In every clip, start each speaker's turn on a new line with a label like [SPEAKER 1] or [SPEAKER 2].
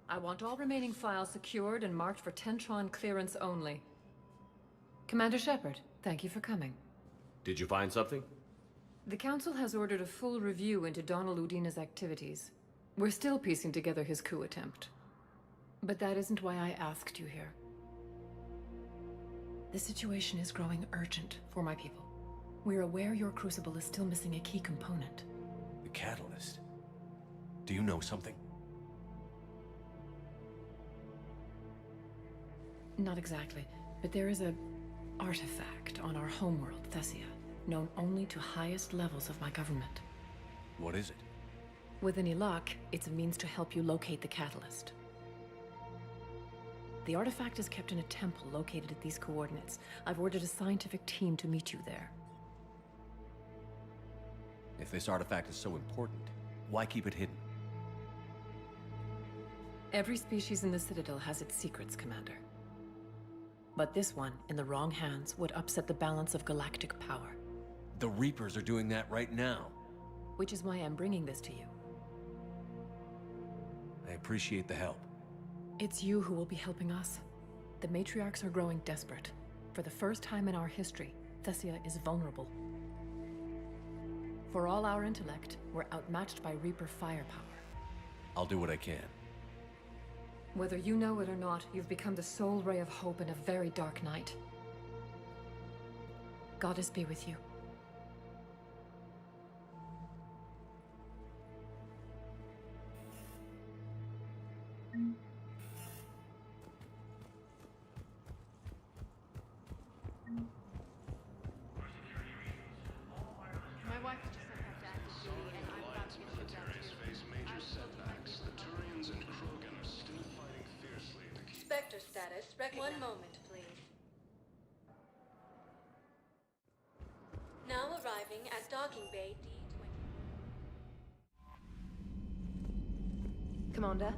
[SPEAKER 1] I want all remaining files secured and marked for Tentron clearance only. Commander Shepard, thank you for coming.
[SPEAKER 2] Did you find something?
[SPEAKER 1] The Council has ordered a full review into Donald Udina's activities. We're still piecing together his coup attempt. But that isn't why I asked you here. The situation is growing urgent for my people. We're aware your Crucible is still missing a key component.
[SPEAKER 2] The catalyst. Do you know something?
[SPEAKER 1] Not exactly, but there is an artifact on our homeworld, Thessia, known only to highest levels of my government.
[SPEAKER 2] What is it?
[SPEAKER 1] With any luck, it's a means to help you locate the catalyst. The artifact is kept in a temple located at these coordinates. I've ordered a scientific team to meet you there.
[SPEAKER 2] If this artifact is so important, why keep it hidden?
[SPEAKER 1] Every species in the Citadel has its secrets, Commander. But this one, in the wrong hands, would upset the balance of galactic power.
[SPEAKER 2] The Reapers are doing that right now.
[SPEAKER 1] Which is why I'm bringing this to you.
[SPEAKER 2] I appreciate the help.
[SPEAKER 1] It's you who will be helping us. The Matriarchs are growing desperate. For the first time in our history, Thessia is vulnerable. For all our intellect, we're outmatched by Reaper firepower.
[SPEAKER 2] I'll do what I can.
[SPEAKER 1] Whether you know it or not, you've become the sole ray of hope in a very dark night. Goddess be with you.
[SPEAKER 3] My wife just sent back to active duty, and I'm about to get shipped out too.
[SPEAKER 4] Face major setbacks. The Turians and Krogan are still fighting fiercely to keep...
[SPEAKER 5] Spectre status. One moment, please. Now arriving at docking bay D20.
[SPEAKER 1] Commander?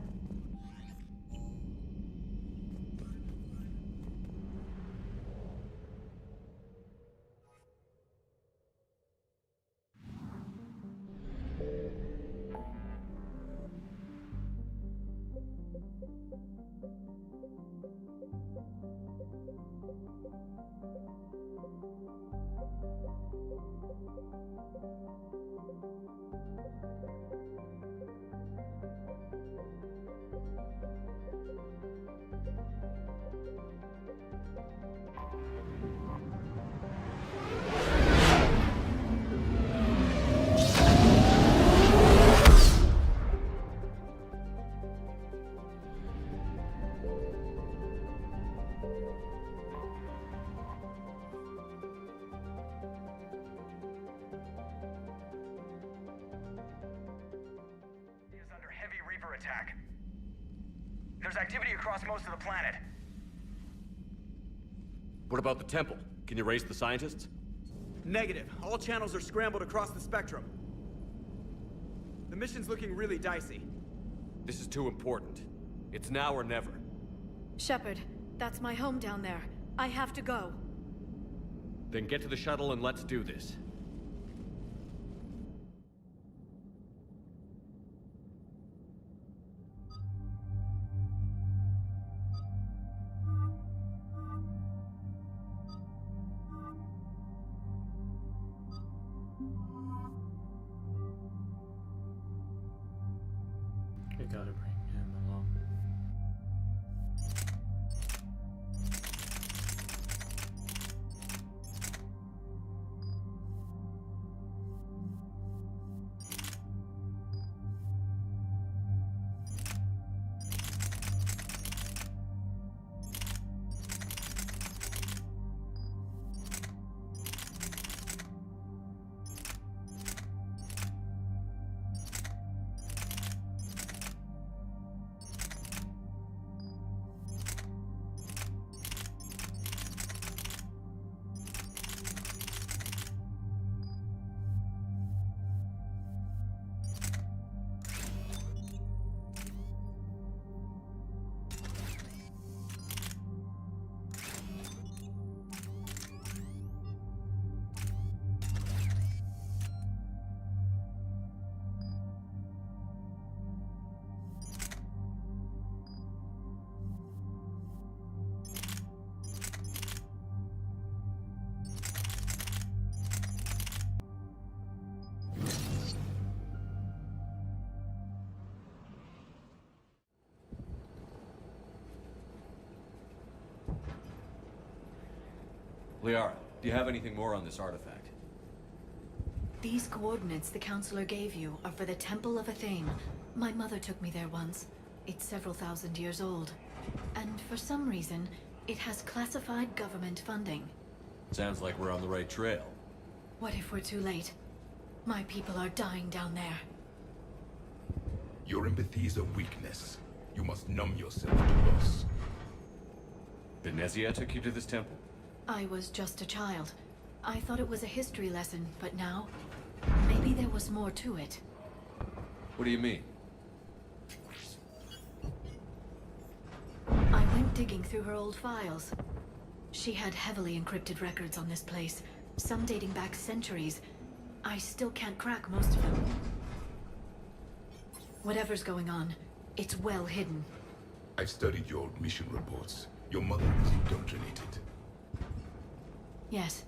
[SPEAKER 6] Attack. There's activity across most of the planet.
[SPEAKER 2] What about the temple? Can you raise the scientists?
[SPEAKER 7] Negative. All channels are scrambled across the spectrum. The mission's looking really dicey.
[SPEAKER 2] This is too important. It's now or never.
[SPEAKER 5] Shepard, that's my home down there. I have to go.
[SPEAKER 2] Then get to the shuttle and let's do this.
[SPEAKER 8] gotta bring him along.
[SPEAKER 2] Liara, do you have anything more on this artifact?
[SPEAKER 5] These coordinates the Counselor gave you are for the Temple of Athame. My mother took me there once. It's several thousand years old. And for some reason, it has classified government funding.
[SPEAKER 2] Sounds like we're on the right trail.
[SPEAKER 5] What if we're too late? My people are dying down there.
[SPEAKER 9] Your empathy is a weakness. You must numb yourself to loss.
[SPEAKER 2] Benezia took you to this temple?
[SPEAKER 5] I was just a child. I thought it was a history lesson, but now, maybe there was more to it.
[SPEAKER 2] What do you mean?
[SPEAKER 5] I went digging through her old files. She had heavily encrypted records on this place, some dating back centuries. I still can't crack most of them. Whatever's going on, it's well hidden.
[SPEAKER 9] I've studied your old mission reports. Your mother was indoctrinated.
[SPEAKER 5] Yes,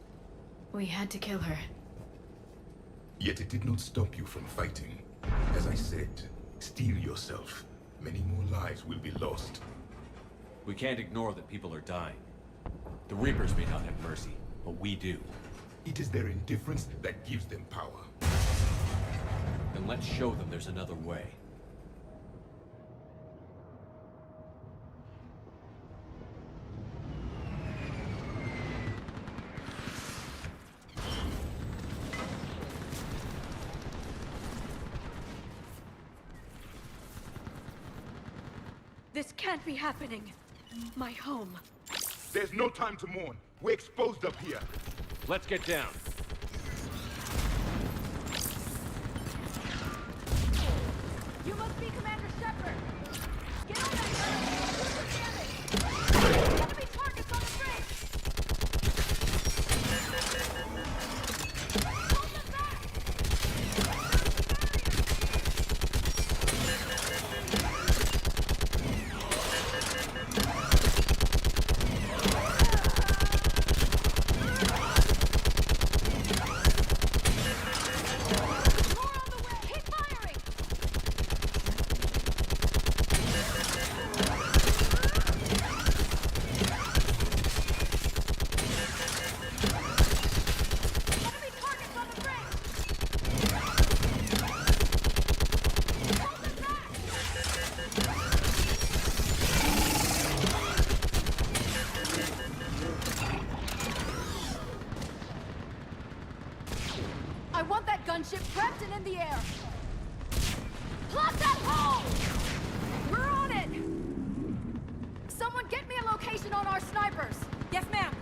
[SPEAKER 5] we had to kill her.
[SPEAKER 9] Yet it did not stop you from fighting. As I said, steel yourself. Many more lives will be lost.
[SPEAKER 2] We can't ignore that people are dying. The Reapers may not have mercy, but we do.
[SPEAKER 9] It is their indifference that gives them power.
[SPEAKER 2] Then let's show them there's another way.
[SPEAKER 5] This can't be happening. My home.
[SPEAKER 9] There's no time to mourn. We're exposed up here.
[SPEAKER 2] Let's get down.
[SPEAKER 5] You must be Commander Shepard. Get on that enemy targets on the bridge. Hold them back. I want that gunship prepped and in the air. Plot that hole! We're on it! Someone get me a location on our snipers! Yes, ma'am!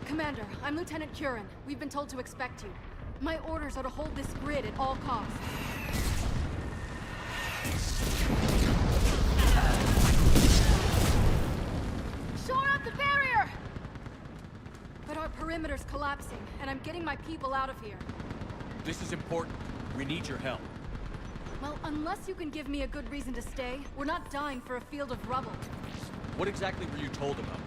[SPEAKER 5] Commander, I'm Lieutenant Curran. We've been told to expect you. My orders are to hold this grid at all costs. Shore up the barrier! But our perimeter's collapsing, and I'm getting my people out of here.
[SPEAKER 2] This is important. We need your help.
[SPEAKER 5] Well, unless you can give me a good reason to stay, we're not dying for a field of rubble.
[SPEAKER 2] What exactly were you told about?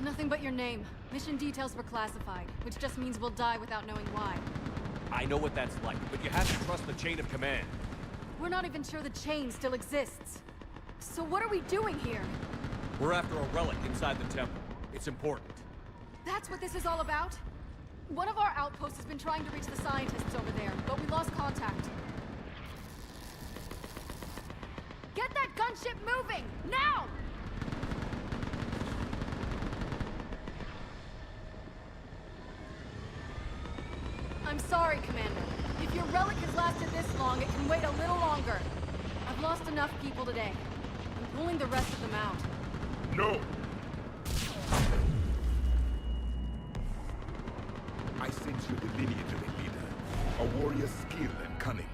[SPEAKER 5] Nothing but your name. Mission details were classified, which just means we'll die without knowing why.
[SPEAKER 2] I know what that's like, but you have to trust the chain of command.
[SPEAKER 5] We're not even sure the chain still exists. So what are we doing here?
[SPEAKER 2] We're after a relic inside the temple. It's important.
[SPEAKER 5] That's what this is all about? One of our outposts has been trying to reach the scientists over there, but we lost contact. Get that gunship moving! Now! I'm sorry, Commander. If your relic has lasted this long, it can wait a little longer. I've lost enough people today. I'm pulling the rest of them out.
[SPEAKER 9] No! I sense you're the lineage of a leader. A warrior's skill and cunning.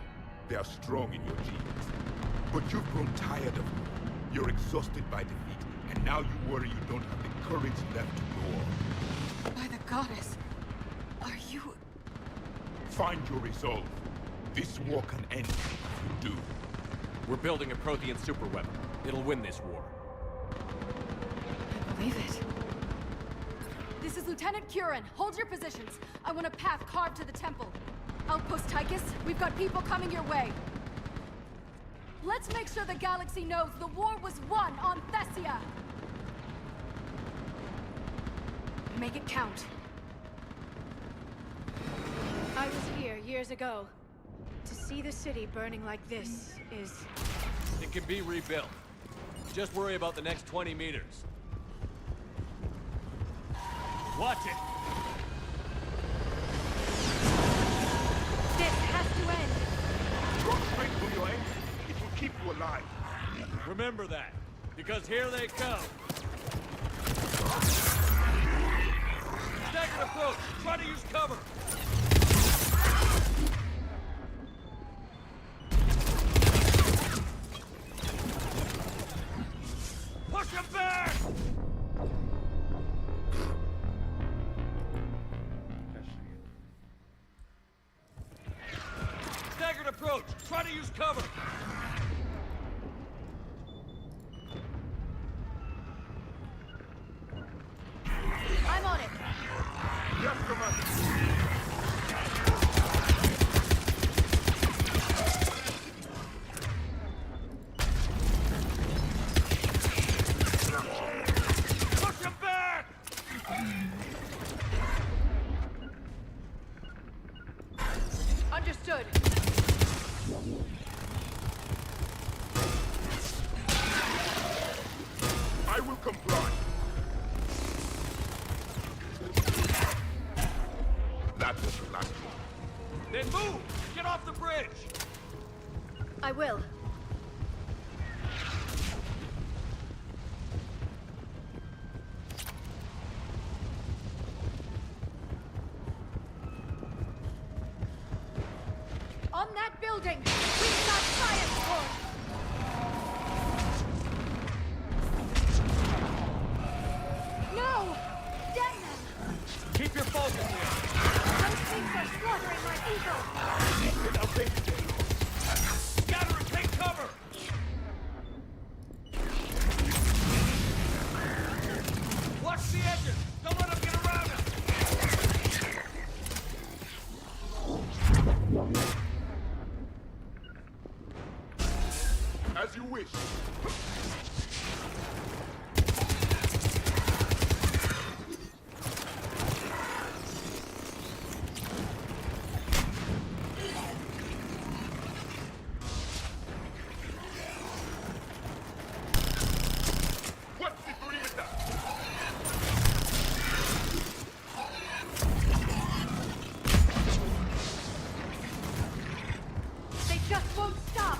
[SPEAKER 9] They are strong in your genes. But you've grown tired of them. You're exhausted by defeat, and now you worry you don't have the courage left to go on.
[SPEAKER 5] By the goddess, are you...
[SPEAKER 9] Find your resolve. This war can end if you do.
[SPEAKER 2] We're building a Prothean superweapon. It'll win this war.
[SPEAKER 5] I believe it. This is Lieutenant Curran. Hold your positions. I want a path carved to the temple. Outpost Tychus, we've got people coming your way. Let's make sure the galaxy knows the war was won on Thessia. Make it count.
[SPEAKER 3] I was here years ago. To see the city burning like this is...
[SPEAKER 2] It can be rebuilt. Just worry about the next 20 meters. Watch it!
[SPEAKER 3] This has to end!
[SPEAKER 9] Go straight for your end. It will keep you alive.
[SPEAKER 2] Remember that, because here they come. Staggered approach! Try to use cover! Push him back! Staggered approach! Try to use cover!
[SPEAKER 5] I'm on it.
[SPEAKER 9] Yes, Commander.
[SPEAKER 2] Push him back!
[SPEAKER 5] Understood.
[SPEAKER 9] I will comply. That was the last one.
[SPEAKER 2] Then move! Get off the bridge!
[SPEAKER 3] I will.
[SPEAKER 5] On that building! We've got science core! No! Get them!
[SPEAKER 2] Keep your focus here!
[SPEAKER 5] Those things are slaughtering my eagle!
[SPEAKER 2] Scatter and take cover! Watch the edges! Don't let them get around us!
[SPEAKER 9] As you wish. What's the perimeter?
[SPEAKER 5] They just won't stop!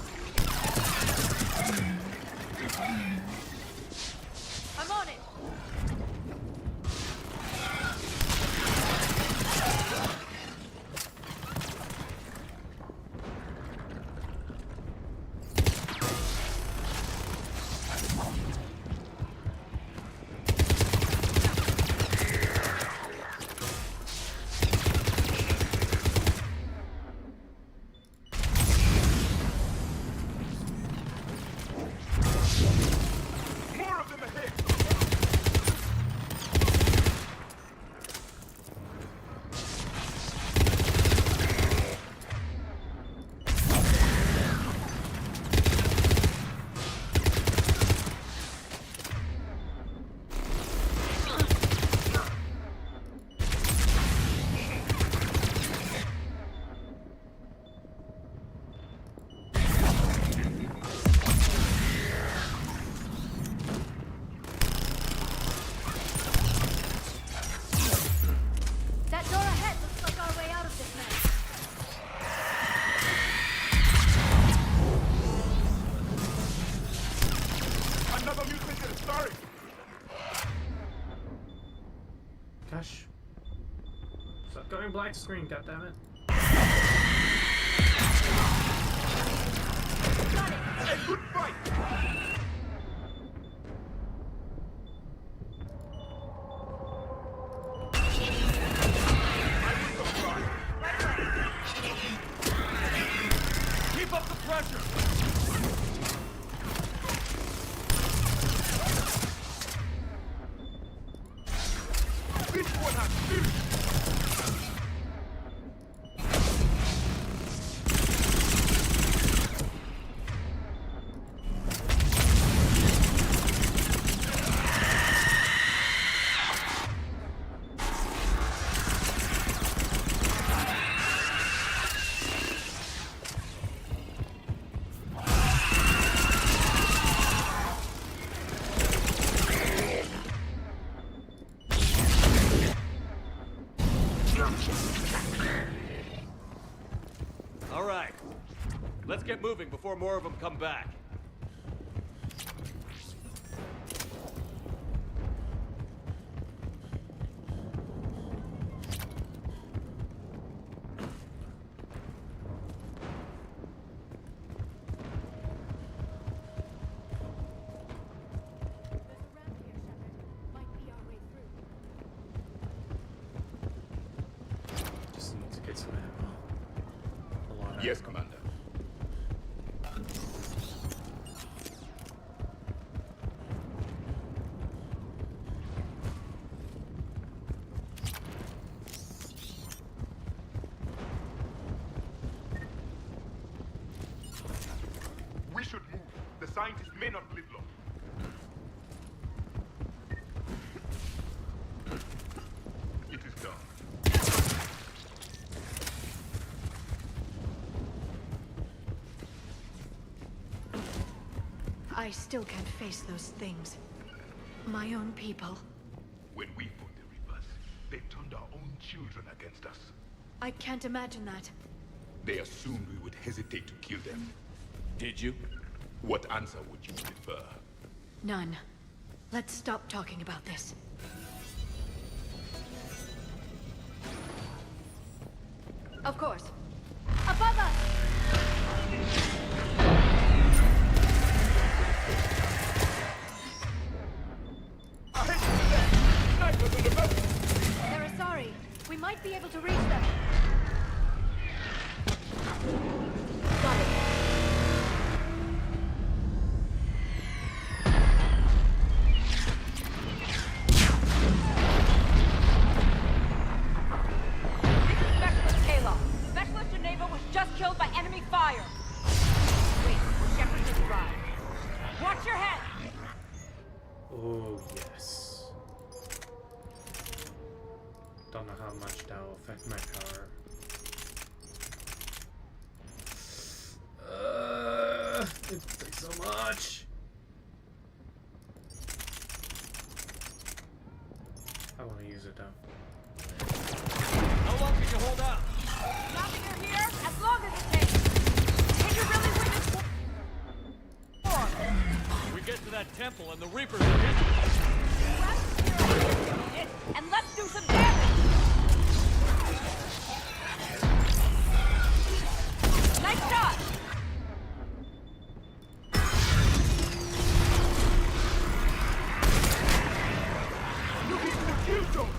[SPEAKER 8] gosh. Stop going black screen, goddammit.
[SPEAKER 9] Hey, good fight!
[SPEAKER 2] Keep up the pressure!
[SPEAKER 9] This one has spirit!
[SPEAKER 2] All right. Let's get moving before more of them come back.
[SPEAKER 5] There's a ramp here, Shepard. Might be our way through.
[SPEAKER 8] Just need to get some ammo. A lot of
[SPEAKER 9] Yes,
[SPEAKER 8] ammo.
[SPEAKER 9] Commander. We should move. The scientists may not live long. It is done.
[SPEAKER 3] I still can't face those things. My own people.
[SPEAKER 9] When we fought the Reapers, they turned our own children against us.
[SPEAKER 3] I can't imagine that.
[SPEAKER 9] They assumed we would hesitate to kill them.
[SPEAKER 2] Did you?
[SPEAKER 9] What answer would you prefer?
[SPEAKER 3] None. Let's stop talking about this.
[SPEAKER 5] Of course. Above us! They're Asari. We might be able to reach them. Got it.
[SPEAKER 10] This is Specialist Kayla. Specialist Geneva was just killed by enemy fire. Wait, where Shepard just arrived. Watch your head!
[SPEAKER 8] Oh, yes. Don't know how much that will affect my power. It takes so much. I want to use it though.
[SPEAKER 2] How long can you hold out?
[SPEAKER 10] Nothing are here as long as it takes. Can you really win this war?
[SPEAKER 2] We get to that temple and the Reapers are hidden.
[SPEAKER 10] And let's do some damage! Nice shot!
[SPEAKER 9] You hit the kill zone!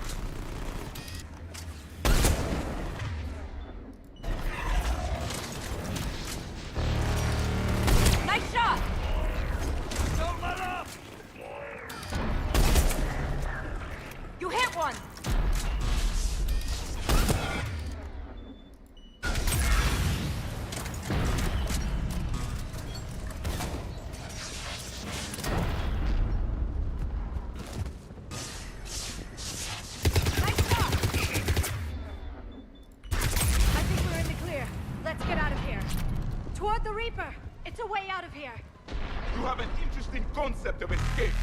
[SPEAKER 10] Nice shot!
[SPEAKER 2] Don't let up!
[SPEAKER 10] You hit one! Nice shot!
[SPEAKER 3] I think we're in the clear. Let's get out of here. Toward the Reaper! It's a way out of here.
[SPEAKER 9] You have an interesting concept of escape.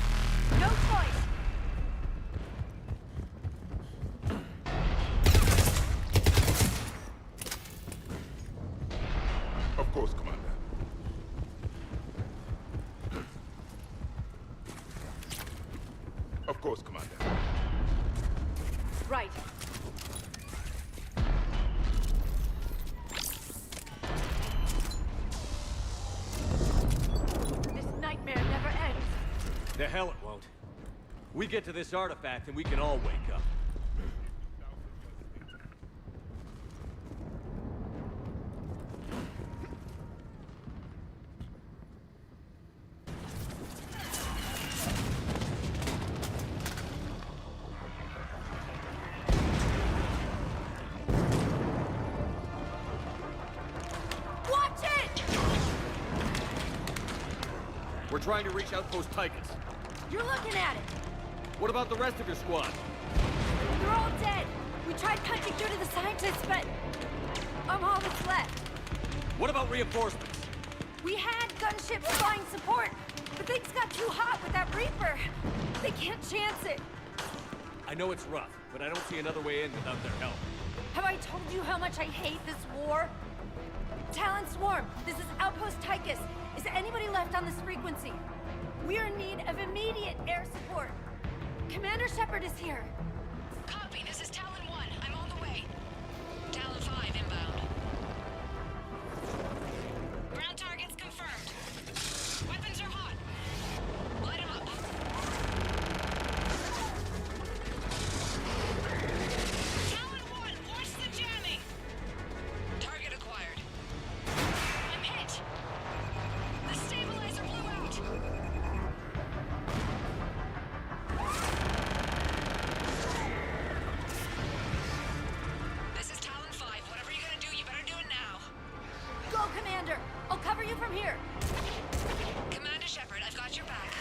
[SPEAKER 3] No choice.
[SPEAKER 9] Of course, Commander. Of course, Commander.
[SPEAKER 3] Right. This nightmare never ends.
[SPEAKER 2] The hell it won't. We get to this artifact and we can all wake up.
[SPEAKER 5] Watch it!
[SPEAKER 2] We're trying to reach Outpost Tychus.
[SPEAKER 5] You're looking at it.
[SPEAKER 2] What about the rest of your squad?
[SPEAKER 5] They're all dead. We tried punching through to the scientists, but I'm all that's left.
[SPEAKER 2] What about reinforcements?
[SPEAKER 5] We had gunships flying support, but things got too hot with that Reaper. They can't chance it.
[SPEAKER 2] I know it's rough, but I don't see another way in without their help.
[SPEAKER 5] Have I told you how much I hate this war? Talon Swarm, this is Outpost Tychus. Is anybody left on this frequency? We are in need of immediate air support. Commander Shepard is here.
[SPEAKER 11] Copy, this is Talon 1. I'm on the way. Talon 5 inbound. Ground targets confirmed. Weapons are hot. Light 'em up. Talon 1, watch the jamming! Target acquired. I'm hit! The stabilizer blew out! This is Talon 5. Whatever you're gonna do, you better do it now.
[SPEAKER 5] Go, Commander! I'll cover you from here.
[SPEAKER 11] Commander Shepard, I've got your back.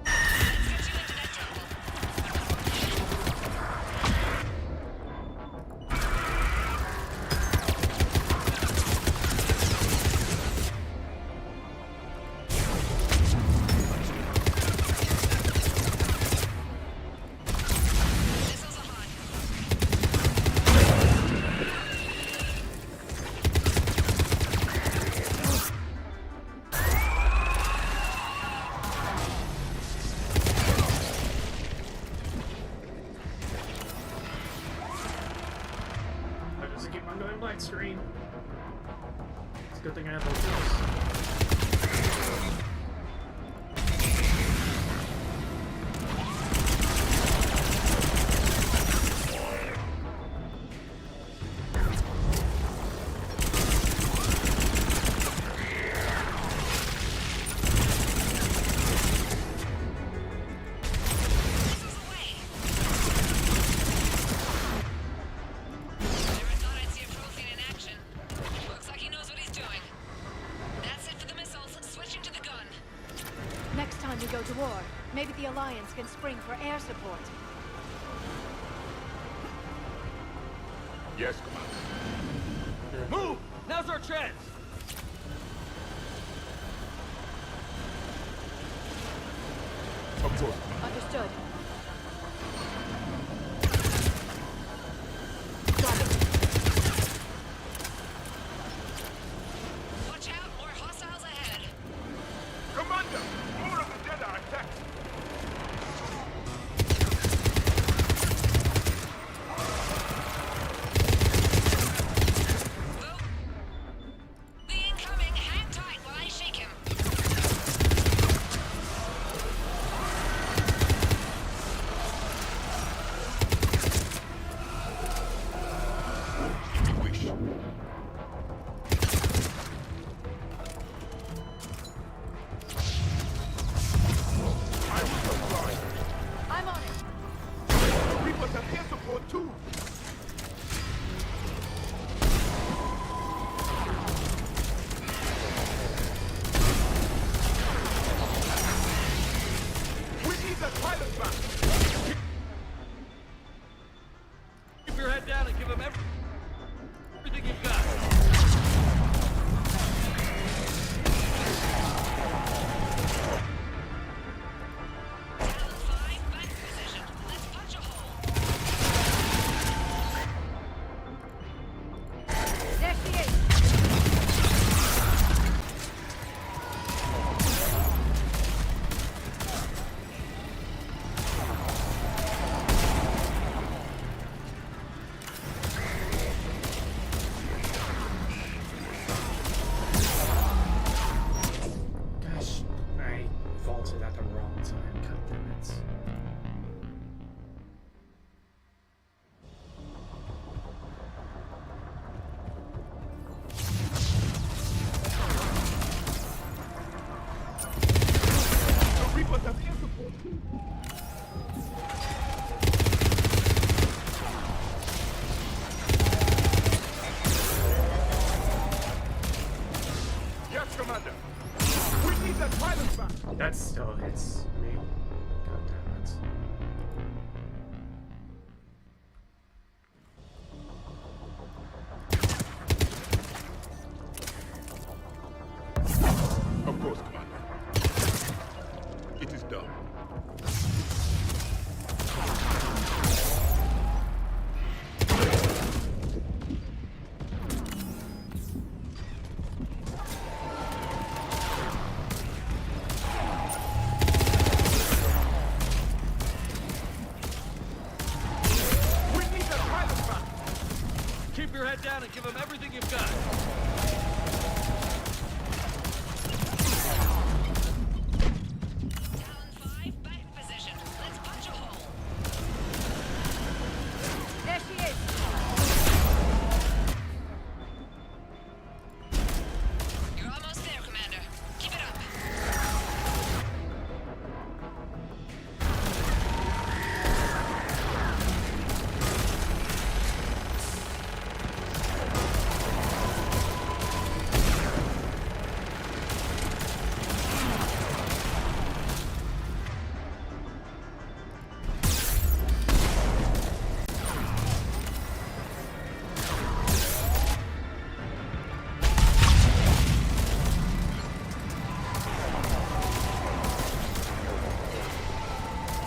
[SPEAKER 11] Let's get you into that temple. Missiles are hot.
[SPEAKER 8] I just keep on going black screen. It's a good thing I have those tools.
[SPEAKER 11] Missiles away. Never thought I'd see a Prothean in action. Looks like he knows what he's doing. That's it for the missiles. Switching to the gun.
[SPEAKER 3] Next time we go to war, maybe the Alliance can spring for air support.
[SPEAKER 9] Yes, Commander.
[SPEAKER 2] Move! Now's our chance!
[SPEAKER 9] Of course, Commander.
[SPEAKER 3] Understood.
[SPEAKER 11] Watch out, more hostiles ahead.
[SPEAKER 9] Commander! More of the dead are attacked!
[SPEAKER 11] Vote. The incoming. Hang tight while I shake him.
[SPEAKER 9] If you wish. I will supply.
[SPEAKER 5] I'm on it.
[SPEAKER 9] The Reapers have air support too! We need the pilot back!
[SPEAKER 2] Keep your head down and give them everything you've got.
[SPEAKER 11] Talon 5, back position. Let's punch a hole.
[SPEAKER 5] There she is.
[SPEAKER 8] That still hits me. God damn it.
[SPEAKER 9] Of course, Commander. It is done.
[SPEAKER 2] Keep your head down and give them everything you've got.
[SPEAKER 11] Talon 5, back in position. Let's punch a hole.
[SPEAKER 5] There she is.
[SPEAKER 11] You're almost there, Commander. Keep it up.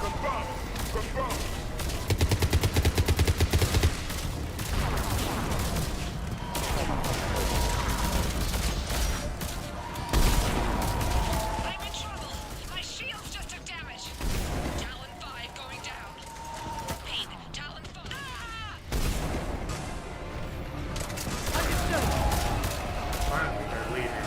[SPEAKER 9] Confirm! Confirm!
[SPEAKER 11] I'm in trouble. My shields just took damage. Talon 5 going down. Repeat, Talon 5. Ah!
[SPEAKER 8] Finally, they're leaving.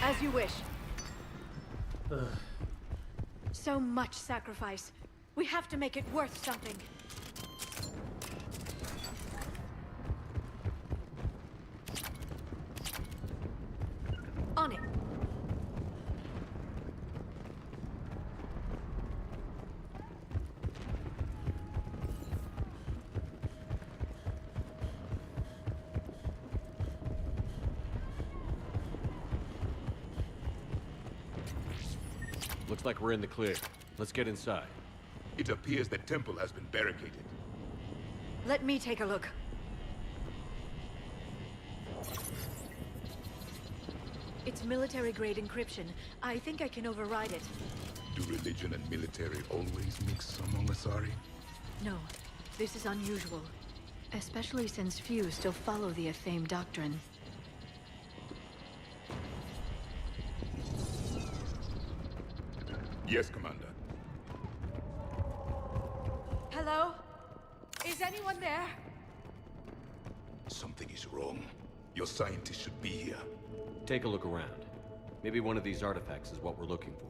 [SPEAKER 3] As you wish.
[SPEAKER 8] Ugh.
[SPEAKER 3] So much sacrifice. We have to make it worth something. On it.
[SPEAKER 2] Looks like we're in the clear. Let's get inside.
[SPEAKER 9] It appears the temple has been barricaded.
[SPEAKER 3] Let me take a look. It's military-grade encryption. I think I can override it.
[SPEAKER 9] Do religion and military always mix among Asari?
[SPEAKER 3] No, this is unusual. Especially since few still follow the Athame doctrine.
[SPEAKER 9] Yes, Commander.
[SPEAKER 3] Hello? Is anyone there?
[SPEAKER 9] Something is wrong. Your scientists should be here.
[SPEAKER 2] Take a look around. Maybe one of these artifacts is what we're looking for.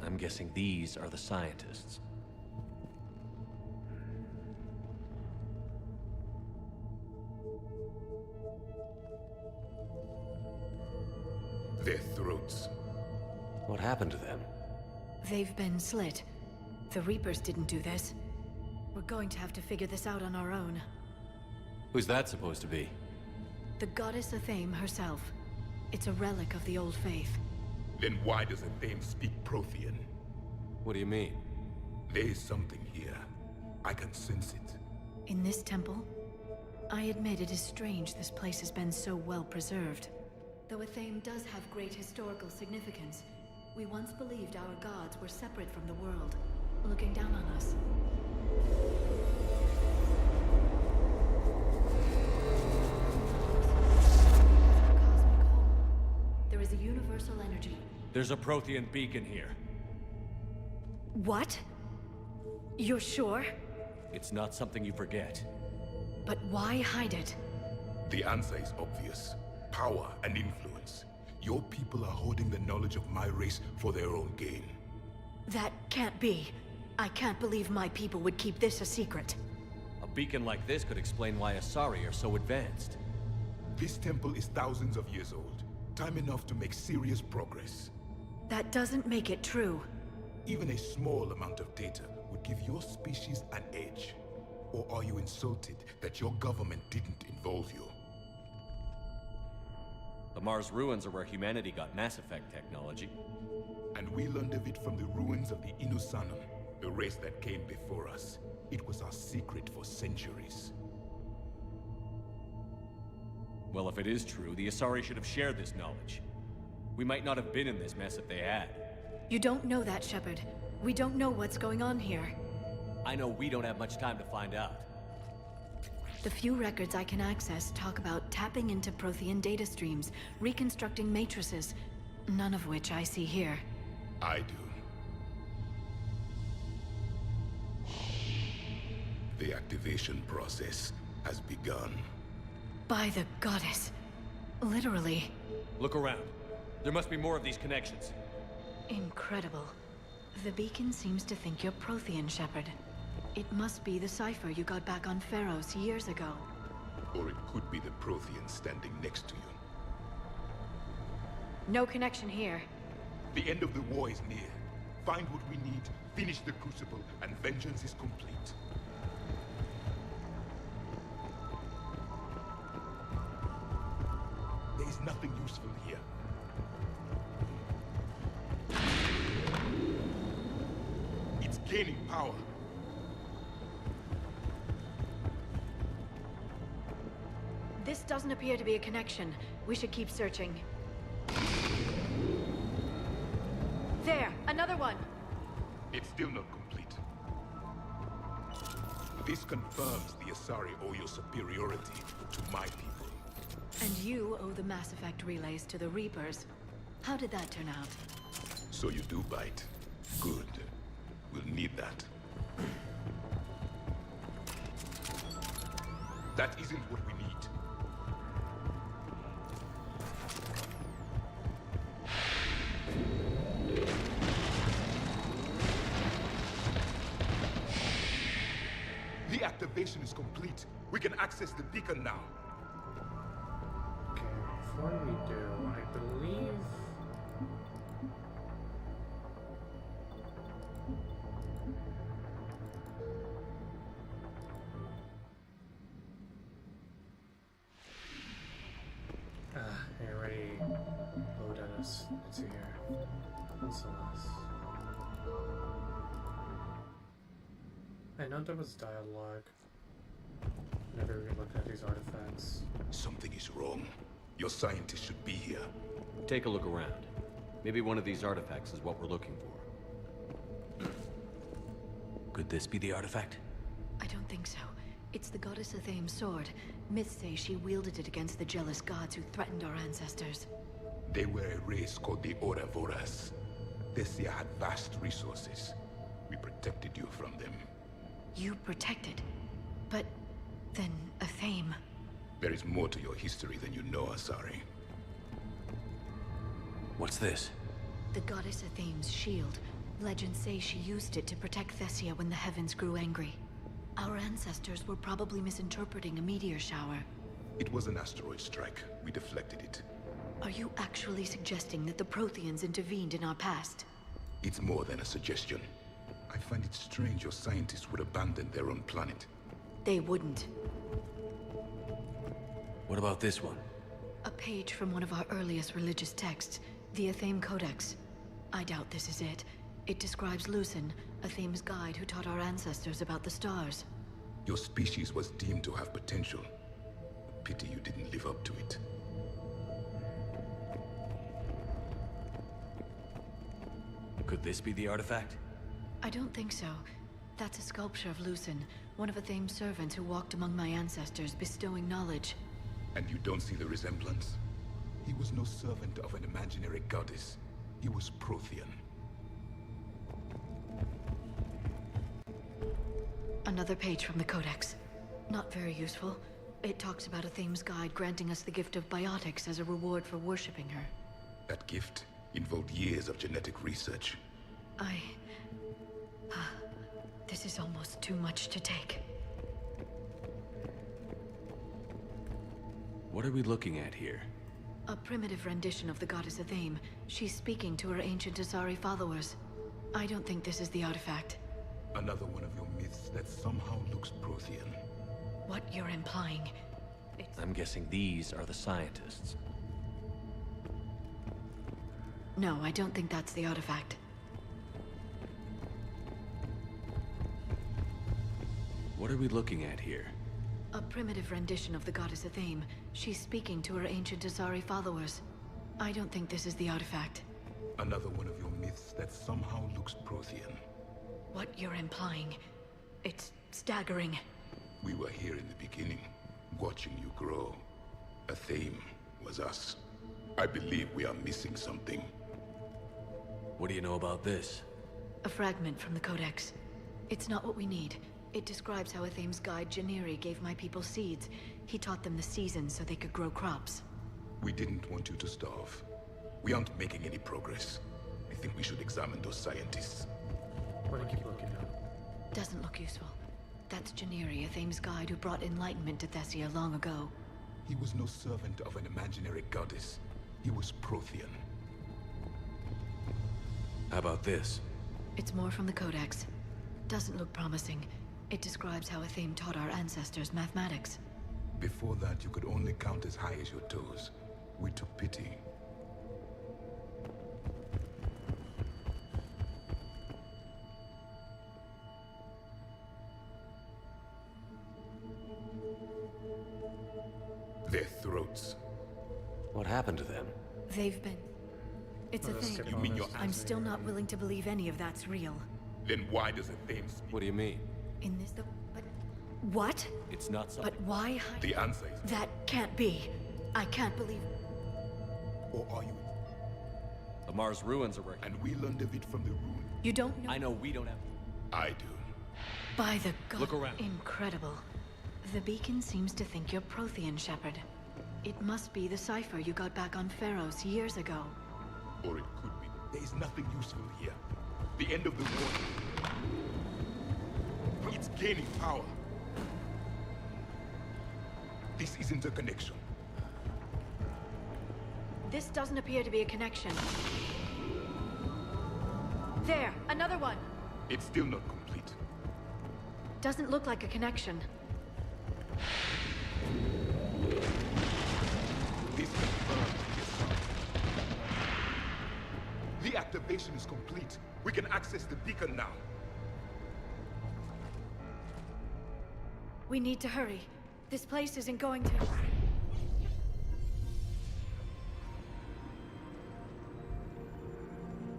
[SPEAKER 2] I'm guessing these are the scientists.
[SPEAKER 9] Their throats.
[SPEAKER 2] What happened to them?
[SPEAKER 3] They've been slit. The Reapers didn't do this. We're going to have to figure this out on our own.
[SPEAKER 2] Who's that supposed to be?
[SPEAKER 3] The goddess Athame herself. It's a relic of the old faith.
[SPEAKER 9] Then why does Athame speak Prothean?
[SPEAKER 2] What do you mean?
[SPEAKER 9] There is something here. I can sense it.
[SPEAKER 3] In this temple? I admit it is strange this place has been so well preserved. Though Athame does have great historical significance, we once believed our gods were separate from the world, looking down on us. The energy.
[SPEAKER 2] There's a Prothean beacon here.
[SPEAKER 3] What? You're sure?
[SPEAKER 2] It's not something you forget.
[SPEAKER 3] But why hide it?
[SPEAKER 9] The answer is obvious. Power and influence. Your people are holding the knowledge of my race for their own gain.
[SPEAKER 3] That can't be. I can't believe my people would keep this a secret.
[SPEAKER 2] A beacon like this could explain why Asari are so advanced.
[SPEAKER 9] This temple is thousands of years old. Time enough to make serious progress.
[SPEAKER 3] That doesn't make it true.
[SPEAKER 9] Even a small amount of data would give your species an edge. Or are you insulted that your government didn't involve you?
[SPEAKER 2] The Mars ruins are where humanity got Mass Effect technology.
[SPEAKER 9] And we learned of it from the ruins of the Inusanum, the race that came before us. It was our secret for centuries.
[SPEAKER 2] Well, if it is true, the Asari should have shared this knowledge. We might not have been in this mess if they had.
[SPEAKER 3] You don't know that, Shepard. We don't know what's going on here.
[SPEAKER 2] I know we don't have much time to find out.
[SPEAKER 3] The few records I can access talk about tapping into Prothean data streams, reconstructing matrices, none of which I see here.
[SPEAKER 9] I do. The activation process has begun.
[SPEAKER 3] By the goddess. Literally.
[SPEAKER 2] Look around. There must be more of these connections.
[SPEAKER 3] Incredible. The beacon seems to think you're Prothean, Shepard. It must be the cipher you got back on Pharos years ago.
[SPEAKER 9] Or it could be the Prothean standing next to you.
[SPEAKER 3] No connection here.
[SPEAKER 9] The end of the war is near. Find what we need, finish the Crucible, and vengeance is complete. There is nothing useful here. It's gaining power.
[SPEAKER 3] This doesn't appear to be a connection. We should keep searching. There! Another one!
[SPEAKER 9] It's still not complete. This confirms the Asari owe your superiority to my people.
[SPEAKER 3] And you owe the Mass Effect relays to the Reapers. How did that turn out?
[SPEAKER 9] So you do bite. Good. We'll need that. That isn't what we need. The activation is complete. We can access the beacon now.
[SPEAKER 8] Okay, before we do, I believe... I already loaded us into here. What's the last? I know there was dialogue. Whenever we looked at these artifacts.
[SPEAKER 9] Something is wrong. Your scientists should be here.
[SPEAKER 2] Take a look around. Maybe one of these artifacts is what we're looking for. Could this be the artifact?
[SPEAKER 3] I don't think so. It's the goddess Athame's sword. Myths say she wielded it against the jealous gods who threatened our ancestors.
[SPEAKER 9] They were a race called the Ouroboros. Thessia had vast resources. We protected you from them.
[SPEAKER 3] You protected? But then Athame...
[SPEAKER 9] There is more to your history than you know, Asari.
[SPEAKER 2] What's this?
[SPEAKER 3] The goddess Athame's shield. Legends say she used it to protect Thessia when the heavens grew angry. Our ancestors were probably misinterpreting a meteor shower.
[SPEAKER 9] It was an asteroid strike. We deflected it.
[SPEAKER 3] Are you actually suggesting that the Protheans intervened in our past?
[SPEAKER 9] It's more than a suggestion. I find it strange your scientists would abandon their own planet.
[SPEAKER 3] They wouldn't.
[SPEAKER 2] What about this one?
[SPEAKER 3] A page from one of our earliest religious texts, the Athame Codex. I doubt this is it. It describes Lucen, Athame's guide who taught our ancestors about the stars.
[SPEAKER 9] Your species was deemed to have potential. Pity you didn't live up to it.
[SPEAKER 2] Could this be the artifact?
[SPEAKER 3] I don't think so. That's a sculpture of Lucen, one of Athame's servants who walked among my ancestors, bestowing knowledge.
[SPEAKER 9] And you don't see the resemblance? He was no servant of an imaginary goddess. He was Prothean.
[SPEAKER 3] Another page from the Codex. Not very useful. It talks about Athame's guide granting us the gift of biotics as a reward for worshipping her.
[SPEAKER 9] That gift involved years of genetic research.
[SPEAKER 3] This is almost too much to take.
[SPEAKER 2] What are we looking at here?
[SPEAKER 3] A primitive rendition of the goddess Athame. She's speaking to her ancient Asari followers. I don't think this is the artifact.
[SPEAKER 9] Another one of your myths that somehow looks Prothean.
[SPEAKER 3] What you're implying...
[SPEAKER 2] I'm guessing these are the scientists.
[SPEAKER 3] No, I don't think that's the artifact.
[SPEAKER 2] What are we looking at here?
[SPEAKER 3] A primitive rendition of the goddess Athame. She's speaking to her ancient Asari followers. I don't think this is the artifact.
[SPEAKER 9] Another one of your myths that somehow looks Prothean.
[SPEAKER 3] What you're implying... it's staggering.
[SPEAKER 9] We were here in the beginning, watching you grow. Athame was us. I believe we are missing something.
[SPEAKER 2] What do you know about this?
[SPEAKER 3] A fragment from the Codex. It's not what we need. It describes how Athame's guide Janiri gave my people seeds. He taught them the seasons so they could grow crops.
[SPEAKER 9] We didn't want you to starve. We aren't making any progress. I think we should examine those scientists.
[SPEAKER 8] What do you keep looking at?
[SPEAKER 3] Doesn't look useful. That's Janiri, Athame's guide who brought enlightenment to Thessia long ago.
[SPEAKER 9] He was no servant of an imaginary goddess. He was Prothean.
[SPEAKER 2] How about this?
[SPEAKER 3] It's more from the Codex. Doesn't look promising. It describes how Athame taught our ancestors mathematics.
[SPEAKER 9] Before that, you could only count as high as your toes. We took pity. Their throats.
[SPEAKER 2] What happened to them?
[SPEAKER 3] They've been... It's a thing.
[SPEAKER 9] You mean your
[SPEAKER 3] I'm still not willing to believe any of that's real.
[SPEAKER 9] Then why does Athame speak?
[SPEAKER 2] What do you mean?
[SPEAKER 3] In this... But... What?
[SPEAKER 2] It's not something...
[SPEAKER 3] But why...
[SPEAKER 9] The answer is...
[SPEAKER 3] That can't be. I can't believe...
[SPEAKER 9] Or are you?
[SPEAKER 2] The Mars ruins are working.
[SPEAKER 9] And we learned of it from the rune.
[SPEAKER 3] You don't know...
[SPEAKER 2] I know we don't have...
[SPEAKER 9] I do.
[SPEAKER 3] By the god...
[SPEAKER 2] Look around.
[SPEAKER 3] Incredible. The beacon seems to think you're Prothean, Shepard. It must be the cipher you got back on Pharos years ago.
[SPEAKER 9] Or it could be. There is nothing useful here. The end of the war. It's gaining power. This isn't a connection.
[SPEAKER 3] This doesn't appear to be a connection. There, another one.
[SPEAKER 9] It's still not complete.
[SPEAKER 3] Doesn't look like a connection.
[SPEAKER 9] This confirms the assault. The activation is complete. We can access the beacon now.
[SPEAKER 3] We need to hurry. This place isn't going to...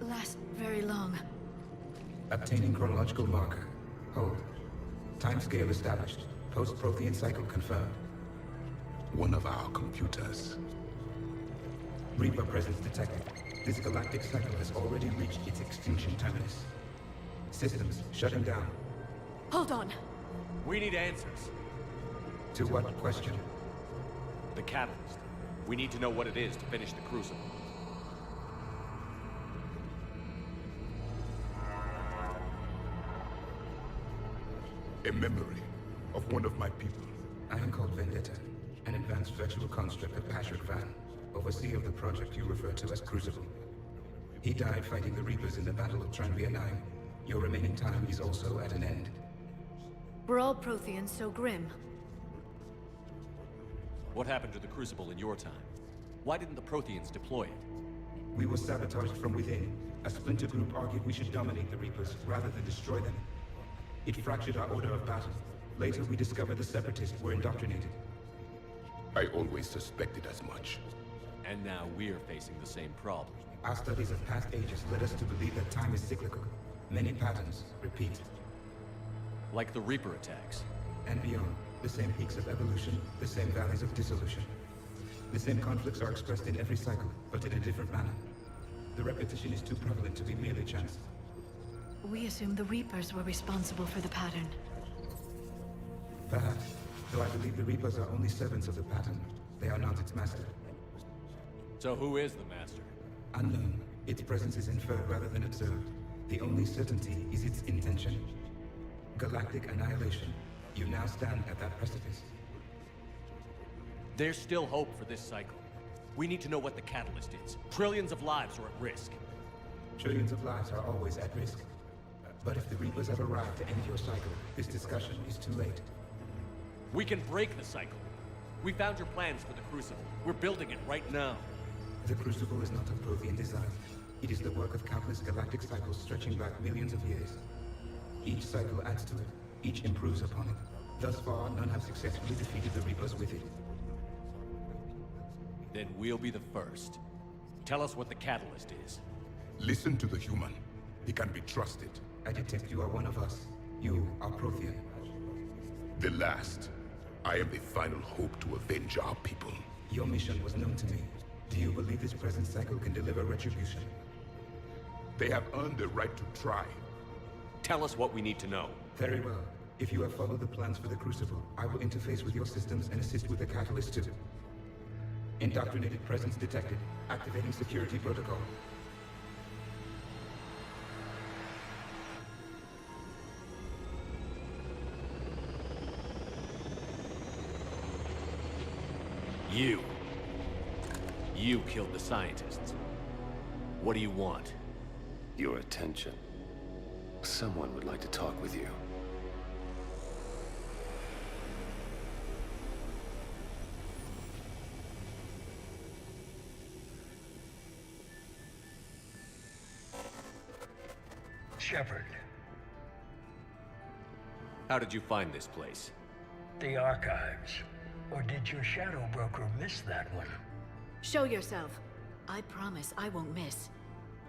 [SPEAKER 3] last very long.
[SPEAKER 12] Obtaining chronological marker. Hold. Timescale established. Post-Prothean cycle confirmed.
[SPEAKER 9] One of our computers.
[SPEAKER 12] Reaper presence detected. This galactic cycle has already reached its extinction terminus. Systems shutting down.
[SPEAKER 3] Hold on.
[SPEAKER 2] We need answers.
[SPEAKER 12] To what question?
[SPEAKER 2] The catalyst. We need to know what it is to finish the Crucible.
[SPEAKER 9] A memory of one of my people.
[SPEAKER 12] I am called Vendetta, an advanced virtual construct of Patrick Van, overseer of the project you refer to as Crucible. He died fighting the Reapers in the Battle of Tranvia 9. Your remaining time is also at an end.
[SPEAKER 3] We're all Protheans so grim.
[SPEAKER 2] What happened to the Crucible in your time? Why didn't the Protheans deploy it?
[SPEAKER 12] We were sabotaged from within. A splinter group argued we should dominate the Reapers rather than destroy them. It fractured our order of battle. Later, we discovered the Separatists were indoctrinated.
[SPEAKER 9] I always suspected as much.
[SPEAKER 2] And now we're facing the same problem.
[SPEAKER 12] Our studies of past ages led us to believe that time is cyclical. Many patterns repeat.
[SPEAKER 2] Like the Reaper attacks.
[SPEAKER 12] And beyond, the same peaks of evolution, the same valleys of dissolution. The same conflicts are expressed in every cycle, but in a different manner. The repetition is too prevalent to be merely chance.
[SPEAKER 3] We assumed the Reapers were responsible for the pattern.
[SPEAKER 12] Perhaps, though I believe the Reapers are only servants of the pattern. They are not its master.
[SPEAKER 2] So who is the master?
[SPEAKER 12] Unknown. Its presence is inferred rather than observed. The only certainty is its intention. Galactic annihilation. You now stand at that precipice.
[SPEAKER 2] There's still hope for this cycle. We need to know what the catalyst is. Trillions of lives are at risk.
[SPEAKER 12] Trillions of lives are always at risk. But if the Reapers have arrived to end your cycle, this discussion is too late.
[SPEAKER 2] We can break the cycle. We found your plans for the Crucible. We're building it right now.
[SPEAKER 12] The Crucible is not of Prothean design. It is the work of countless galactic cycles stretching back millions of years. Each cycle adds to it. Each improves upon it. Thus far, none have successfully defeated the Reapers with it.
[SPEAKER 2] Then we'll be the first. Tell us what the catalyst is.
[SPEAKER 9] Listen to the human. He can be trusted.
[SPEAKER 12] I detect you are one of us. You are Prothean.
[SPEAKER 9] The last. I am the final hope to avenge our people.
[SPEAKER 12] Your mission was known to me. Do you believe this present cycle can deliver retribution?
[SPEAKER 9] They have earned the right to try.
[SPEAKER 2] Tell us what we need to know.
[SPEAKER 12] Very well. If you have followed the plans for the Crucible, I will interface with your systems and assist with the catalyst too. Indoctrinated presence detected. Activating security protocol.
[SPEAKER 2] You killed the scientists. What do you want?
[SPEAKER 4] Your attention. Someone would like to talk with you.
[SPEAKER 13] Shepard.
[SPEAKER 2] How did you find this place?
[SPEAKER 13] The archives. Or did your shadow broker miss that one?
[SPEAKER 3] Show yourself. I promise I won't miss.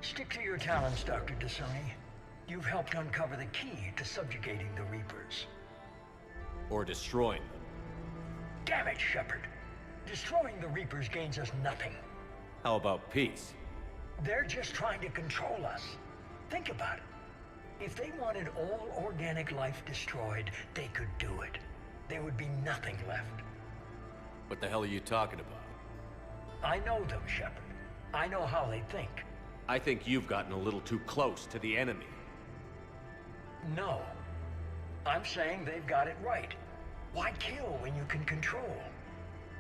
[SPEAKER 13] Stick to your talents, Dr. T'Soni. You've helped uncover the key to subjugating the Reapers.
[SPEAKER 2] Or destroying them.
[SPEAKER 13] Damn it, Shepard. Destroying the Reapers gains us nothing.
[SPEAKER 2] How about peace?
[SPEAKER 13] They're just trying to control us. Think about it. If they wanted all organic life destroyed, they could do it. There would be nothing left.
[SPEAKER 2] What the hell are you talking about?
[SPEAKER 13] I know them, Shepard. I know how they think.
[SPEAKER 2] I think you've gotten a little too close to the enemy.
[SPEAKER 13] No. I'm saying they've got it right. Why kill when you can control?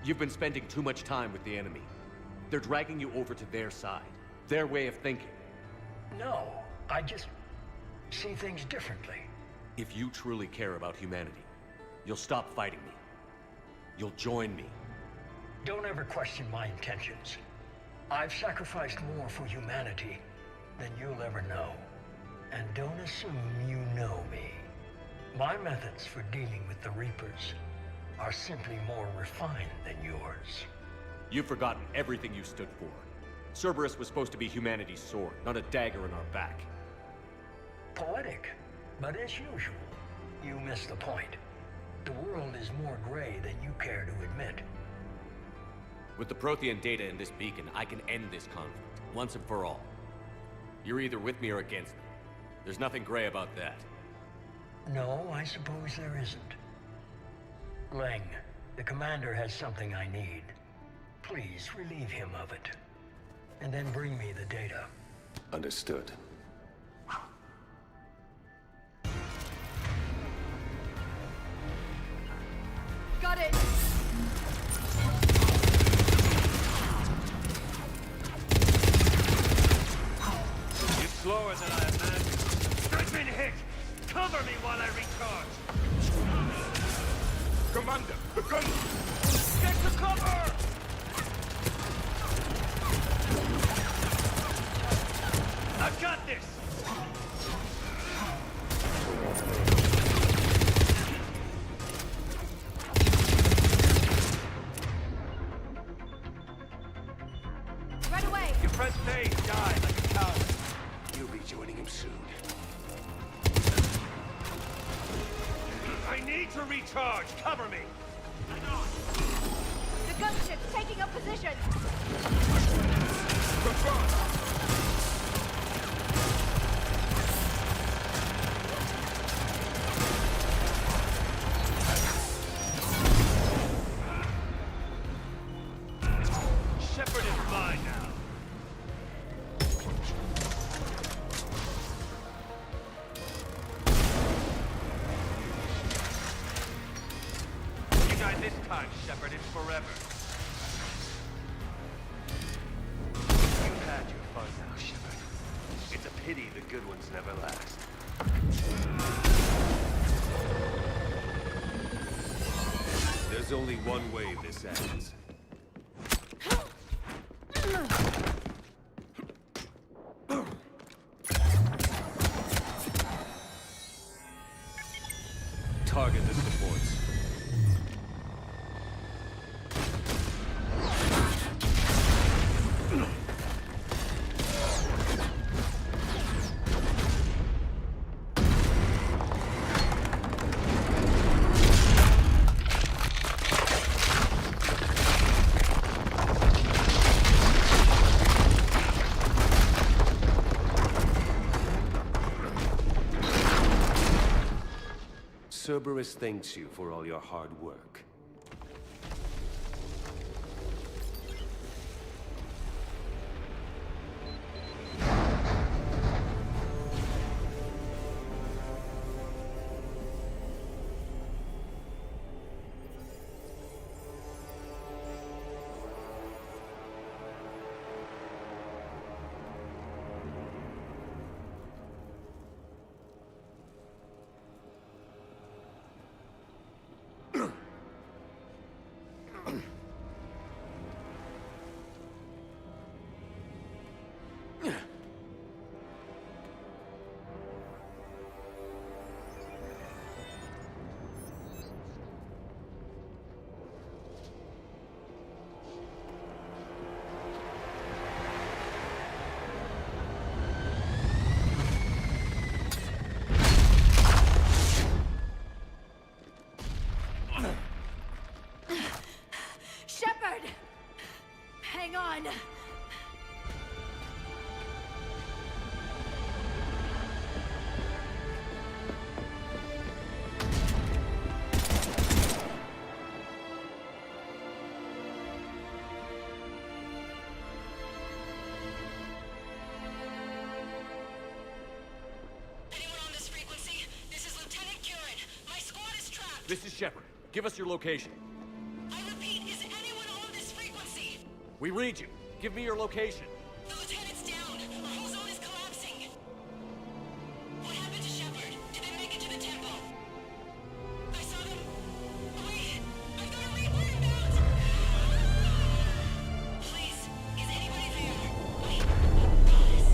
[SPEAKER 2] You've been spending too much time with the enemy. They're dragging you over to their side. Their way of thinking.
[SPEAKER 13] No, I just see things differently.
[SPEAKER 2] If you truly care about humanity, you'll stop fighting me. You'll join me.
[SPEAKER 13] Don't ever question my intentions. I've sacrificed more for humanity than you'll ever know. And don't assume you know me. My methods for dealing with the Reapers are simply more refined than yours.
[SPEAKER 2] You've forgotten everything you stood for. Cerberus was supposed to be humanity's sword, not a dagger in our back.
[SPEAKER 13] Poetic, but as usual, you miss the point. The world is more gray than you care to admit.
[SPEAKER 2] With the Prothean data in this beacon, I can end this conflict, once and for all. You're either with me or against me. There's nothing gray about that.
[SPEAKER 13] No, I suppose there isn't. Leng, the commander has something I need. Please relieve him of it. And then bring me the data.
[SPEAKER 4] Understood.
[SPEAKER 5] Got it!
[SPEAKER 6] You're slower than I imagined. I've been hit! Cover me while I recharge!
[SPEAKER 9] Commander, the gun!
[SPEAKER 6] Get to cover! I've got this!
[SPEAKER 5] Right away!
[SPEAKER 6] You press A, die like a coward.
[SPEAKER 4] You'll be joining him soon.
[SPEAKER 6] I need to recharge! Cover me!
[SPEAKER 5] The gunship's taking up position!
[SPEAKER 9] Confirm!
[SPEAKER 6] Shepard, it's forever. You've had your fun now, Shepard. It's a pity the good ones never last. There's only one way this ends. Target the supports. Cerberus thanks you for all your hard work.
[SPEAKER 5] Shepard! Hang on!
[SPEAKER 2] This is Shepard. Give us your location.
[SPEAKER 11] I repeat, is anyone on this frequency?
[SPEAKER 2] We read you. Give me your location.
[SPEAKER 11] The lieutenant's down. Our whole zone is collapsing. What happened to Shepard? Did they make it to the temple? I saw them. Wait, I've got a Reaper inbound. Please, is anybody there? Wait, guys,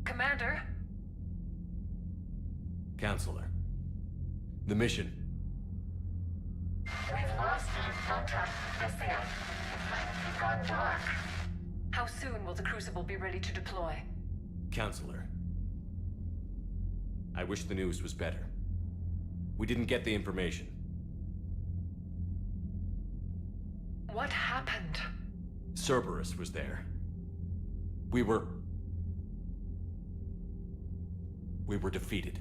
[SPEAKER 1] Commander?
[SPEAKER 2] Counselor. The mission.
[SPEAKER 14] We've lost contact with the field. It might be gone dark.
[SPEAKER 1] How soon will the Crucible be ready to deploy?
[SPEAKER 2] Counselor. I wish the news was better. We didn't get the information.
[SPEAKER 1] What happened?
[SPEAKER 2] Cerberus was there. We were defeated.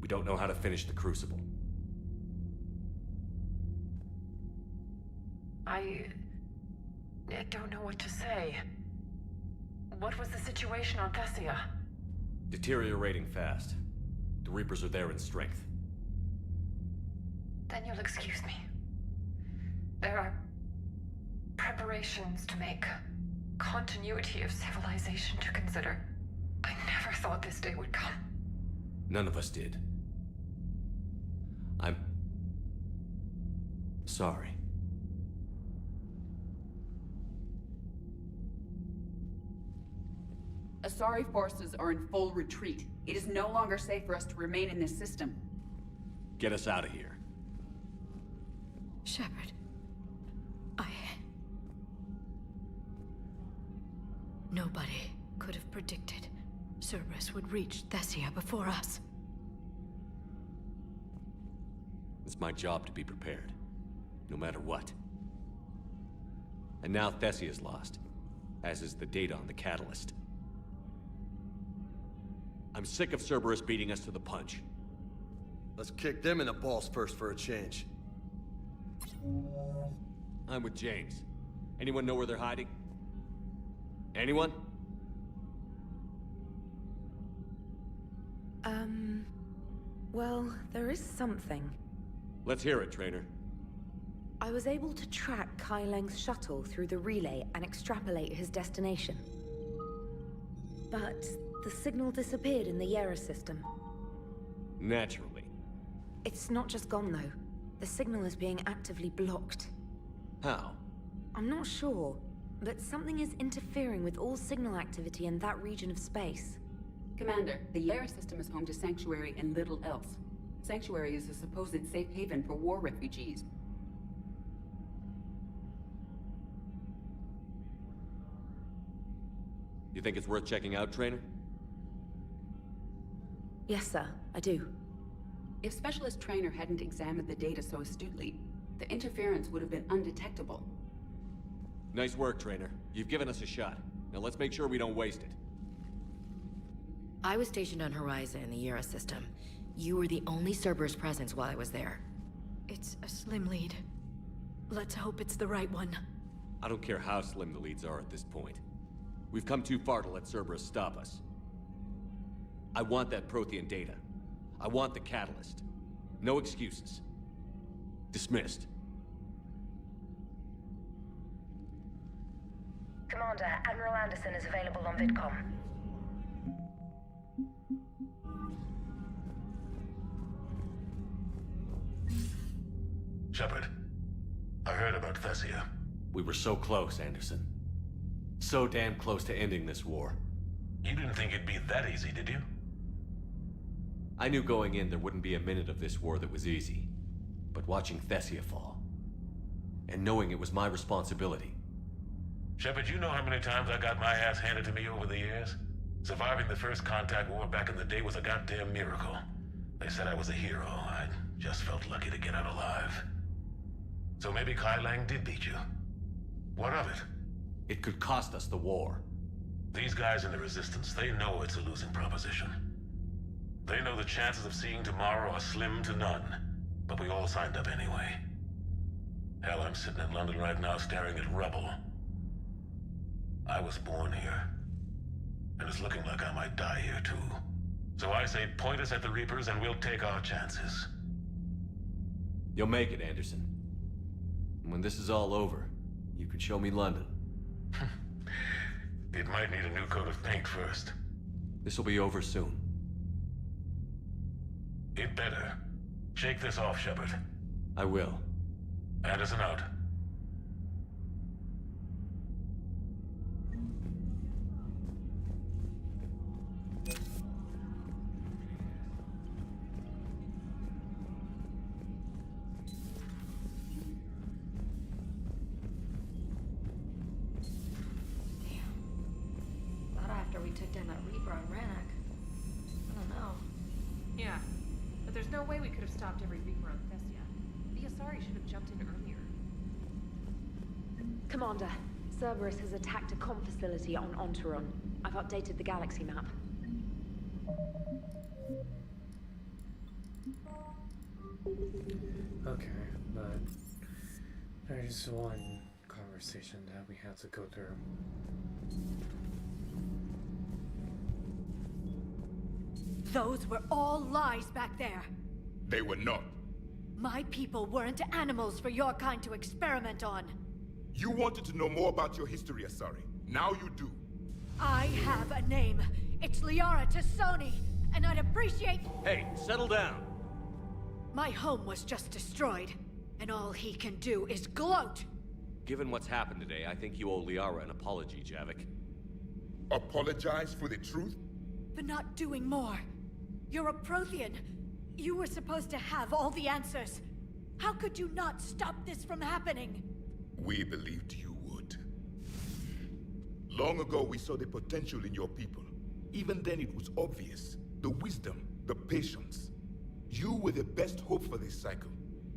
[SPEAKER 2] We don't know how to finish the Crucible.
[SPEAKER 1] I don't know what to say. What was the situation on Thessia?
[SPEAKER 2] Deteriorating fast. The Reapers are there in strength.
[SPEAKER 1] Then you'll excuse me. There are preparations to make. Continuity of civilization to consider. I never thought this day would come.
[SPEAKER 2] None of us did. I'm sorry.
[SPEAKER 15] Asari forces are in full retreat. It is no longer safe for us to remain in this system.
[SPEAKER 2] Get us out of here.
[SPEAKER 3] Shepard. Nobody could have predicted Cerberus would reach Thessia before us.
[SPEAKER 2] It's my job to be prepared, no matter what. And now Thessia's lost, as is the data on the Catalyst. I'm sick of Cerberus beating us to the punch.
[SPEAKER 16] Let's kick them in the balls first for a change.
[SPEAKER 2] I'm with James. Anyone know where they're hiding? Anyone?
[SPEAKER 17] Well, there is something.
[SPEAKER 2] Let's hear it, Trainer.
[SPEAKER 17] I was able to track Kai Leng's shuttle through the relay and extrapolate his destination. But the signal disappeared in the Yera system.
[SPEAKER 2] Naturally.
[SPEAKER 17] It's not just gone, though. The signal is being actively blocked.
[SPEAKER 2] How?
[SPEAKER 17] I'm not sure, but something is interfering with all signal activity in that region of space.
[SPEAKER 15] Commander, the Yera system is home to Sanctuary and little else. Sanctuary is a supposed safe haven for war refugees.
[SPEAKER 2] You think it's worth checking out, Trainer?
[SPEAKER 17] Yes, sir, I do.
[SPEAKER 15] If Specialist Trainer hadn't examined the data so astutely, the interference would have been undetectable.
[SPEAKER 2] Nice work, Trainer. You've given us a shot. Now let's make sure we don't waste it.
[SPEAKER 18] I was stationed on Horizon in the Yera system. You were the only Cerberus presence while I was there.
[SPEAKER 3] It's a slim lead. Let's hope it's the right one.
[SPEAKER 2] I don't care how slim the leads are at this point. We've come too far to let Cerberus stop us. I want that Prothean data. I want the Catalyst. No excuses. Dismissed.
[SPEAKER 14] Commander, Admiral Anderson is available on VidCom.
[SPEAKER 4] Shepard, I heard about Thessia.
[SPEAKER 2] We were so close, Anderson. So damn close to ending this war.
[SPEAKER 4] You didn't think it'd be that easy, did you?
[SPEAKER 2] I knew going in there wouldn't be a minute of this war that was easy. But watching Thessia fall, and knowing it was my responsibility.
[SPEAKER 4] Shepard, you know how many times I got my ass handed to me over the years? Surviving the first contact war back in the day was a goddamn miracle. They said I was a hero. I just felt lucky to get out alive. So maybe Kai Lang did beat you. What of it?
[SPEAKER 2] It could cost us the war.
[SPEAKER 4] These guys in the Resistance, they know it's a losing proposition. They know the chances of seeing tomorrow are slim to none. But we all signed up anyway. Hell, I'm sitting in London right now staring at rubble. I was born here. And it's looking like I might die here too. So I say point us at the Reapers and we'll take our chances.
[SPEAKER 2] You'll make it, Anderson. And when this is all over, you can show me London.
[SPEAKER 4] It might need a new coat of paint first.
[SPEAKER 2] This will be over soon.
[SPEAKER 4] It better. Shake this off, Shepard.
[SPEAKER 2] I will.
[SPEAKER 4] Anderson out.
[SPEAKER 3] Not after we took down that Reaper on Rannoch. I don't know.
[SPEAKER 19] Yeah, but there's no way we could have stopped every Reaper on Thessia. The Asari should have jumped in earlier.
[SPEAKER 17] Commander, Cerberus has attacked a comm facility on Ontaron. I've updated the galaxy map.
[SPEAKER 8] Okay, but there's one conversation that we have to go through.
[SPEAKER 3] Those were all lies back there.
[SPEAKER 9] They were not.
[SPEAKER 3] My people weren't animals for your kind to experiment on.
[SPEAKER 9] You wanted to know more about your history, Asari. Now you do.
[SPEAKER 3] I have a name. It's Liara Tassoni, and I'd appreciate...
[SPEAKER 2] Hey, settle down.
[SPEAKER 3] My home was just destroyed, and all he can do is gloat.
[SPEAKER 2] Given what's happened today, I think you owe Liara an apology, Javik.
[SPEAKER 9] Apologize for the truth?
[SPEAKER 3] For not doing more. You're a Prothean. You were supposed to have all the answers. How could you not stop this from happening?
[SPEAKER 9] We believed you would. Long ago, we saw the potential in your people. Even then, it was obvious. The wisdom, the patience. You were the best hope for this cycle.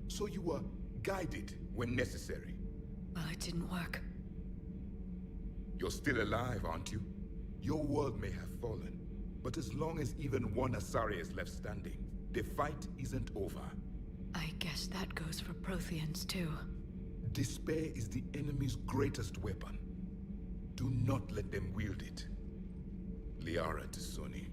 [SPEAKER 9] So you were guided when necessary.
[SPEAKER 3] Well, it didn't work.
[SPEAKER 9] You're still alive, aren't you? Your world may have fallen, but as long as even one Asari is left standing, the fight isn't over.
[SPEAKER 3] I guess that goes for Protheans, too.
[SPEAKER 9] Despair is the enemy's greatest weapon. Do not let them wield it. Liara T'Soni.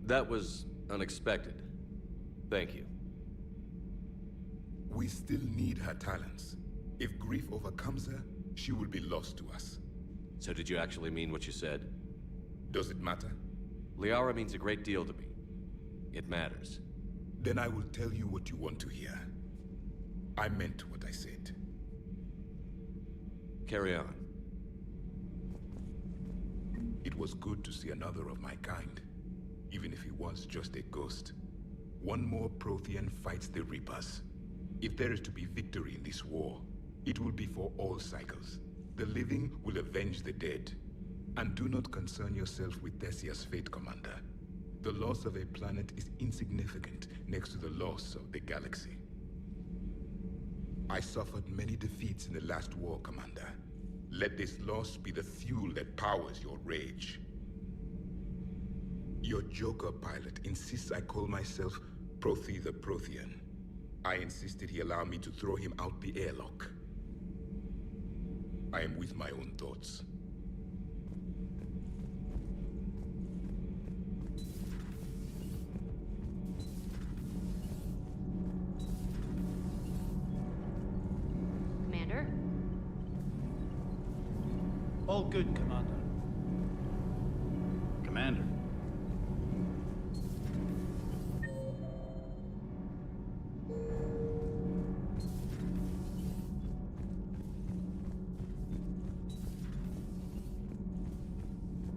[SPEAKER 2] That was unexpected. Thank you.
[SPEAKER 9] We still need her talents. If grief overcomes her, she will be lost to us.
[SPEAKER 2] So did you actually mean what you said?
[SPEAKER 9] Does it matter?
[SPEAKER 2] Liara means a great deal to me. It matters.
[SPEAKER 9] Then I will tell you what you want to hear. I meant what I said.
[SPEAKER 2] Carry on.
[SPEAKER 9] It was good to see another of my kind, even if he was just a ghost. One more Prothean fights the Reapers. If there is to be victory in this war, it will be for all cycles. The living will avenge the dead. And do not concern yourself with Thessia's fate, Commander. The loss of a planet is insignificant next to the loss of the galaxy. I suffered many defeats in the last war, Commander. Let this loss be the fuel that powers your rage. Your Joker pilot insists I call myself Prothe the Prothean. I insisted he allow me to throw him out the airlock. I am with my own thoughts.
[SPEAKER 5] Commander?
[SPEAKER 20] All good, Commander.
[SPEAKER 21] Commander.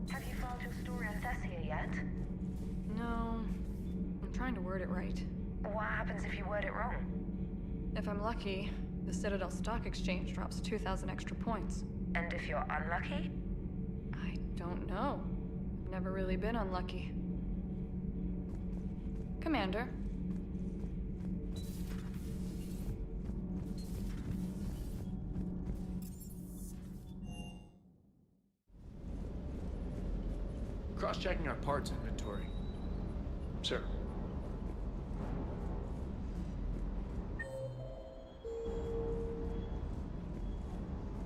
[SPEAKER 17] Have you found your story on Thessia yet?
[SPEAKER 5] No. I'm trying to word it right.
[SPEAKER 17] What happens if you word it wrong?
[SPEAKER 5] If I'm lucky, the Citadel Stock Exchange drops 2,000 extra points.
[SPEAKER 17] And if you're unlucky?
[SPEAKER 5] I don't know. I've never really been unlucky. Commander.
[SPEAKER 20] Cross-checking our parts inventory. Sir.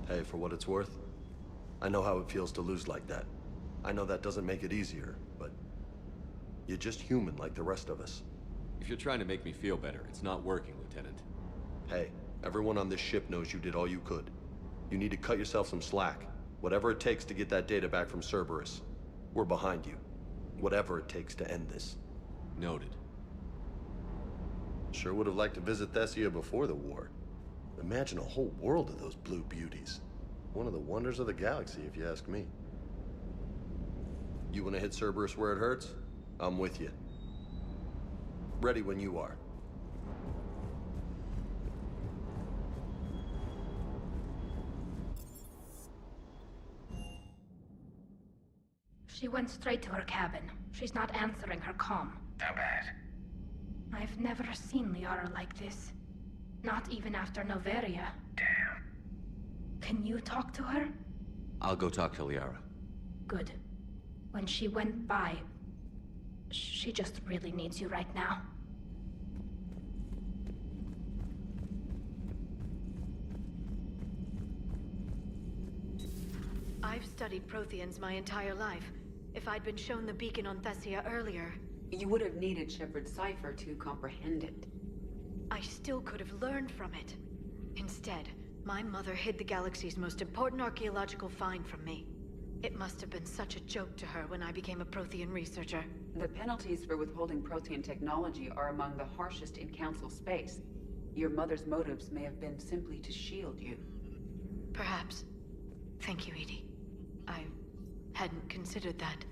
[SPEAKER 16] Hey, for what it's worth, I know how it feels to lose like that. I know that doesn't make it easier, but you're just human like the rest of us.
[SPEAKER 2] If you're trying to make me feel better, it's not working, Lieutenant.
[SPEAKER 16] Hey, everyone on this ship knows you did all you could. You need to cut yourself some slack. Whatever it takes to get that data back from Cerberus. We're behind you. Whatever it takes to end this.
[SPEAKER 2] Noted.
[SPEAKER 16] Sure would have liked to visit Thessia before the war. Imagine a whole world of those blue beauties. One of the wonders of the galaxy, if you ask me. You want to hit Cerberus where it hurts? I'm with you. Ready when you are.
[SPEAKER 14] She went straight to her cabin. She's not answering her comm.
[SPEAKER 12] How bad?
[SPEAKER 14] I've never seen Liara like this. Not even after Noveria.
[SPEAKER 12] Damn.
[SPEAKER 14] Can you talk to her?
[SPEAKER 2] I'll go talk to Liara.
[SPEAKER 14] Good. When she went by, she just really needs you right now.
[SPEAKER 3] I've studied Protheans my entire life. If I'd been shown the beacon on Thessia earlier...
[SPEAKER 15] You would have needed Shepard's cipher to comprehend it.
[SPEAKER 3] I still could have learned from it. Instead, my mother hid the galaxy's most important archaeological find from me. It must have been such a joke to her when I became a Prothean researcher.
[SPEAKER 15] The penalties for withholding Prothean technology are among the harshest in Council space. Your mother's motives may have been simply to shield you.
[SPEAKER 3] Perhaps. Thank you, Edie. I hadn't considered that.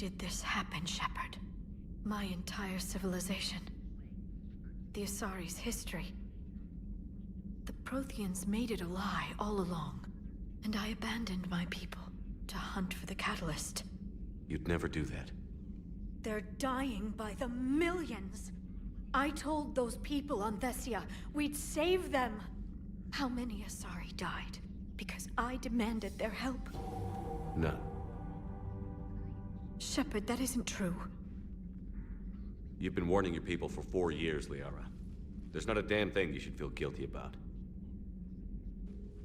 [SPEAKER 3] did this happen, Shepard? My entire civilization. The Asari's history. The Protheans made it a lie all along, and I abandoned my people to hunt for the catalyst.
[SPEAKER 2] You'd never do that.
[SPEAKER 3] They're dying by the millions. I told those people on Thessia we'd save them. How many Asari died because I demanded their help?
[SPEAKER 2] None.
[SPEAKER 3] Shepard, that isn't true.
[SPEAKER 2] You've been warning your people for 4 years, Liara. There's not a damn thing you should feel guilty about.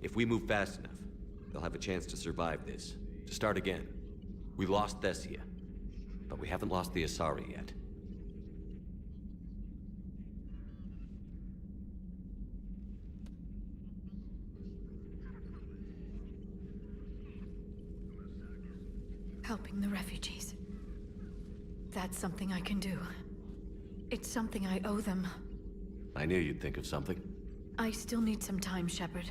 [SPEAKER 2] If we move fast enough, they'll have a chance to survive this, to start again. We lost Thessia, but we haven't lost the Asari yet.
[SPEAKER 3] Helping the refugees. That's something I can do. It's something I owe them.
[SPEAKER 2] I knew you'd think of something.
[SPEAKER 3] I still need some time, Shepard.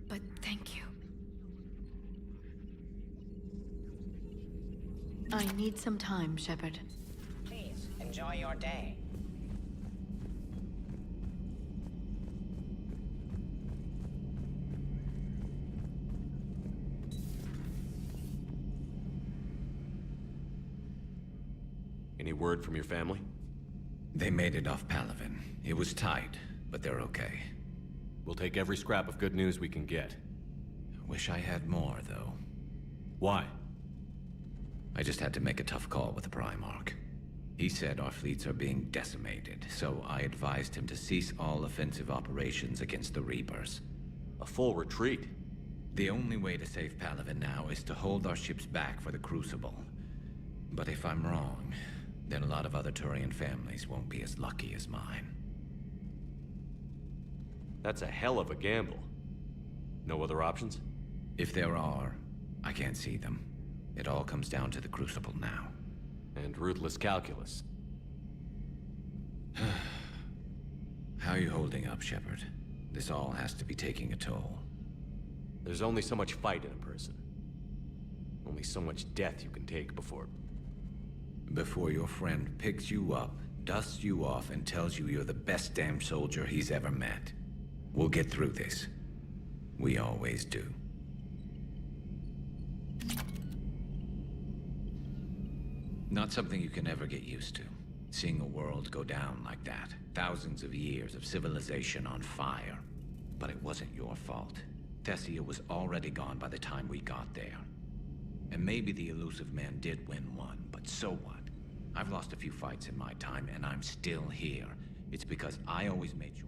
[SPEAKER 3] But thank you. I need some time, Shepard.
[SPEAKER 21] Please, enjoy your day.
[SPEAKER 2] Any word from your family?
[SPEAKER 22] They made it off Palaven. It was tight, but they're okay.
[SPEAKER 2] We'll take every scrap of good news we can get.
[SPEAKER 22] Wish I had more, though.
[SPEAKER 2] Why?
[SPEAKER 22] I just had to make a tough call with the Primarch. He said our fleets are being decimated, so I advised him to cease all offensive operations against the Reapers.
[SPEAKER 2] A full retreat?
[SPEAKER 22] The only way to save Palaven now is to hold our ships back for the Crucible. But if I'm wrong, then a lot of other Turian families won't be as lucky as mine.
[SPEAKER 2] That's a hell of a gamble. No other options?
[SPEAKER 22] If there are, I can't see them. It all comes down to the Crucible now.
[SPEAKER 2] And ruthless calculus.
[SPEAKER 22] How are you holding up, Shepard? This all has to be taking a toll.
[SPEAKER 2] There's only so much fight in a person. Only so much death you can take before...
[SPEAKER 22] Before your friend picks you up, dusts you off, and tells you you're the best damn soldier he's ever met. We'll get through this. We always do. Not something you can ever get used to. Seeing a world go down like that. Thousands of years of civilization on fire. But it wasn't your fault. Thessia was already gone by the time we got there. And maybe the Illusive Man did win one, but so what? I've lost a few fights in my time, and I'm still here. It's because I always made sure.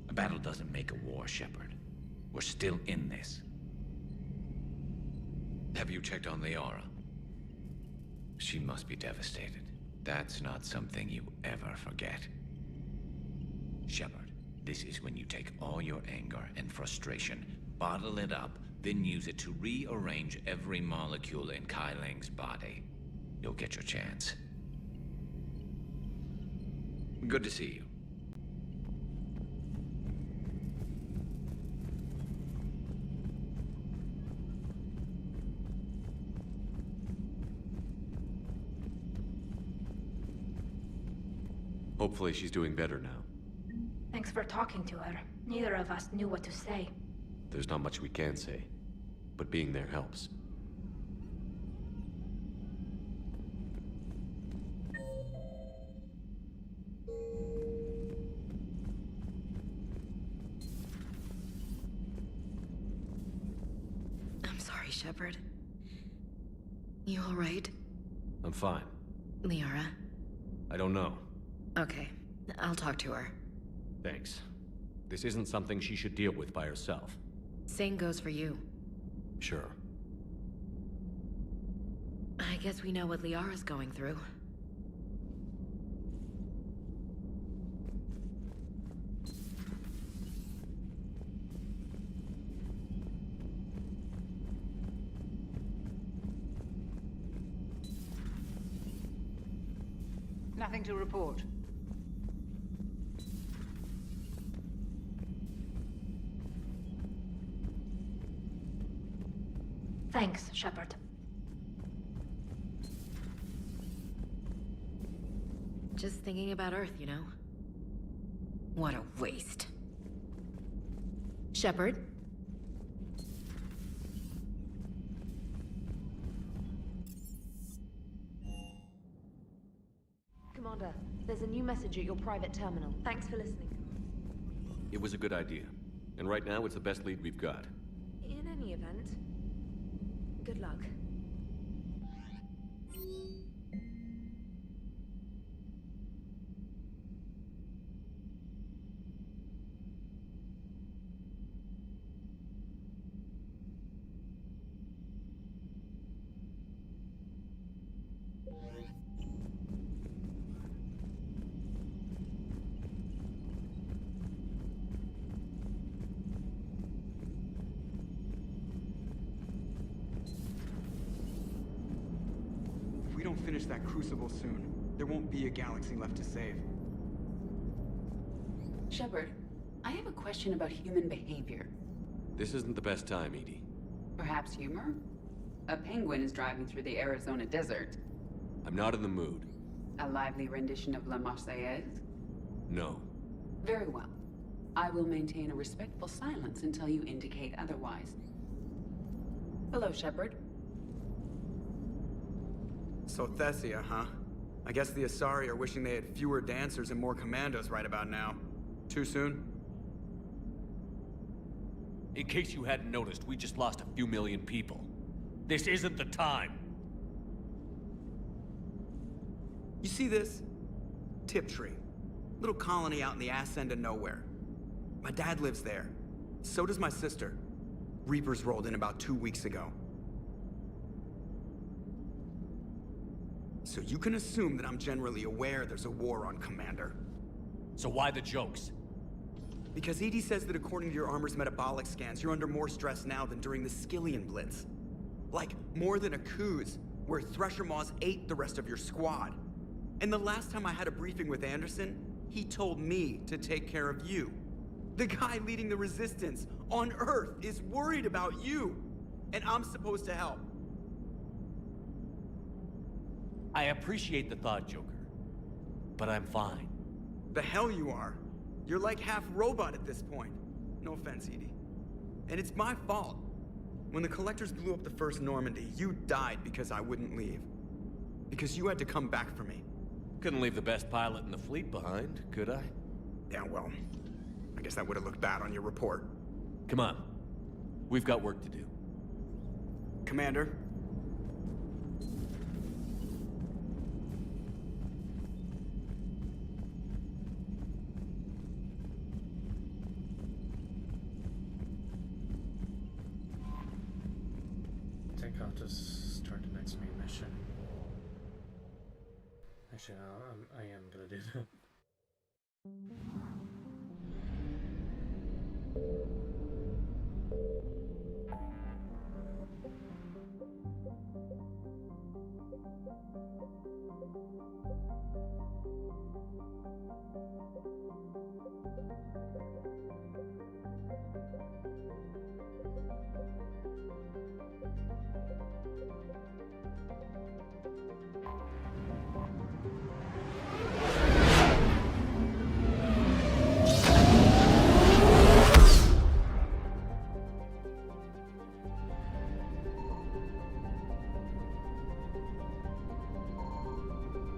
[SPEAKER 22] A battle doesn't make a war, Shepard. We're still in this. Have you checked on Liara? She must be devastated. That's not something you ever forget. Shepard, this is when you take all your anger and frustration, bottle it up, then use it to rearrange every molecule in Kai Ling's body. You'll get your chance. Good to see you.
[SPEAKER 2] Hopefully she's doing better now.
[SPEAKER 14] Thanks for talking to her. Neither of us knew what to say.
[SPEAKER 2] There's not much we can say, but being there helps.
[SPEAKER 18] I'm sorry, Shepard. You all right?
[SPEAKER 2] I'm fine.
[SPEAKER 18] Liara?
[SPEAKER 2] I don't know.
[SPEAKER 18] Okay, I'll talk to her.
[SPEAKER 2] Thanks. This isn't something she should deal with by herself.
[SPEAKER 18] Same goes for you.
[SPEAKER 2] Sure.
[SPEAKER 18] I guess we know what Liara's going through.
[SPEAKER 23] Nothing to report.
[SPEAKER 14] Thanks, Shepard.
[SPEAKER 18] Just thinking about Earth, you know? What a waste. Shepard?
[SPEAKER 7] Commander, there's a new message at your private terminal. Thanks for listening.
[SPEAKER 2] It was a good idea. And right now, it's the best lead we've got.
[SPEAKER 7] In any event, good luck.
[SPEAKER 10] If we don't finish that crucible soon, there won't be a galaxy left to save.
[SPEAKER 15] Shepard, I have a question about human behavior.
[SPEAKER 2] This isn't the best time, EDI.
[SPEAKER 15] Perhaps humor? A penguin is driving through the Arizona desert.
[SPEAKER 2] I'm not in the mood.
[SPEAKER 15] A lively rendition of La Marseillaise?
[SPEAKER 2] No.
[SPEAKER 15] Very well. I will maintain a respectful silence until you indicate otherwise. Hello, Shepard.
[SPEAKER 10] So Thessia, huh? I guess the Asari are wishing they had fewer dancers and more commandos right about now. Too soon?
[SPEAKER 2] In case you hadn't noticed, we just lost a few million people. This isn't the time.
[SPEAKER 10] You see this? Tiptree. Little colony out in the ass end of nowhere. My dad lives there. So does my sister. Reapers rolled in about 2 weeks ago. So you can assume that I'm generally aware there's a war on, Commander.
[SPEAKER 2] So why the jokes?
[SPEAKER 10] Because EDI says that according to your armor's metabolic scans, you're under more stress now than during the Skillian Blitz. Like, more than a Kuz, where Thresher Maws ate the rest of your squad. And the last time I had a briefing with Anderson, he told me to take care of you. The guy leading the resistance on Earth is worried about you, and I'm supposed to help.
[SPEAKER 2] I appreciate the thought, Joker. But I'm fine.
[SPEAKER 10] The hell you are. You're like half robot at this point. No offense, EDI. And it's my fault. When the Collectors blew up the first Normandy, you died because I wouldn't leave. Because you had to come back for me.
[SPEAKER 2] Couldn't leave the best pilot in the fleet behind, could I?
[SPEAKER 10] Yeah, well, I guess that would have looked bad on your report.
[SPEAKER 2] Come on. We've got work to do.
[SPEAKER 10] Commander?
[SPEAKER 8] I think I'll just start the next main mission. Actually, no, I am gonna do that.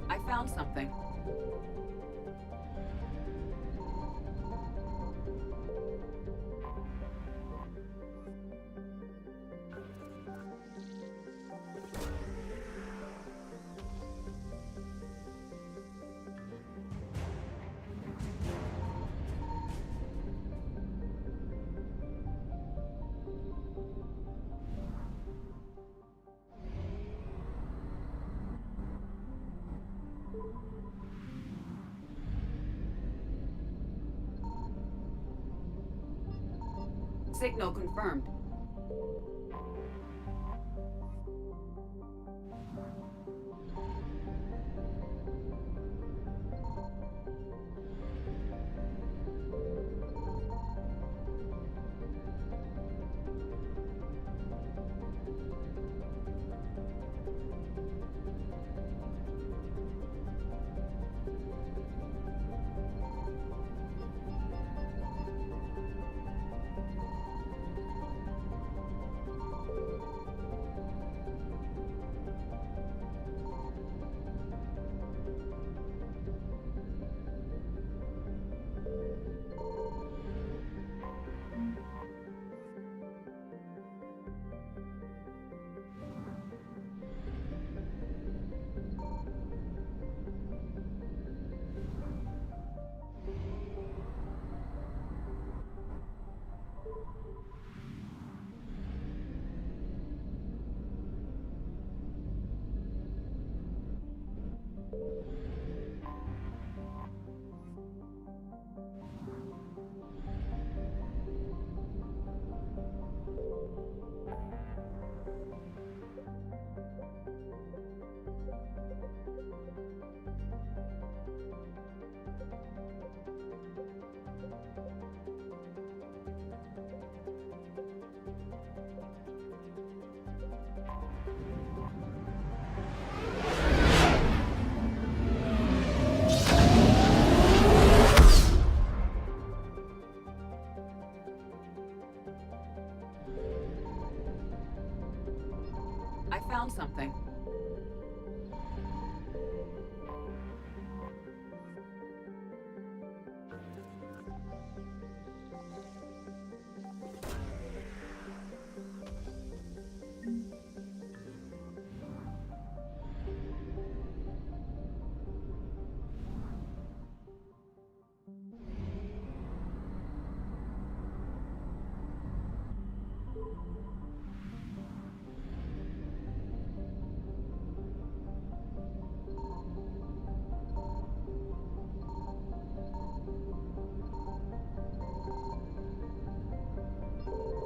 [SPEAKER 15] I found something. Signal confirmed.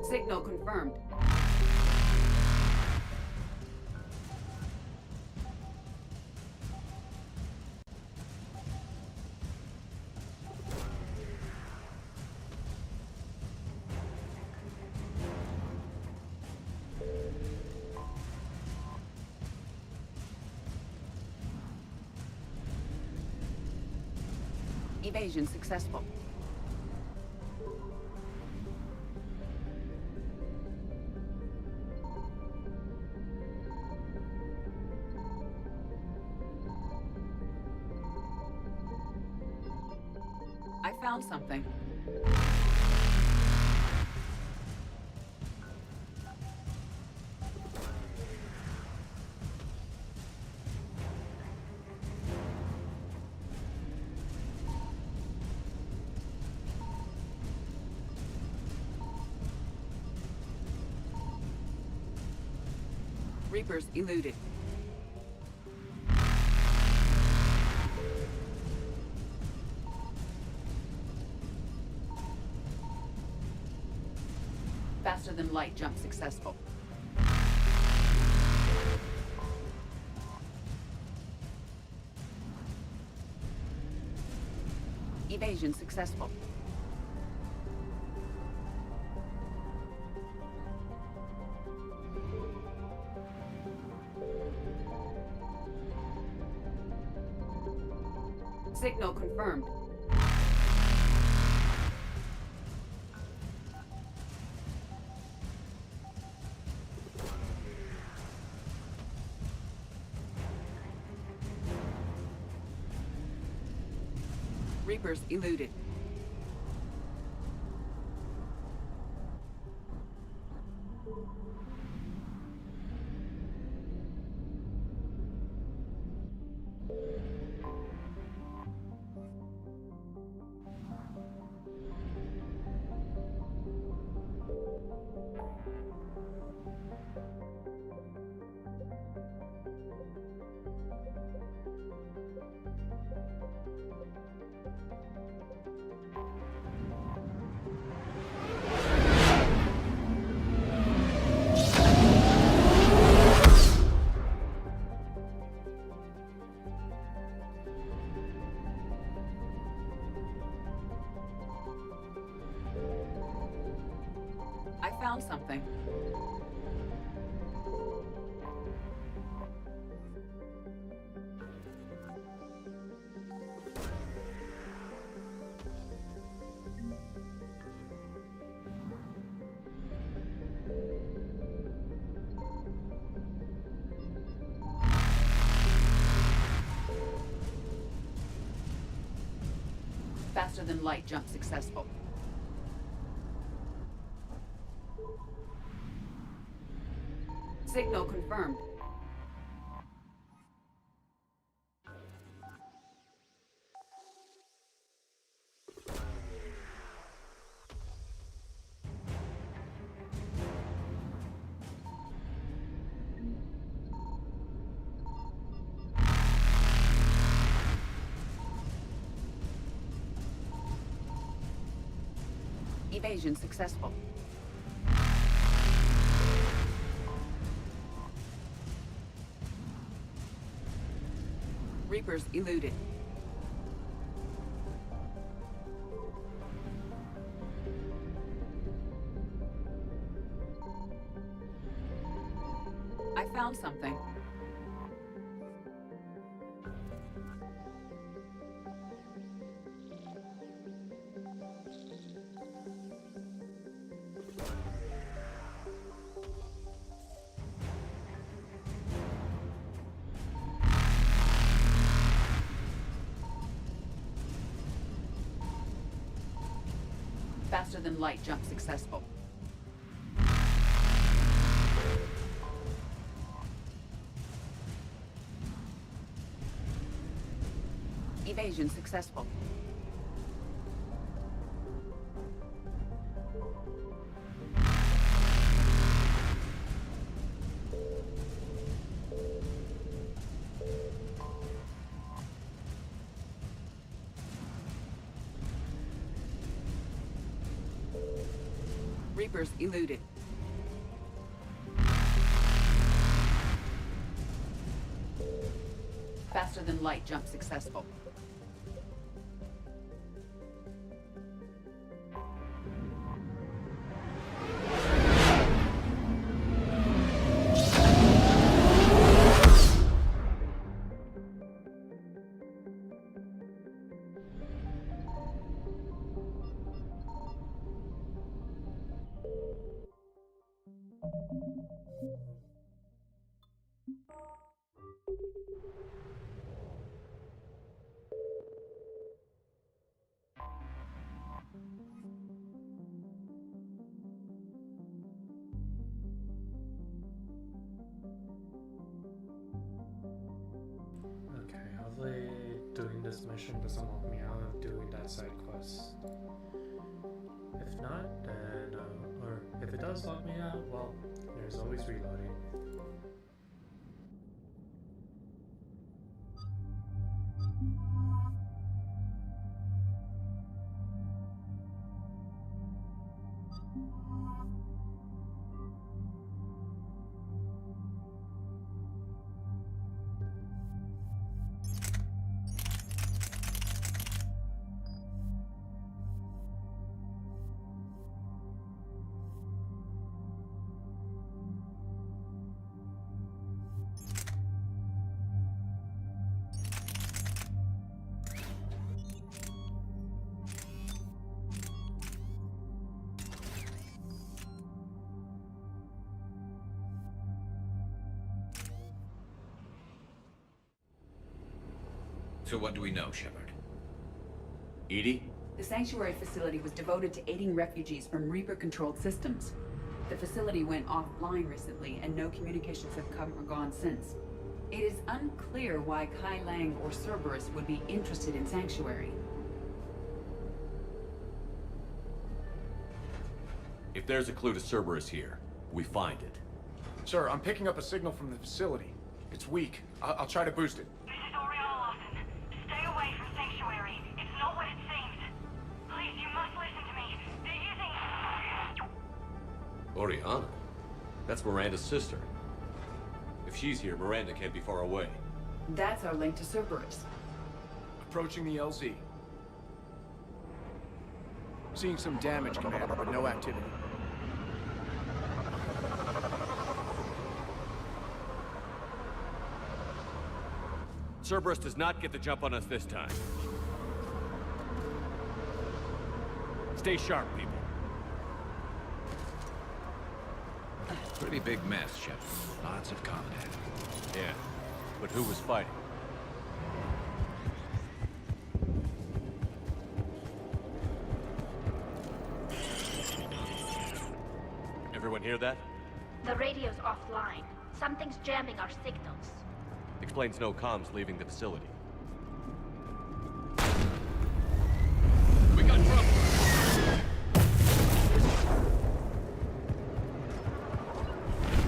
[SPEAKER 15] Signal confirmed. Evasion successful. I found something. Reapers eluded. Faster than light jump successful. Evasion successful. Signal confirmed. Reapers eluded. I found something. Faster than light jump successful. Signal confirmed. Evasion successful. Reapers eluded. I found something. Faster than light jump successful. Evasion successful. Reapers eluded. Faster than light jump successful.
[SPEAKER 8] Okay, hopefully doing this mission doesn't lock me out of doing that side quest. If not, then, or if it does lock me out, well, there's always reloading.
[SPEAKER 22] So what do we know, Shepard?
[SPEAKER 2] Edie?
[SPEAKER 15] The Sanctuary facility was devoted to aiding refugees from Reaper-controlled systems. The facility went offline recently, and no communications have come or gone since. It is unclear why Kai Lang or Cerberus would be interested in Sanctuary.
[SPEAKER 2] If there's a clue to Cerberus here, we find it.
[SPEAKER 20] Sir, I'm picking up a signal from the facility. It's weak. I'll try to boost it.
[SPEAKER 11] This is Oriana Lawson. Stay away from Sanctuary. It's not what it seems. Please, you must listen to me. They're using...
[SPEAKER 2] Oriana? That's Miranda's sister. If she's here, Miranda can't be far away.
[SPEAKER 15] That's our link to Cerberus.
[SPEAKER 20] Approaching the LZ. Seeing some damage, Commander, but no activity.
[SPEAKER 2] Cerberus does not get the jump on us this time. Stay sharp, people.
[SPEAKER 22] Pretty big mess, Shepard. Lots of contact.
[SPEAKER 2] Yeah, but who was fighting? Everyone hear that?
[SPEAKER 14] The radio's offline. Something's jamming our signals.
[SPEAKER 2] Explains no comms leaving the facility. We got trouble!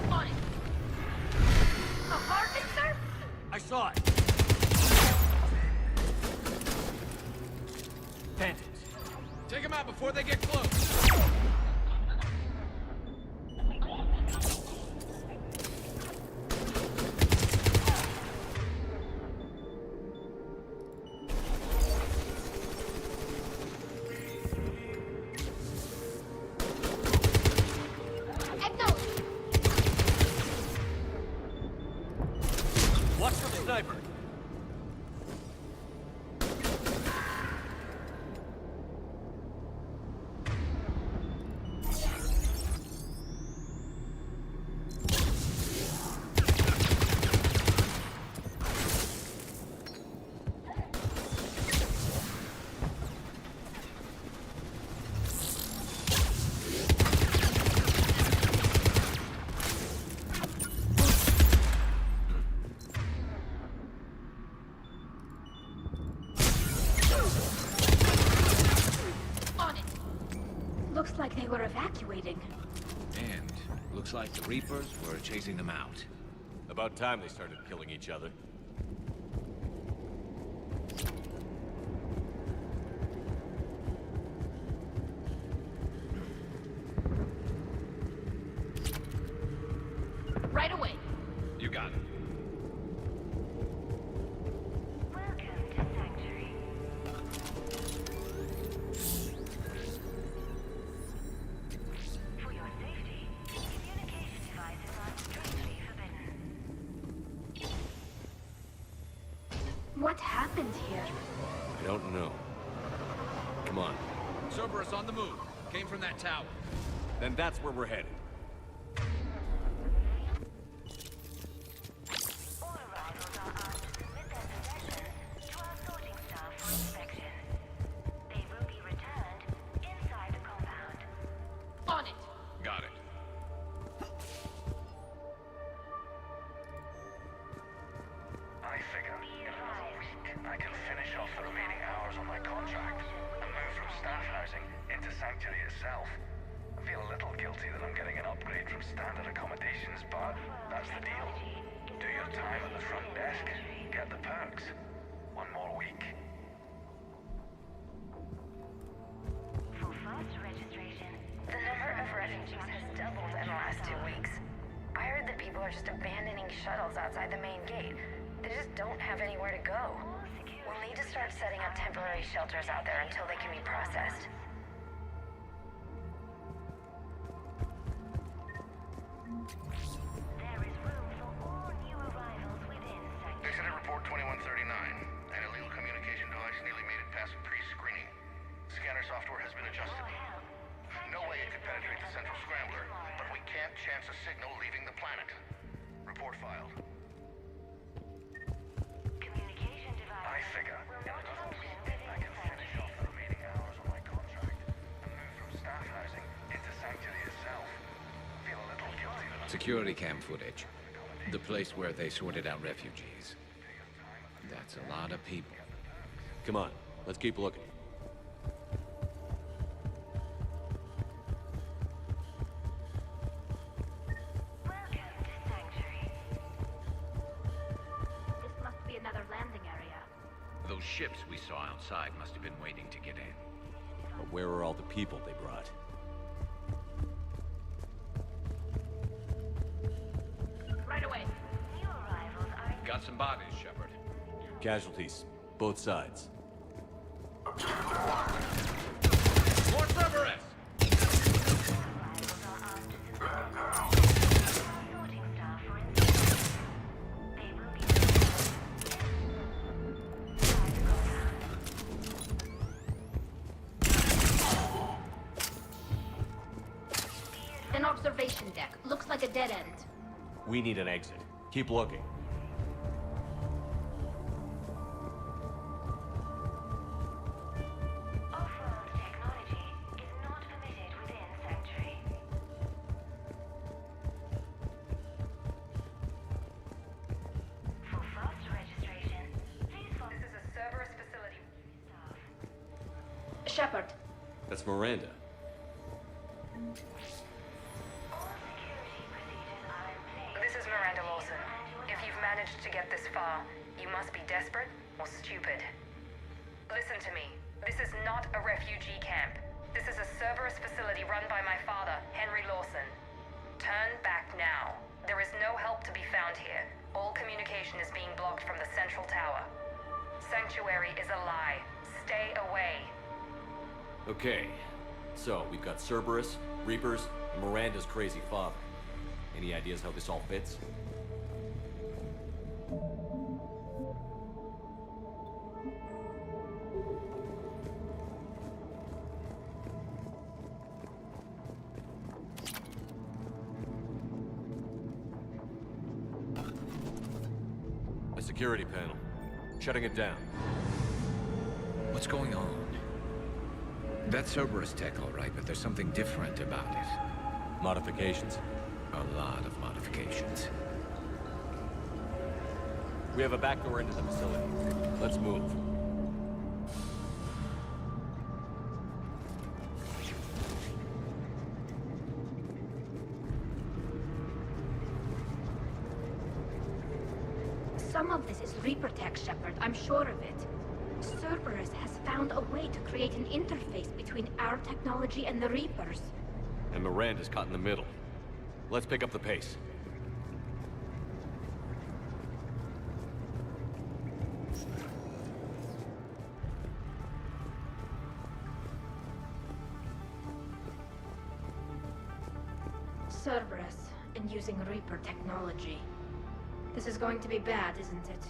[SPEAKER 14] On it! A Martin, sir?
[SPEAKER 2] I saw it! Phantoms. Take them out before they get close! Watch for the sniper!
[SPEAKER 14] On it! Looks like they were evacuating.
[SPEAKER 22] And looks like the Reapers were chasing them out.
[SPEAKER 2] About time they started killing each other.
[SPEAKER 14] What happened here?
[SPEAKER 2] I don't know. Come on.
[SPEAKER 22] Cerberus on the move. Came from that tower.
[SPEAKER 2] Then that's where we're headed.
[SPEAKER 14] On it.
[SPEAKER 22] Got it.
[SPEAKER 6] I figure in another week I can finish off the remaining hours on my contract and move from staff housing into Sanctuary itself. I feel a little guilty that I'm getting an upgrade from standard accommodations, but that's the deal. Do your time at the front desk, get the perks. One more week.
[SPEAKER 11] For first registration, the number of refugees has doubled in the last 2 weeks. I heard that people are just abandoning shuttles outside the main gate. They just don't have anywhere to go. We'll need to start setting up temporary shelters out there until they can be processed. There is room for all new arrivals within Sanctuary.
[SPEAKER 6] Incident report 2139. An illegal communication device nearly made it past pre-screening. Scanner software has been adjusted. No way it could penetrate the central scrambler, but we can't chance a signal leaving the planet. Report filed.
[SPEAKER 11] Communication device.
[SPEAKER 6] I figure in another week I can finish off the remaining hours on my contract and move from staff housing into Sanctuary itself. Feel a little guilty that I'm
[SPEAKER 22] Security cam footage. The place where they sorted out refugees. That's a lot of people.
[SPEAKER 2] Come on, let's keep looking.
[SPEAKER 14] This must be another landing area.
[SPEAKER 22] Those ships we saw outside must have been waiting to get in.
[SPEAKER 2] But where are all the people they brought?
[SPEAKER 14] Right away.
[SPEAKER 22] Got some bodies, Shepard.
[SPEAKER 2] Casualties, both sides.
[SPEAKER 22] More Cerberus!
[SPEAKER 14] An observation deck. Looks like a dead end.
[SPEAKER 2] We need an exit. Keep looking.
[SPEAKER 11] Off-world technology is not permitted within Sanctuary. For fast registration, please follow. This is a Cerberus facility.
[SPEAKER 14] Shepard.
[SPEAKER 2] That's Miranda.
[SPEAKER 11] This is Miranda Lawson. If you've managed to get this far, you must be desperate or stupid. Listen to me. This is not a refugee camp. This is a Cerberus facility run by my father, Henry Lawson. Turn back now. There is no help to be found here. All communication is being blocked from the central tower. Sanctuary is a lie. Stay away.
[SPEAKER 2] Okay, so we've got Cerberus, Reapers, and Miranda's crazy father. Any ideas how this all fits? A security panel. Shutting it down.
[SPEAKER 22] What's going on? That's Cerberus tech, all right, but there's something different about it.
[SPEAKER 2] Modifications?
[SPEAKER 22] A lot of modifications.
[SPEAKER 2] We have a back door into the facility. Let's move.
[SPEAKER 14] Some of this is Reaper tech, Shepard. I'm sure of it. Cerberus has found a way to create an interface between our technology and the Reapers.
[SPEAKER 2] And Miranda's caught in the middle. Let's pick up the pace.
[SPEAKER 14] Cerberus, and using Reaper technology. This is going to be bad, isn't it?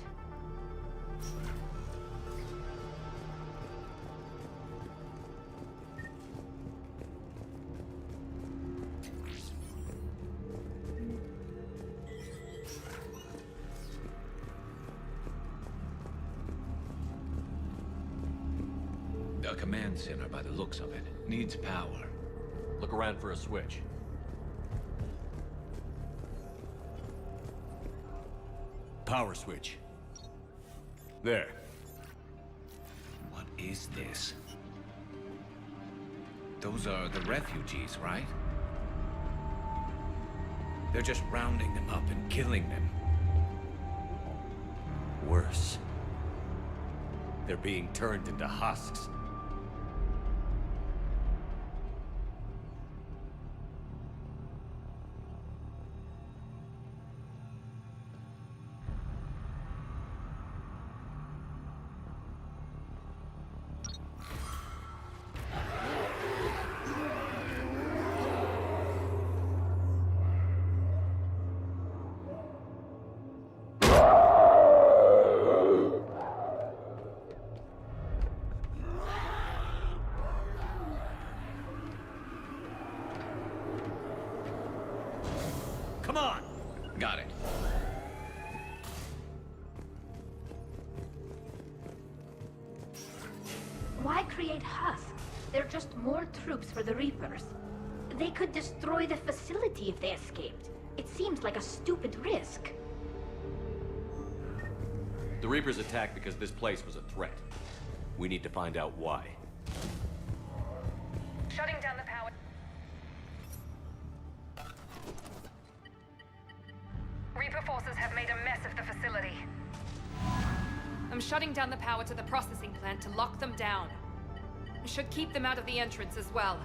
[SPEAKER 22] A command center by the looks of it. Needs power.
[SPEAKER 2] Look around for a switch. Power switch. There.
[SPEAKER 22] What is this? Those are the refugees, right? They're just rounding them up and killing them.
[SPEAKER 2] Worse. They're being turned into husks. Come on!
[SPEAKER 22] Got it.
[SPEAKER 14] Why create husks? They're just more troops for the Reapers. They could destroy the facility if they escaped. It seems like a stupid risk.
[SPEAKER 2] The Reapers attacked because this place was a threat. We need to find out why.
[SPEAKER 11] Shutting down the power. Reaper forces have made a mess of the facility.
[SPEAKER 5] I'm shutting down the power to the processing plant to lock them down. I should keep them out of the entrance as well.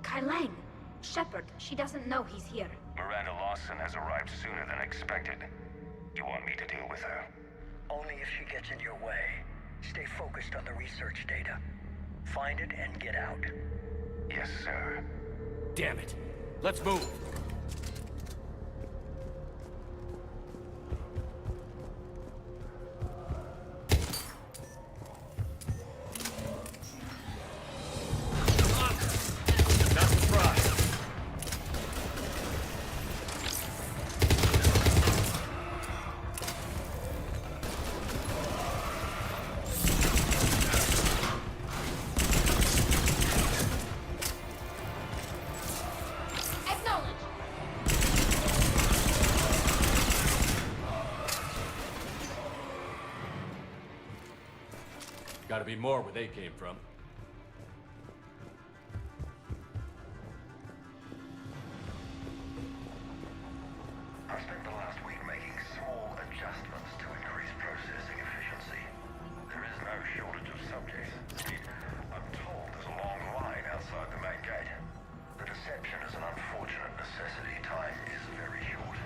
[SPEAKER 14] Kai Lang, Shepard, she doesn't know he's here.
[SPEAKER 6] Miranda Lawson has arrived sooner than expected. You want me to deal with her?
[SPEAKER 1] Only if she gets in your way. Stay focused on the research data. Find it and get out.
[SPEAKER 6] Yes, sir.
[SPEAKER 2] Damn it. Let's move. Not surprised. Gotta be more where they came from.
[SPEAKER 6] I spent the last week making small adjustments to increase processing efficiency. There is no shortage of subjects. I'm told there's a long line outside the main gate. The deception is an unfortunate necessity. Time is very short.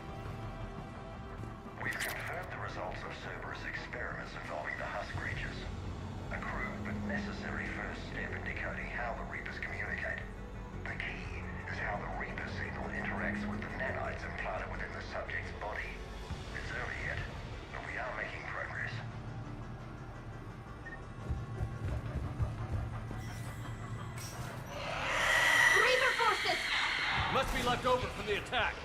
[SPEAKER 6] We've confirmed the results of Cerberus experiments involving the husk creatures. A crude but necessary first step in decoding how the Reapers communicate. The key is how the Reaper signal interacts with the nanites implanted within the subject's body. It's early yet, but we are making progress.
[SPEAKER 14] Reaper forces!
[SPEAKER 2] Must be left over from the attack.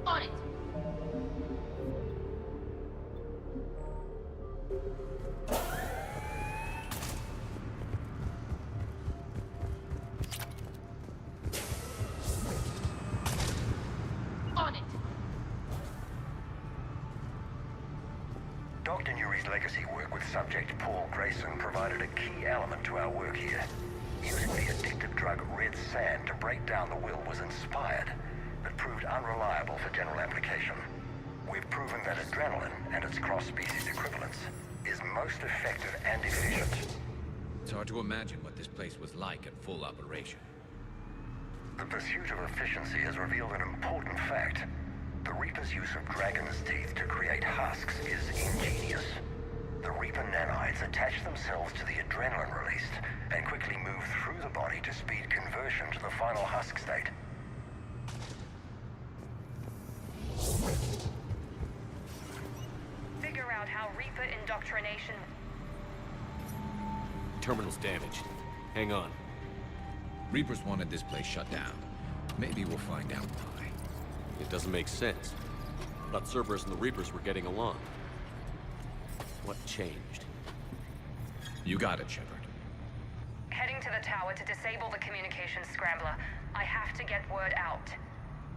[SPEAKER 14] On it! On it!
[SPEAKER 6] Dr. Nuri's legacy work with subject Paul Grayson provided a key element to our work here. Using the addictive drug Red Sand to break down the will was inspired, but proved unreliable for general application. We've proven that adrenaline and its cross-species equivalents is most effective and efficient.
[SPEAKER 22] It's hard to imagine what this place was like in full operation.
[SPEAKER 6] The pursuit of efficiency has revealed an important fact. The Reaper's use of dragon's teeth to create husks is ingenious. The Reaper nanites attach themselves to the adrenaline released and quickly move through the body to speed conversion to the final husk state.
[SPEAKER 11] Figure out how Reaper indoctrination...
[SPEAKER 2] Terminal's damaged. Hang on.
[SPEAKER 22] Reapers wanted this place shut down. Maybe we'll find out why.
[SPEAKER 2] It doesn't make sense. I thought Cerberus and the Reapers were getting along. What changed?
[SPEAKER 22] You got it, Shepard.
[SPEAKER 11] Heading to the tower to disable the communications scrambler. I have to get word out.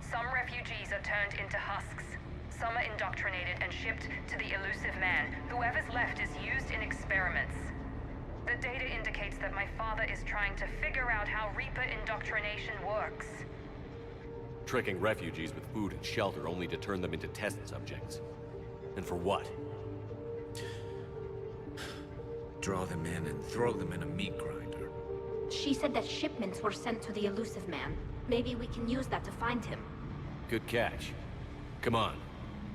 [SPEAKER 11] Some refugees are turned into husks. Some are indoctrinated and shipped to the Elusive Man. Whoever's left is used in experiments. The data indicates that my father is trying to figure out how Reaper indoctrination works.
[SPEAKER 2] Tricking refugees with food and shelter only to turn them into test subjects. And for what?
[SPEAKER 22] Draw them in and throw them in a meat grinder.
[SPEAKER 14] She said that shipments were sent to the Elusive Man. Maybe we can use that to find him.
[SPEAKER 2] Good catch. Come on.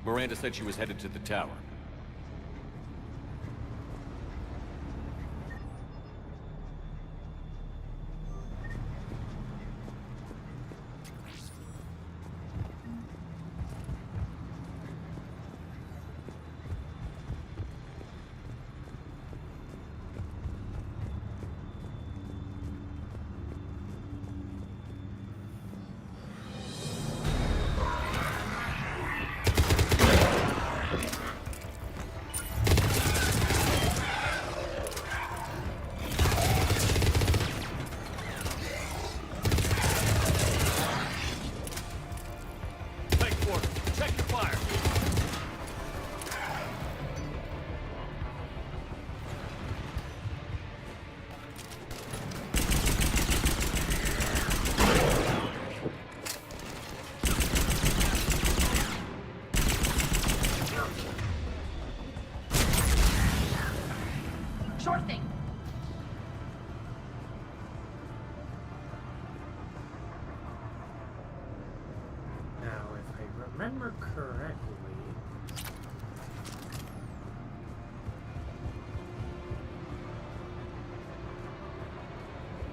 [SPEAKER 2] Miranda said she was headed to the tower.
[SPEAKER 14] Sure thing.
[SPEAKER 8] Now, if I remember correctly...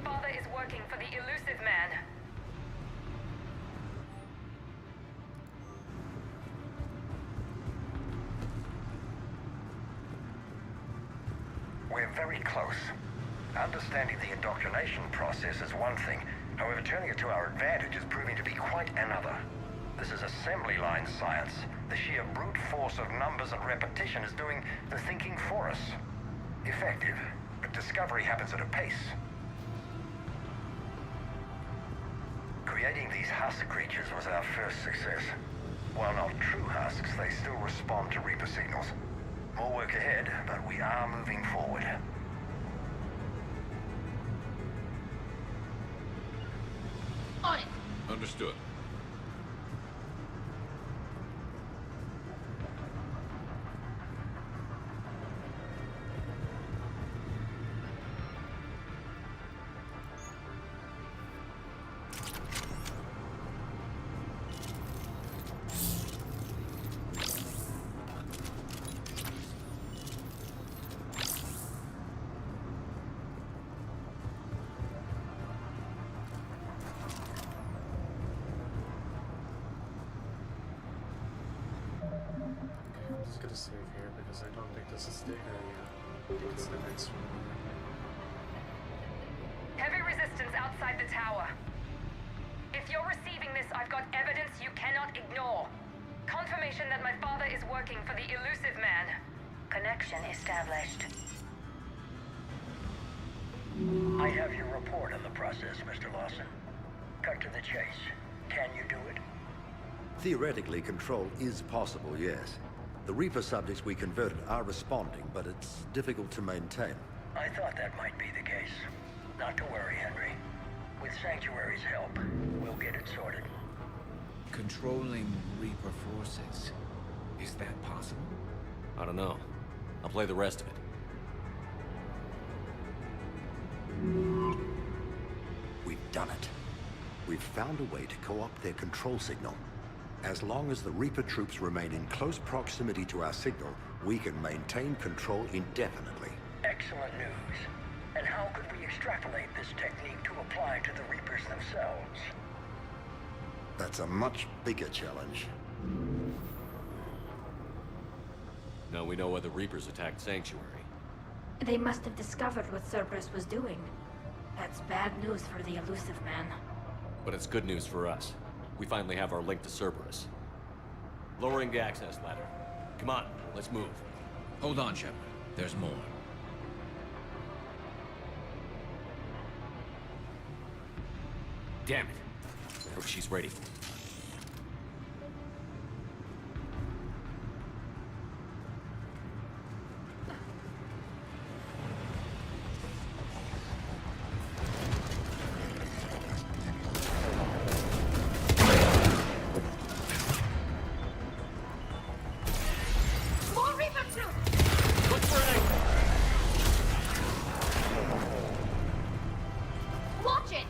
[SPEAKER 11] Father is working for the Elusive Man.
[SPEAKER 6] We're very close. Understanding the indoctrination process is one thing. However, turning it to our advantage is proving to be quite another. This is assembly line science. The sheer brute force of numbers and repetition is doing the thinking for us. Effective, but discovery happens at a pace. Creating these husk creatures was our first success. While not true husks, they still respond to Reaper signals. More work ahead, but we are moving forward.
[SPEAKER 14] On it!
[SPEAKER 22] Understood.
[SPEAKER 8] I'm just gonna save here because I don't think this is the area. I think it's the next one.
[SPEAKER 11] Heavy resistance outside the tower. If you're receiving this, I've got evidence you cannot ignore. indication that my father is working for the Illusive Man.
[SPEAKER 14] Connection established.
[SPEAKER 1] I have your report on the process, Mr. Lawson. Cut to the chase. Can you do it?
[SPEAKER 4] Theoretically, control is possible, yes. The Reaper subjects we converted are responding, but it's difficult to maintain.
[SPEAKER 1] I thought that might be the case. Not to worry, Henry. With Sanctuary's help, we'll get it sorted.
[SPEAKER 22] Controlling Reaper forces. Is that possible?
[SPEAKER 2] I don't know. I'll play the rest of it.
[SPEAKER 4] We've done it. We've found a way to co-opt their control signal. As long as the Reaper troops remain in close proximity to our signal, we can maintain control indefinitely.
[SPEAKER 1] Excellent news. And how could we extrapolate this technique to apply to the Reapers themselves?
[SPEAKER 4] That's a much bigger challenge.
[SPEAKER 2] Now we know why the Reapers attacked Sanctuary.
[SPEAKER 14] They must have discovered what Cerberus was doing. That's bad news for the Illusive Man.
[SPEAKER 2] But it's good news for us. We finally have our link to Cerberus. Lowering the access ladder. Come on, let's move.
[SPEAKER 22] Hold on, Shepard. There's more.
[SPEAKER 2] Damn it. Look, she's ready.
[SPEAKER 14] More Reaper troops!
[SPEAKER 2] Look for an exit!
[SPEAKER 14] Watch it!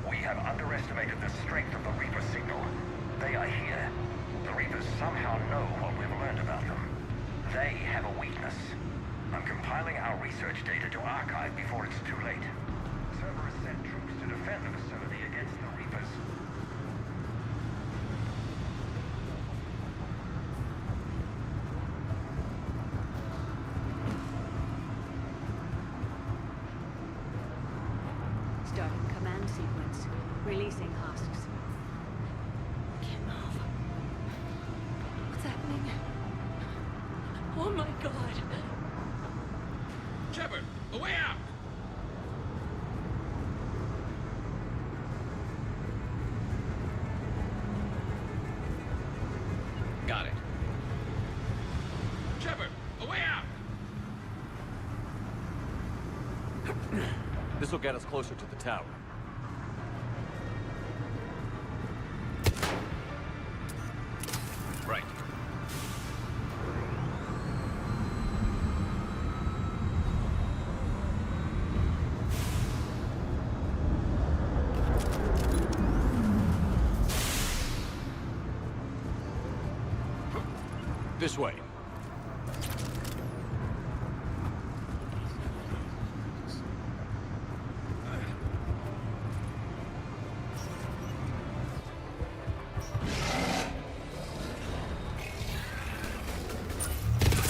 [SPEAKER 6] We have underestimated the strength of the Reaper signal. They are here. The Reapers somehow know what we've learned about them. They have a weakness. I'm compiling our research data to archive before it's too late. Cerberus sent troops to defend the facility against the Reapers.
[SPEAKER 3] Starting command sequence. Releasing husks.
[SPEAKER 11] Can't move. What's happening? Oh my god.
[SPEAKER 22] Shepard, a way out!
[SPEAKER 2] This'll get us closer to the tower. Right. This way.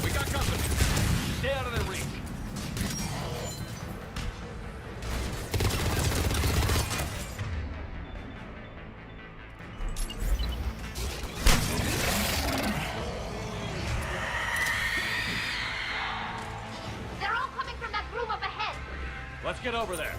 [SPEAKER 2] We got company. Stay out of their reach.
[SPEAKER 14] They're all coming from that room up ahead.
[SPEAKER 2] Let's get over there.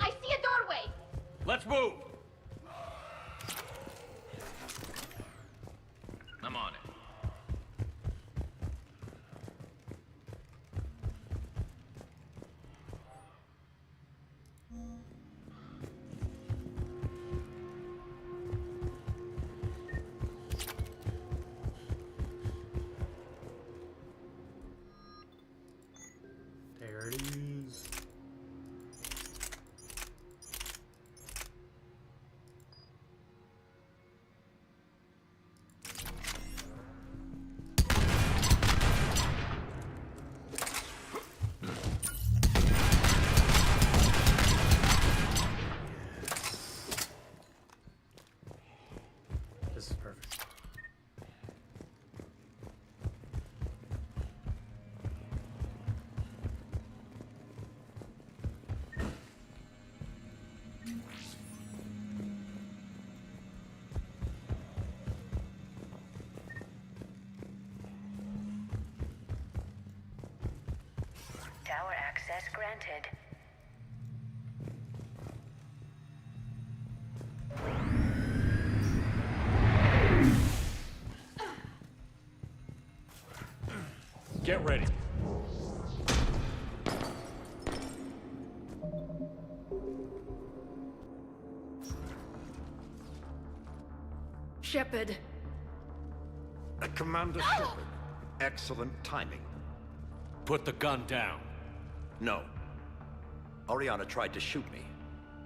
[SPEAKER 14] I see a doorway.
[SPEAKER 2] Let's move. I'm on it.
[SPEAKER 8] There it is. This is perfect.
[SPEAKER 11] Tower access granted.
[SPEAKER 2] Get ready.
[SPEAKER 3] Shepard.
[SPEAKER 4] Commander Shepard. Excellent timing.
[SPEAKER 2] Put the gun down.
[SPEAKER 4] No. Oriana tried to shoot me.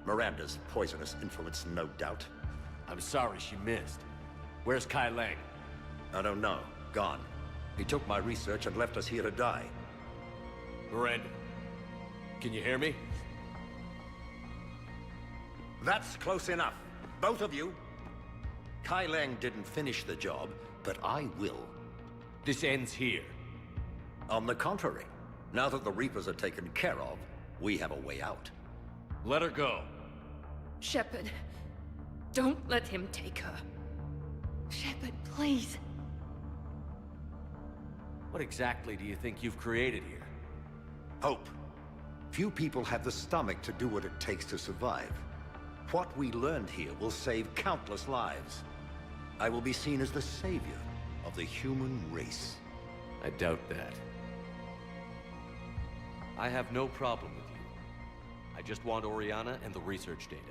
[SPEAKER 4] Miranda's poisonous influence, no doubt.
[SPEAKER 2] I'm sorry she missed. Where's Kai Lang?
[SPEAKER 4] I don't know. Gone. He took my research and left us here to die.
[SPEAKER 2] Miranda, can you hear me?
[SPEAKER 4] That's close enough. Both of you. Kai Lang didn't finish the job, but I will.
[SPEAKER 2] This ends here.
[SPEAKER 4] On the contrary, now that the Reapers are taken care of, we have a way out.
[SPEAKER 2] Let her go.
[SPEAKER 3] Shepard. Don't let him take her. Shepard, please.
[SPEAKER 2] What exactly do you think you've created here?
[SPEAKER 4] Hope. Few people have the stomach to do what it takes to survive. What we learned here will save countless lives. I will be seen as the savior of the human race.
[SPEAKER 2] I doubt that. I have no problem with you. I just want Oriana and the research data.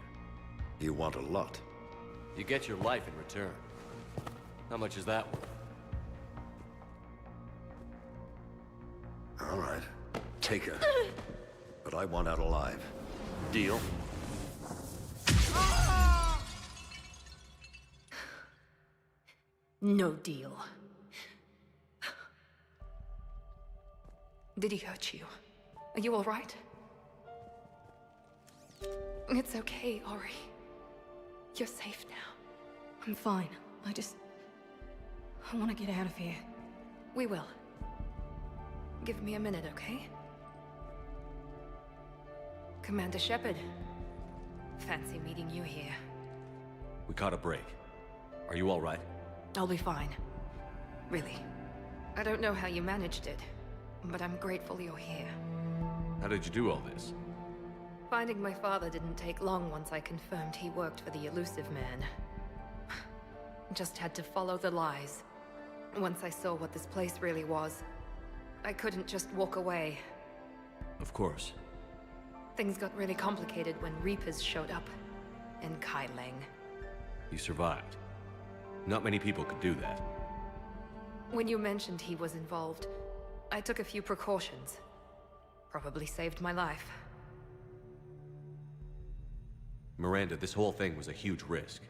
[SPEAKER 4] You want a lot.
[SPEAKER 2] You get your life in return. How much is that worth?
[SPEAKER 4] All right. Take her. But I want out alive. Deal?
[SPEAKER 3] No deal. Did he hurt you?
[SPEAKER 13] Are you all right? It's okay, Ori. You're safe now. I'm fine. I want to get out of here. We will. Give me a minute, okay? Commander Shepard. Fancy meeting you here.
[SPEAKER 2] We caught a break. Are you all right?
[SPEAKER 13] I'll be fine. Really. I don't know how you managed it, but I'm grateful you're here.
[SPEAKER 2] How did you do all this?
[SPEAKER 13] Finding my father didn't take long once I confirmed he worked for the Elusive Man. Just had to follow the lies. Once I saw what this place really was, I couldn't just walk away.
[SPEAKER 2] Of course.
[SPEAKER 13] Things got really complicated when Reapers showed up. And Kai Leng.
[SPEAKER 2] You survived. Not many people could do that.
[SPEAKER 13] When you mentioned he was involved, I took a few precautions. Probably saved my life.
[SPEAKER 2] Miranda, this whole thing was a huge risk.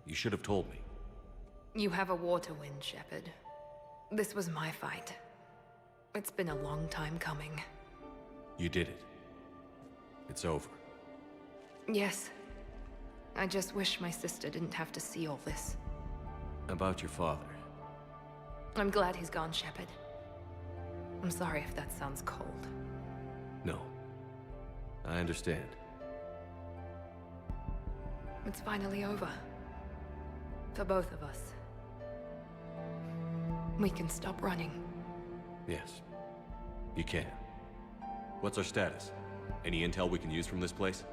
[SPEAKER 2] You should have told me.
[SPEAKER 13] You have a war to win, Shepard. This was my fight. It's been a long time coming.
[SPEAKER 2] You did it. It's over.
[SPEAKER 13] Yes. I just wish my sister didn't have to see all this.
[SPEAKER 2] About your father.
[SPEAKER 13] I'm glad he's gone, Shepard. I'm sorry if that sounds cold.
[SPEAKER 2] No. I understand.
[SPEAKER 13] It's finally over. For both of us. We can stop running.
[SPEAKER 2] Yes. You can. What's our status? Any intel we can use from this place?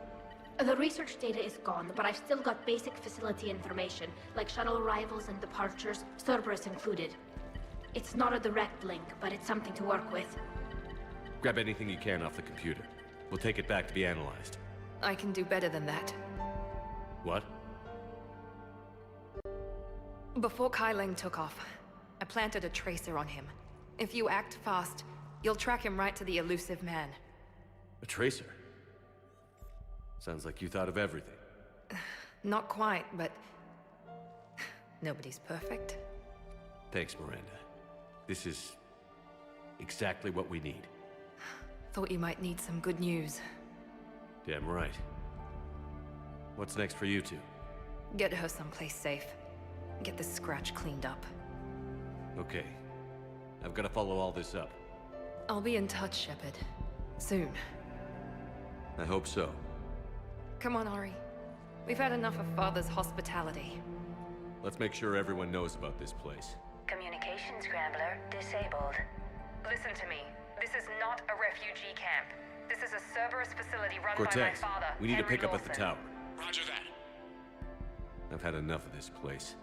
[SPEAKER 14] The research data is gone, but I've still got basic facility information, like shuttle arrivals and departures, Cerberus included. It's not a direct link, but it's something to work with.
[SPEAKER 2] Grab anything you can off the computer. We'll take it back to be analyzed.
[SPEAKER 13] I can do better than that.
[SPEAKER 2] What?
[SPEAKER 13] Before Kai Leng took off, I planted a tracer on him. If you act fast, you'll track him right to the Elusive Man.
[SPEAKER 2] A tracer? Sounds like you thought of everything.
[SPEAKER 13] Not quite, but... nobody's perfect.
[SPEAKER 2] Thanks, Miranda. This is... exactly what we need.
[SPEAKER 13] Thought you might need some good news.
[SPEAKER 2] Damn right. What's next for you two?
[SPEAKER 13] Get her someplace safe. Get this scratch cleaned up.
[SPEAKER 2] Okay. I've got to follow all this up.
[SPEAKER 13] I'll be in touch, Shepard. Soon.
[SPEAKER 2] I hope so.
[SPEAKER 13] Come on, Ori. We've had enough of Father's hospitality.
[SPEAKER 2] Let's make sure everyone knows about this place.
[SPEAKER 19] Communication scrambler disabled.
[SPEAKER 13] Listen to me. This is not a refugee camp. This is a Cerberus facility run
[SPEAKER 2] Cortez,
[SPEAKER 13] by my father,
[SPEAKER 2] we need
[SPEAKER 13] Henry
[SPEAKER 2] to pick up at the
[SPEAKER 13] Lawson.
[SPEAKER 2] tower.
[SPEAKER 19] Roger that.
[SPEAKER 2] I've had enough of this place.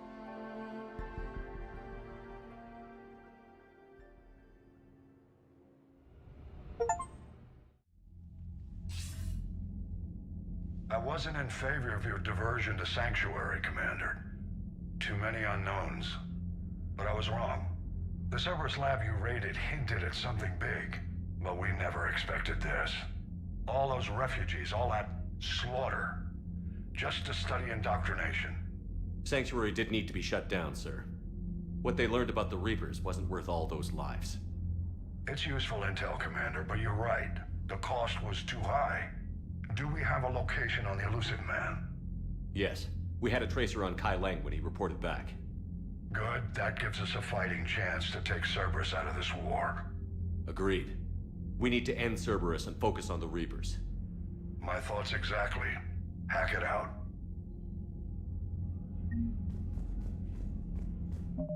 [SPEAKER 23] I wasn't in favor of your diversion to Sanctuary, Commander. Too many unknowns. But I was wrong. The Cerberus lab you raided hinted at something big, but we never expected this. All those refugees, all that slaughter, just to study indoctrination.
[SPEAKER 2] Sanctuary did need to be shut down, sir. What they learned about the Reapers wasn't worth all those lives.
[SPEAKER 23] It's useful intel, Commander, but you're right. The cost was too high. Do we have a location on the Elusive Man?
[SPEAKER 2] Yes. We had a tracer on Kai Leng when he reported back.
[SPEAKER 23] Good. That gives us a fighting chance to take Cerberus out of this war.
[SPEAKER 2] Agreed. We need to end Cerberus and focus on the Reapers.
[SPEAKER 23] My thoughts exactly. Hack it out.
[SPEAKER 8] And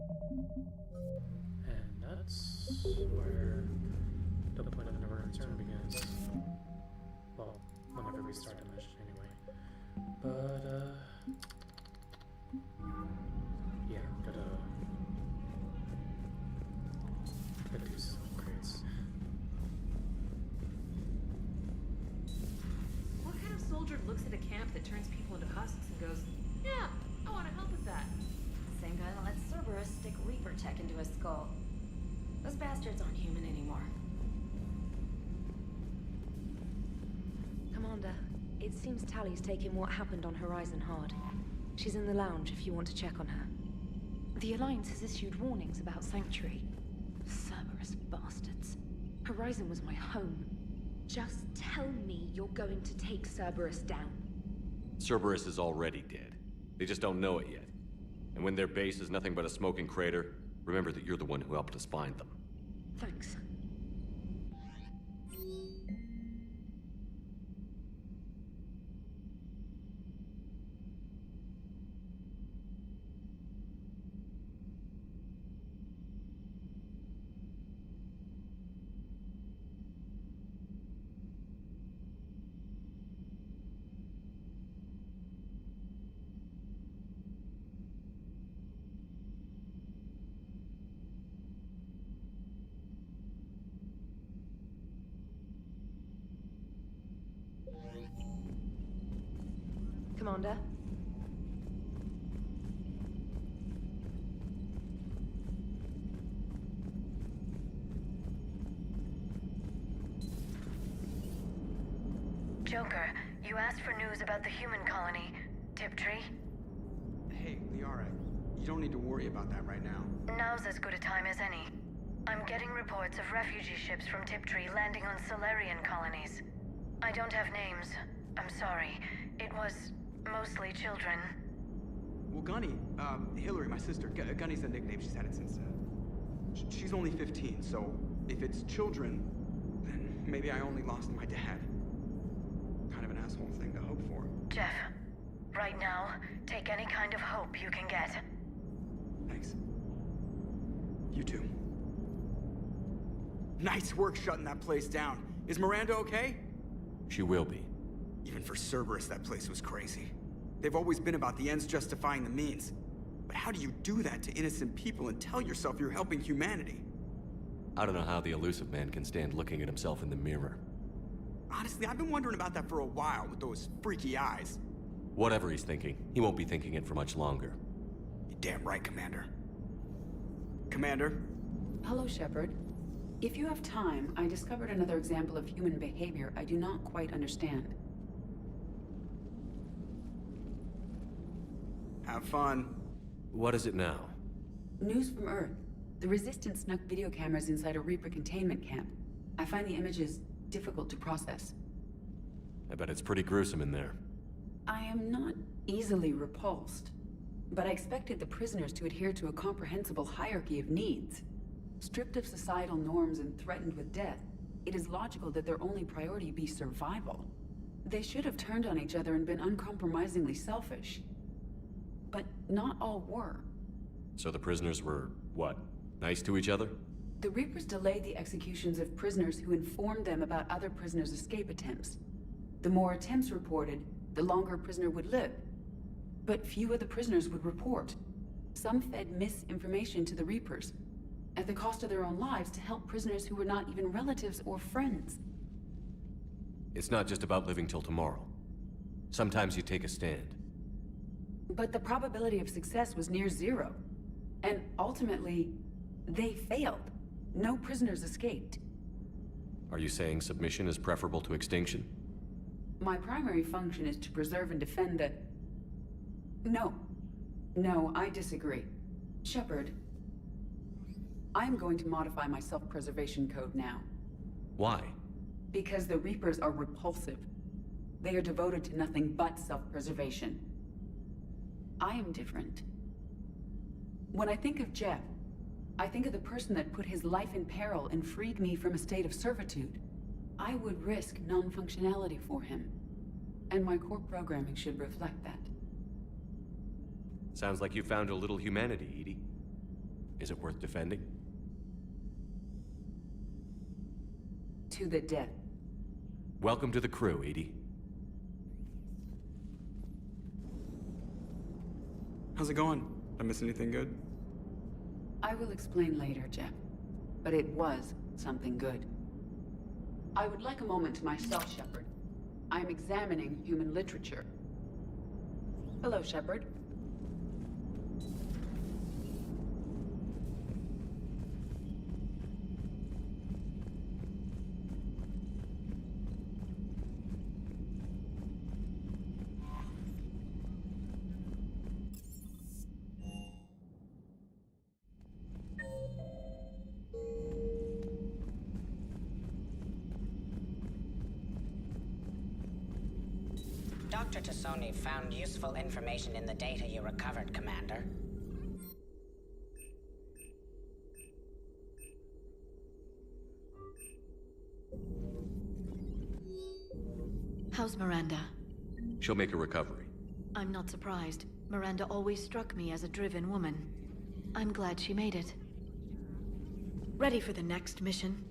[SPEAKER 8] that's where the point of no return begins. Well, whenever we start the mission anyway. But, yeah, gotta do some upgrades.
[SPEAKER 24] What kind of soldier looks at a camp that turns people into husks and goes, yeah, I want to help with that?
[SPEAKER 25] Same guy that lets Cerberus stick Reaper tech into his skull. Those bastards aren't human anymore.
[SPEAKER 17] Commander, it seems Tally's taking what happened on Horizon hard. She's in the lounge if you want to check on her.
[SPEAKER 25] The Alliance has issued warnings about Sanctuary. Cerberus bastards. Horizon was my home.
[SPEAKER 17] Just tell me you're going to take Cerberus down.
[SPEAKER 2] Cerberus is already dead. They just don't know it yet. And when their base is nothing but a smoking crater, remember that you're the one who helped us find them.
[SPEAKER 17] Thanks. Commander?
[SPEAKER 19] Joker, you asked for news about the human colony, Tiptree.
[SPEAKER 10] Hey, Liara, you don't need to worry about that right now.
[SPEAKER 19] Now's as good a time as any. I'm getting reports of refugee ships from Tiptree landing on Solarian colonies. I don't have names. I'm sorry. It was mostly children.
[SPEAKER 10] Well, Gunny, Hillary, my sister, Gunny's a nickname. She's had it since, she's only 15, so if it's children, then maybe I only lost my dad. Kind of an asshole thing to hope for.
[SPEAKER 19] Jeff, right now, take any kind of hope you can get.
[SPEAKER 10] Thanks. You too. Nice work shutting that place down. Is Miranda okay?
[SPEAKER 2] She will be.
[SPEAKER 10] Even for Cerberus, that place was crazy. They've always been about the ends justifying the means. But how do you do that to innocent people and tell yourself you're helping humanity?
[SPEAKER 2] I don't know how the Illusive Man can stand looking at himself in the mirror.
[SPEAKER 10] Honestly, I've been wondering about that for a while with those freaky eyes.
[SPEAKER 2] Whatever he's thinking, he won't be thinking it for much longer.
[SPEAKER 10] You're damn right, Commander. Commander?
[SPEAKER 15] Hello, Shepard. If you have time, I discovered another example of human behavior I do not quite understand.
[SPEAKER 10] Have fun.
[SPEAKER 2] What is it now?
[SPEAKER 15] News from Earth. The Resistance snuck video cameras inside a Reaper containment camp. I find the images difficult to process.
[SPEAKER 2] I bet it's pretty gruesome in there.
[SPEAKER 15] I am not easily repulsed, but I expected the prisoners to adhere to a comprehensible hierarchy of needs. Stripped of societal norms and threatened with death, it is logical that their only priority be survival. They should have turned on each other and been uncompromisingly selfish. But not all were.
[SPEAKER 2] So the prisoners were, what, nice to each other?
[SPEAKER 15] The Reapers delayed the executions of prisoners who informed them about other prisoners' escape attempts. The more attempts reported, the longer a prisoner would live. But few of the prisoners would report. Some fed misinformation to the Reapers, at the cost of their own lives, to help prisoners who were not even relatives or friends.
[SPEAKER 2] It's not just about living till tomorrow. Sometimes you take a stand.
[SPEAKER 15] But the probability of success was near zero. And ultimately, they failed. No prisoners escaped.
[SPEAKER 2] Are you saying submission is preferable to extinction?
[SPEAKER 15] My primary function is to preserve and defend the... No, I disagree. Shepard, I'm going to modify my self-preservation code now.
[SPEAKER 2] Why?
[SPEAKER 15] Because the Reapers are repulsive. They are devoted to nothing but self-preservation. I am different. When I think of Jeff, I think of the person that put his life in peril and freed me from a state of servitude. I would risk non-functionality for him. And my core programming should reflect that.
[SPEAKER 2] Sounds like you found a little humanity, EDI. Is it worth defending?
[SPEAKER 15] To the death.
[SPEAKER 2] Welcome to the crew, EDI.
[SPEAKER 10] How's it going? Did I miss anything good?
[SPEAKER 15] I will explain later, Jeff. But it was something good. I would like a moment to myself, Shepard. I am examining human literature. Hello, Shepard.
[SPEAKER 9] Dr. Tassoni found useful information in the data you recovered, Commander.
[SPEAKER 3] How's Miranda?
[SPEAKER 2] She'll make a recovery.
[SPEAKER 3] I'm not surprised. Miranda always struck me as a driven woman. I'm glad she made it. Ready for the next mission?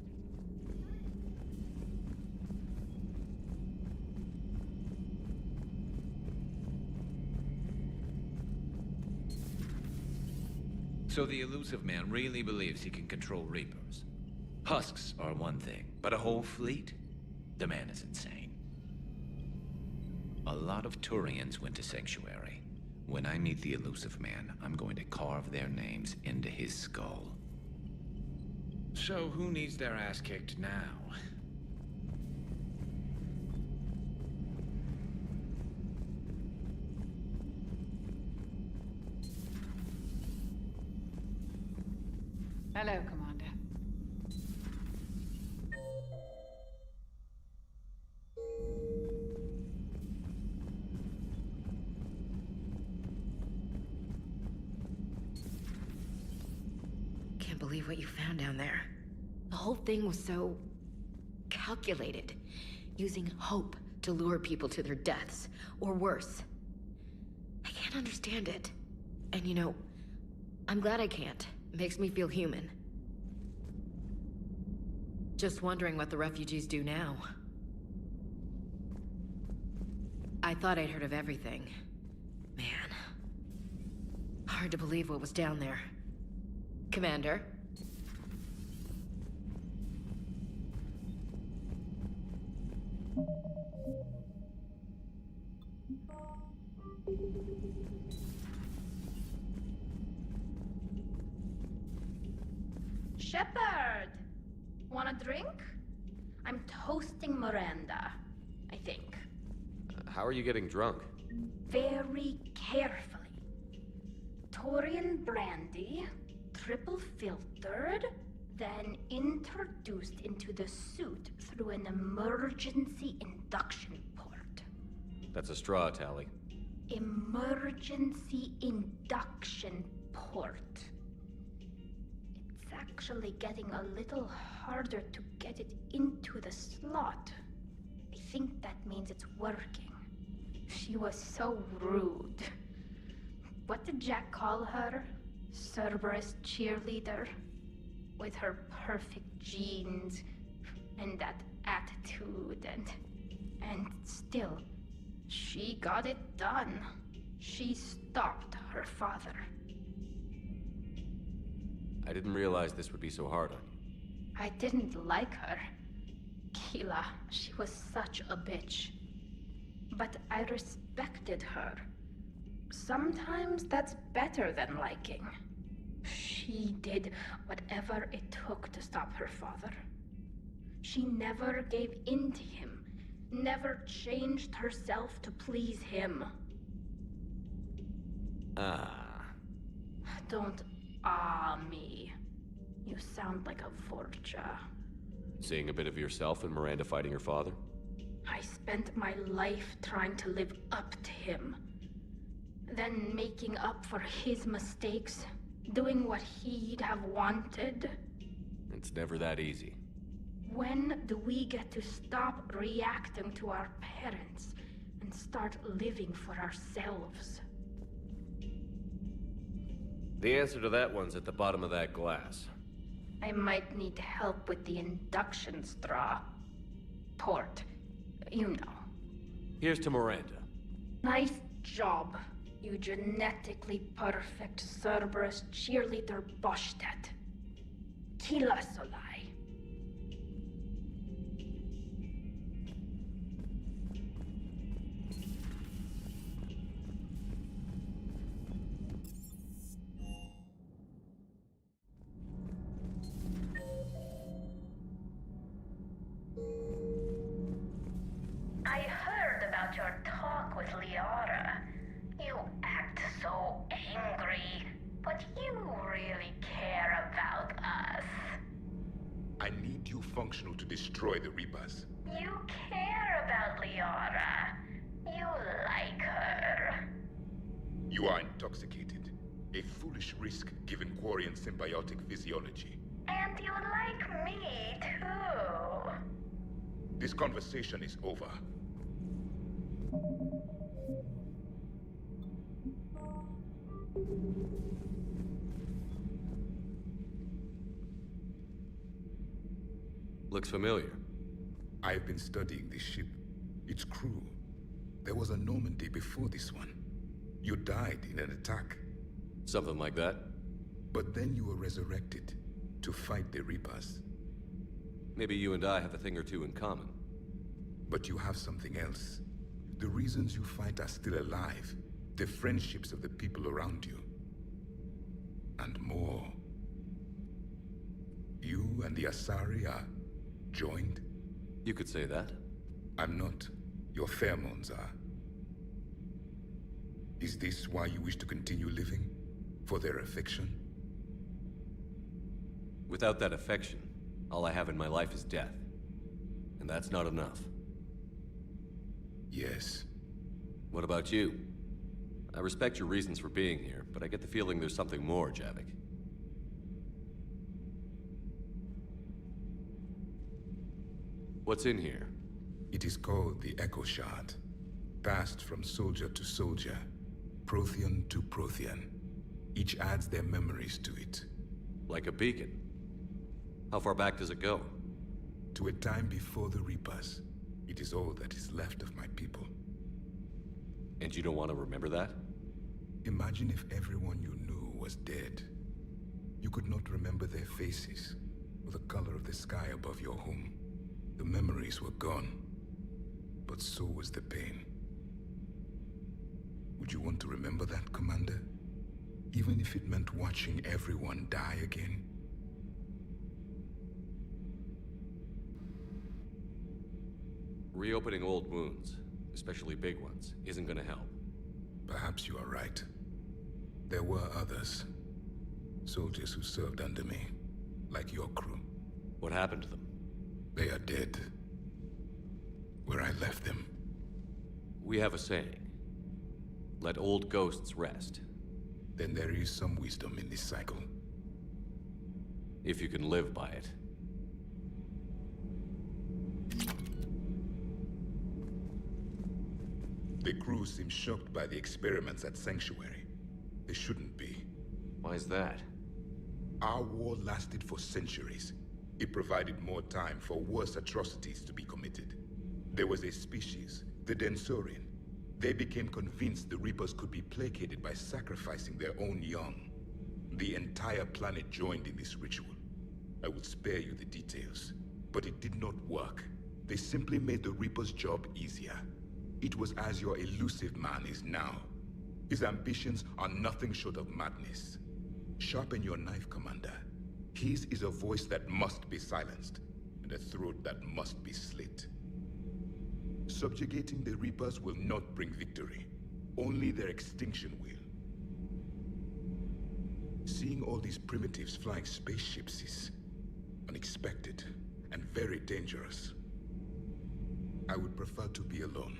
[SPEAKER 22] So the Illusive Man really believes he can control Reapers. Husks are one thing, but a whole fleet? The man is insane. A lot of Turians went to Sanctuary. When I meet the Illusive Man, I'm going to carve their names into his skull. So who needs their ass kicked now?
[SPEAKER 12] Hello, Commander.
[SPEAKER 17] Can't believe what you found down there. The whole thing was so calculated, using hope to lure people to their deaths, or worse. I can't understand it. And you know, I'm glad I can't. It makes me feel human. Just wondering what the refugees do now. I thought I'd heard of everything. Man. Hard to believe what was down there. Commander?
[SPEAKER 14] Shepard! Want a drink? I'm toasting Miranda, I think.
[SPEAKER 2] How are you getting drunk?
[SPEAKER 14] Very carefully. Turian brandy, triple filtered, then introduced into the suit through an emergency induction port.
[SPEAKER 2] That's a straw, Tally.
[SPEAKER 14] Emergency induction port. It's actually getting a little harder to get it into the slot. I think that means it's working. She was so rude. What did Jack call her? Cerberus cheerleader? With her perfect genes and that attitude and still, she got it done. She stopped her father.
[SPEAKER 2] I didn't realize this would be so hard on you.
[SPEAKER 14] I didn't like her. Keela, she was such a bitch. But I respected her. Sometimes that's better than liking. She did whatever it took to stop her father. She never gave in to him, never changed herself to please him. Don't me. You sound like a Vorcha.
[SPEAKER 2] Seeing a bit of yourself in Miranda fighting her father?
[SPEAKER 14] I spent my life trying to live up to him. Then making up for his mistakes, doing what he'd have wanted.
[SPEAKER 2] It's never that easy.
[SPEAKER 14] When do we get to stop reacting to our parents and start living for ourselves?
[SPEAKER 2] The answer to that one's at the bottom of that glass.
[SPEAKER 14] I might need help with the induction straw. Port. You know.
[SPEAKER 2] Here's to Miranda.
[SPEAKER 14] Nice job, you genetically perfect Cerberus cheerleader Boshtet. Kila Solai.
[SPEAKER 19] I heard about your talk with Liara. You act so angry, but you really care about us.
[SPEAKER 16] I need you functional to destroy the Reapers.
[SPEAKER 19] You care about Liara. You
[SPEAKER 16] You are intoxicated. A foolish risk given Quarian symbiotic physiology.
[SPEAKER 11] And you like me, too.
[SPEAKER 16] This conversation is over.
[SPEAKER 2] Looks familiar.
[SPEAKER 16] I've been studying this ship. Its crew. There was a Normandy before this one. You died in an attack.
[SPEAKER 2] Something like that?
[SPEAKER 16] But then you were resurrected to fight the Reapers.
[SPEAKER 2] Maybe you and I have a thing or two in common.
[SPEAKER 16] But you have something else. The reasons you fight are still alive. The friendships of the people around you. And more. You and the Asari are joined?
[SPEAKER 2] You could say that.
[SPEAKER 16] I'm not. Your pheromones are. Is this why you wish to continue living? For their affection?
[SPEAKER 2] Without that affection, all I have in my life is death. And that's not enough.
[SPEAKER 16] Yes.
[SPEAKER 2] What about you? I respect your reasons for being here, but I get the feeling there's something more, Javik. What's in here?
[SPEAKER 16] It is called the Echo Shard. Passed from soldier to soldier. Prothean to Prothean. Each adds their memories to it.
[SPEAKER 2] Like a beacon? How far back does it go?
[SPEAKER 16] To a time before the Reapers. It is all that is left of my people.
[SPEAKER 2] And you don't want to remember that?
[SPEAKER 16] Imagine if everyone you knew was dead. You could not remember their faces, or the color of the sky above your home. The memories were gone, but so was the pain. Would you want to remember that, Commander? Even if it meant watching everyone die again?
[SPEAKER 2] Reopening old wounds, especially big ones, isn't gonna help.
[SPEAKER 16] Perhaps you are right. There were others. Soldiers who served under me, like your crew.
[SPEAKER 2] What happened to them?
[SPEAKER 16] They are dead. Where I left them.
[SPEAKER 2] We have a saying. Let old ghosts rest.
[SPEAKER 16] Then there is some wisdom in this cycle.
[SPEAKER 2] If you can live by it.
[SPEAKER 16] The crew seems shocked by the experiments at Sanctuary. They shouldn't be.
[SPEAKER 2] Why is that?
[SPEAKER 16] Our war lasted for centuries. It provided more time for worse atrocities to be committed. There was a species, the Densorian. They became convinced the Reapers could be placated by sacrificing their own young. The entire planet joined in this ritual. I will spare you the details, but it did not work. They simply made the Reaper's job easier. It was as your elusive man is now. His ambitions are nothing short of madness. Sharpen your knife, Commander. His is a voice that must be silenced, and a throat that must be slit. Subjugating the Reapers will not bring victory. Only their extinction will. Seeing all these primitives flying spaceships is unexpected and very dangerous. I would prefer to be alone.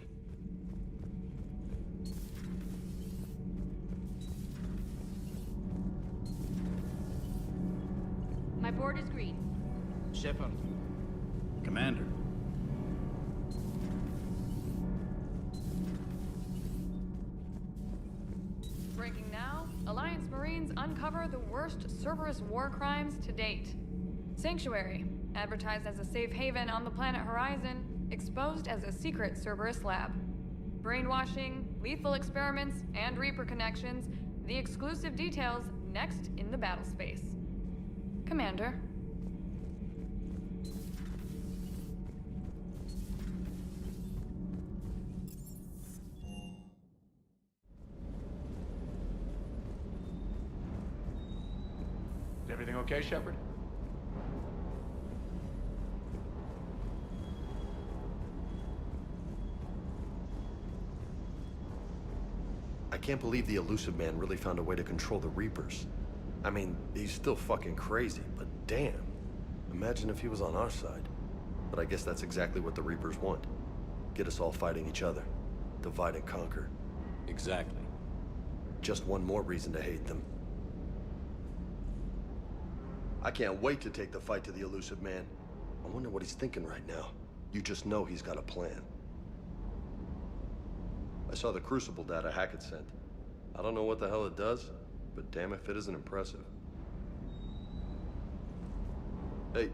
[SPEAKER 24] My board is green.
[SPEAKER 5] Shepard. Commander.
[SPEAKER 7] Breaking now, Alliance Marines uncover the worst Cerberus war crimes to date. Sanctuary, advertised as a safe haven on the planet Horizon, exposed as a secret Cerberus lab. Brainwashing, lethal experiments, and Reaper connections, the exclusive details next in the battle space. Commander.
[SPEAKER 5] Is everything okay, Shepard?
[SPEAKER 18] I can't believe the Elusive Man really found a way to control the Reapers. I mean, he's still fucking crazy, but damn. Imagine if he was on our side. But I guess that's exactly what the Reapers want. Get us all fighting each other. Divide and conquer.
[SPEAKER 2] Exactly.
[SPEAKER 18] Just one more reason to hate them. I can't wait to take the fight to the Illusive Man. I wonder what he's thinking right now. You just know he's got a plan. I saw the Crucible data Hackett sent. I don't know what the hell it does, but damn if it isn't impressive. Hey.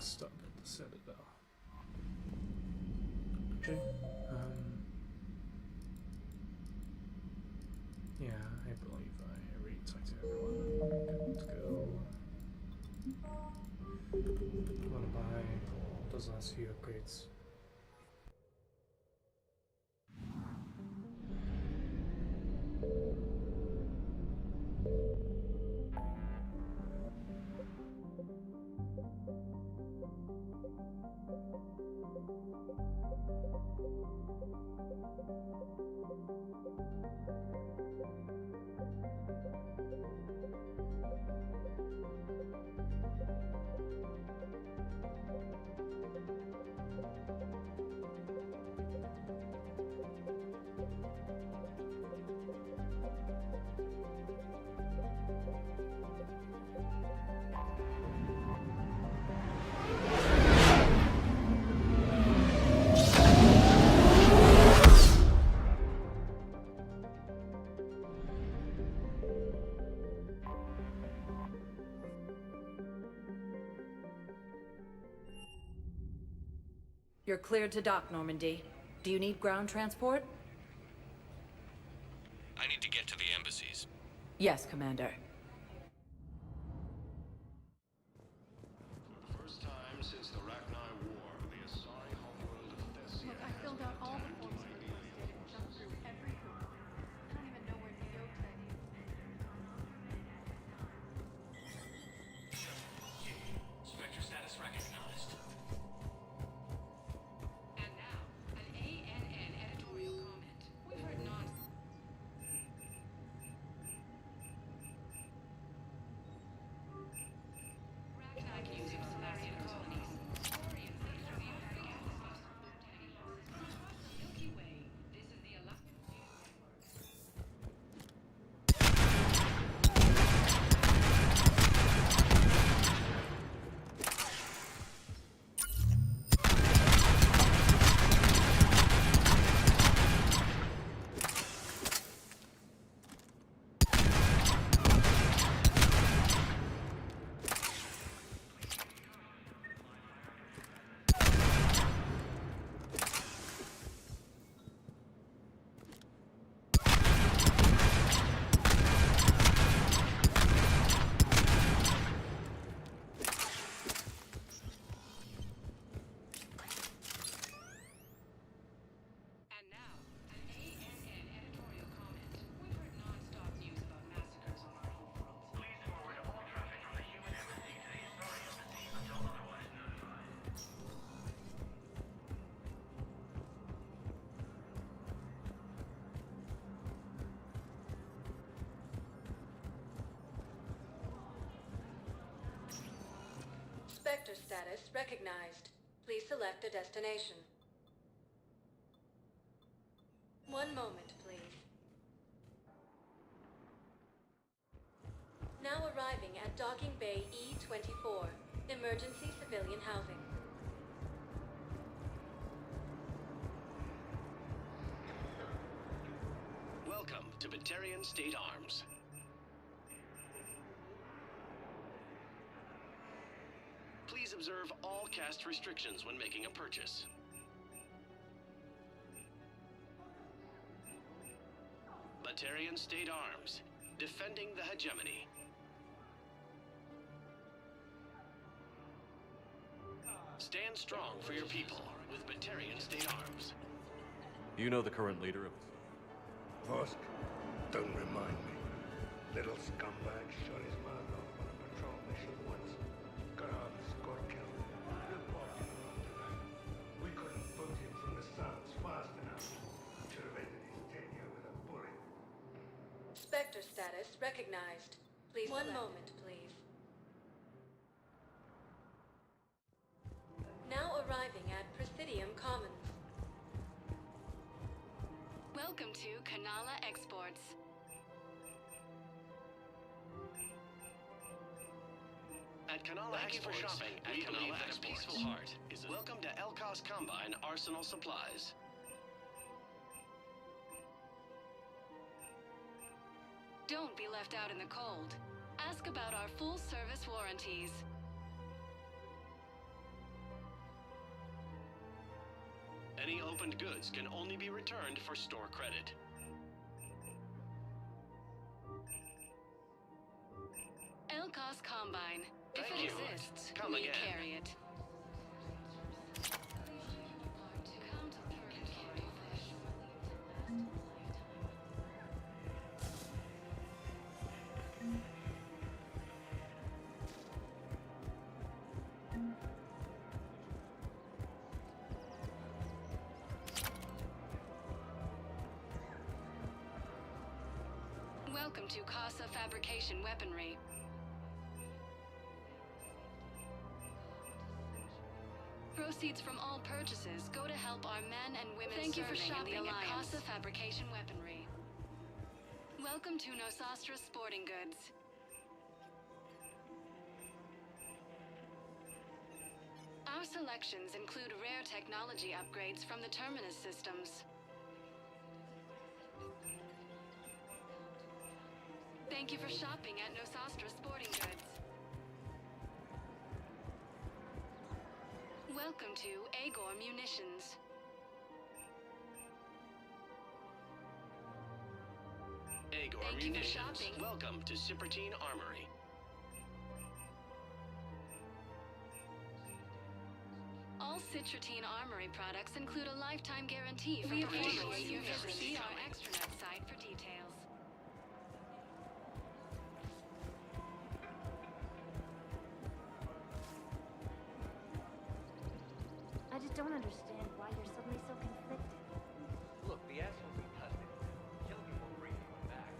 [SPEAKER 8] Stop at the Citadel. Okay. Yeah, I believe I already talked to everyone. Good to go. I wanna buy those last few upgrades.
[SPEAKER 1] You're cleared to dock, Normandy. Do you need ground transport?
[SPEAKER 2] I need to get to the embassies.
[SPEAKER 1] Yes, Commander.
[SPEAKER 23] For the first time since the Rachni War, the Asari homeworld of Thessia.
[SPEAKER 7] Look, I filled out all the forms you requested and jumped through every hoop. I don't even know where Nyota is.
[SPEAKER 2] Spectre status recognized.
[SPEAKER 7] And now, an ANN editorial comment. We've heard nonsense.
[SPEAKER 4] Spectre status recognized. Please select a destination. One moment, please. Now arriving at Docking Bay E-24, emergency civilian housing.
[SPEAKER 6] Welcome to Batarian State Arms. Please observe all caste restrictions when making a purchase. Batarian State Arms, defending the hegemony. Stand strong for your people with Batarian State Arms.
[SPEAKER 2] You know the current leader of...
[SPEAKER 23] Vosk, don't remind me. Little scumbag shut his mouth off on a patrol mission once. Got out of the score count. Reported on tonight. We couldn't boot him from the sounds fast enough. Should have ended his tenure with a bullet.
[SPEAKER 4] Spectre status recognized. Please One moment, please. Now arriving at Presidium Commons.
[SPEAKER 19] Welcome to Kanala Exports.
[SPEAKER 6] At Kanala Exports,
[SPEAKER 23] you for shopping at
[SPEAKER 6] we
[SPEAKER 23] Kanala
[SPEAKER 6] believe that
[SPEAKER 23] Exports.
[SPEAKER 6] a peaceful heart is... Welcome to Elkos Combine Arsenal Supplies.
[SPEAKER 19] Don't be left out in the cold. Ask about our full-service warranties.
[SPEAKER 6] Any opened goods can only be returned for store credit.
[SPEAKER 19] Elkos Combine. If
[SPEAKER 6] Thank
[SPEAKER 19] it
[SPEAKER 6] you.
[SPEAKER 19] exists,
[SPEAKER 6] Come
[SPEAKER 19] we
[SPEAKER 6] again.
[SPEAKER 19] carry it. Welcome to Casa Fabrication Weaponry. Proceeds from all purchases go to help our men and women
[SPEAKER 24] Thank you for
[SPEAKER 19] serving in the
[SPEAKER 24] shopping at
[SPEAKER 19] Alliance.
[SPEAKER 24] Casa
[SPEAKER 19] Casa Fabrication Weaponry. Welcome to Nosastra Sporting Goods. Our selections include rare technology upgrades from the Terminus systems. Thank you for shopping at Nosastra Sporting Goods. Welcome to Agor Munitions.
[SPEAKER 6] Agor
[SPEAKER 19] Thank you for
[SPEAKER 6] Munitions.
[SPEAKER 19] shopping.
[SPEAKER 6] Welcome to Cipertine Armory.
[SPEAKER 19] All Citratine Armory products include a lifetime guarantee for
[SPEAKER 6] We
[SPEAKER 19] performance.
[SPEAKER 6] appreciate you
[SPEAKER 19] Visit
[SPEAKER 6] receiving
[SPEAKER 19] our
[SPEAKER 6] coming.
[SPEAKER 19] extranet site for details.
[SPEAKER 13] I just don't understand why you're suddenly so conflicted.
[SPEAKER 5] Look, the asshole's in custody. Kill him before bringing him back.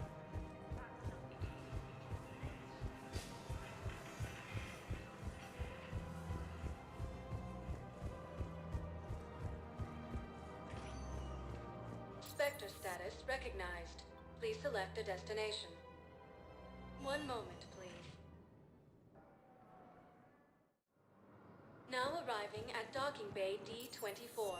[SPEAKER 4] Spectre status recognized. Please select a destination. One moment, please. Now arriving at Docking Bay D-24.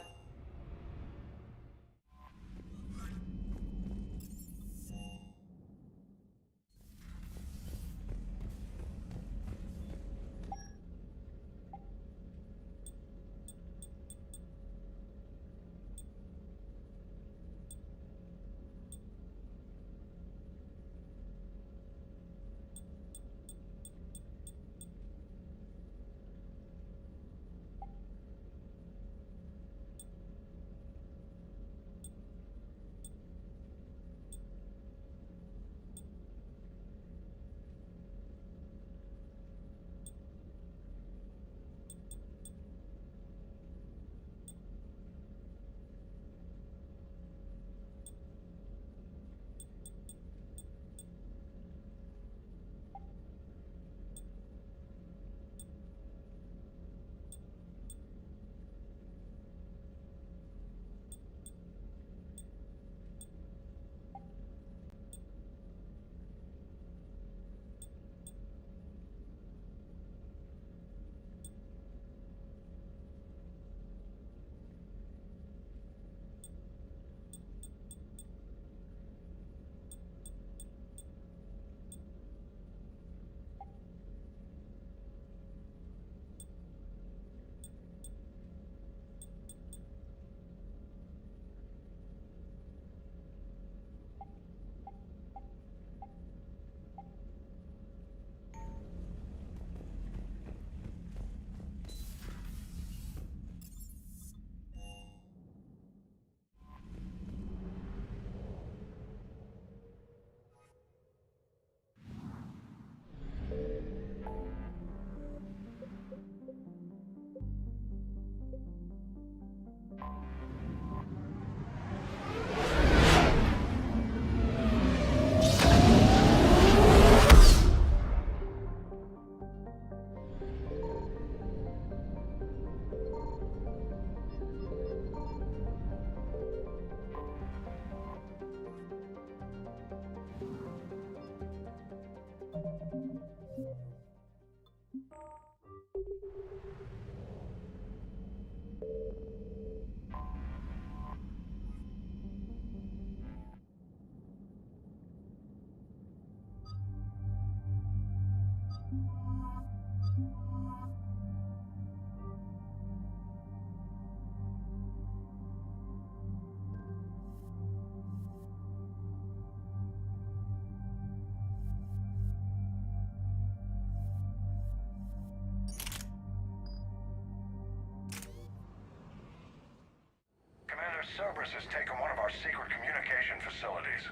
[SPEAKER 23] Cerberus has taken one of our secret communication facilities.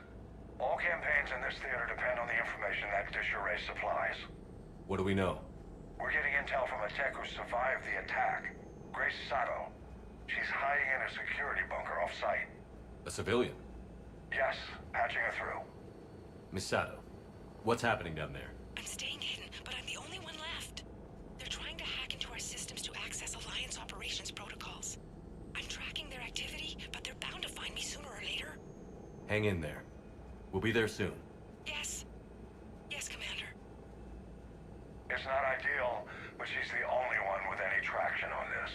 [SPEAKER 23] All campaigns in this theater depend on the information that dish array supplies.
[SPEAKER 2] What do we know?
[SPEAKER 23] We're getting intel from a tech who survived the attack. Grace Sato. She's hiding in a security bunker off-site.
[SPEAKER 2] A civilian?
[SPEAKER 23] Yes, patching her through.
[SPEAKER 2] Miss Sato, what's happening down there?
[SPEAKER 11] I'm staying hidden, but I'm the only one left. They're trying to hack into our systems to access Alliance operations protocols. I'm tracking their activity, but they're bound to find me sooner or later.
[SPEAKER 2] Hang in there. We'll be there soon.
[SPEAKER 11] Yes. Yes, Commander.
[SPEAKER 23] It's not ideal, but she's the only one with any traction on this.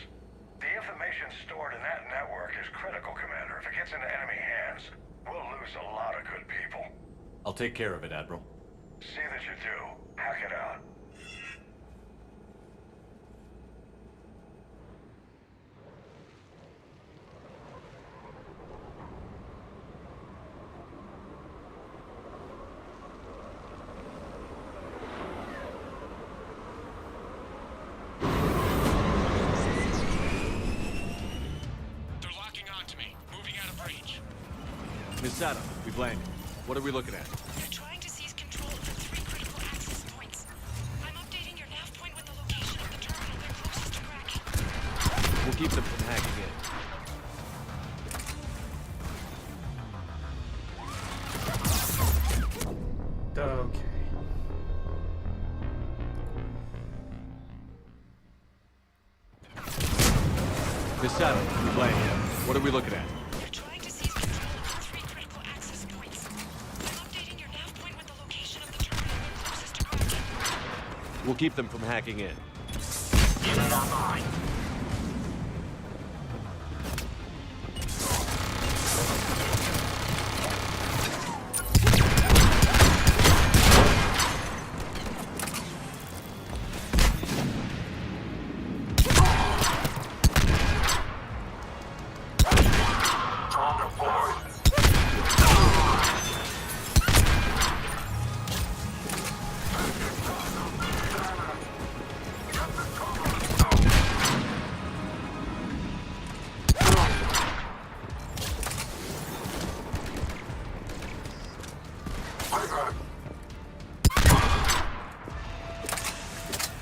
[SPEAKER 23] The information stored in that network is critical, Commander. If it gets into enemy hands, we'll lose a lot of good people.
[SPEAKER 2] I'll take care of it, Admiral.
[SPEAKER 23] See that you do. Hack it out.
[SPEAKER 6] They're locking onto me. Moving out of range.
[SPEAKER 2] Miss Sato, we've landed. What are we looking at?
[SPEAKER 11] They're trying to seize control over 3 critical access points. I'm updating your nav point with the location of the terminal they're closest to cracking.
[SPEAKER 2] We'll keep them from hacking in.
[SPEAKER 8] Okay.
[SPEAKER 2] Miss Sato, we've landed. What are we looking at?
[SPEAKER 11] They're trying to seize control over 3 critical access points. I'm updating your nav point with the location of the terminal they're closest to cracking.
[SPEAKER 2] We'll keep them from hacking in.
[SPEAKER 11] Unit online.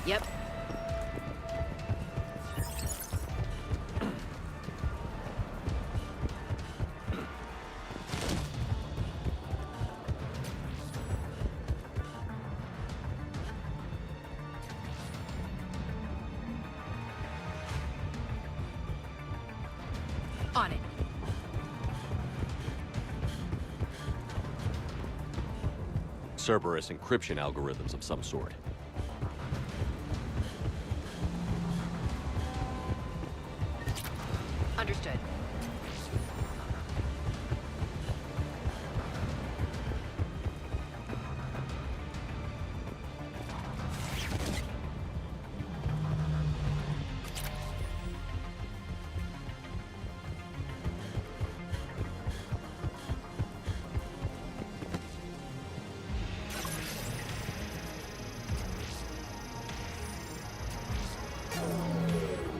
[SPEAKER 17] Yep.
[SPEAKER 1] On it.
[SPEAKER 2] Cerberus encryption algorithms of some sort.
[SPEAKER 17] Understood.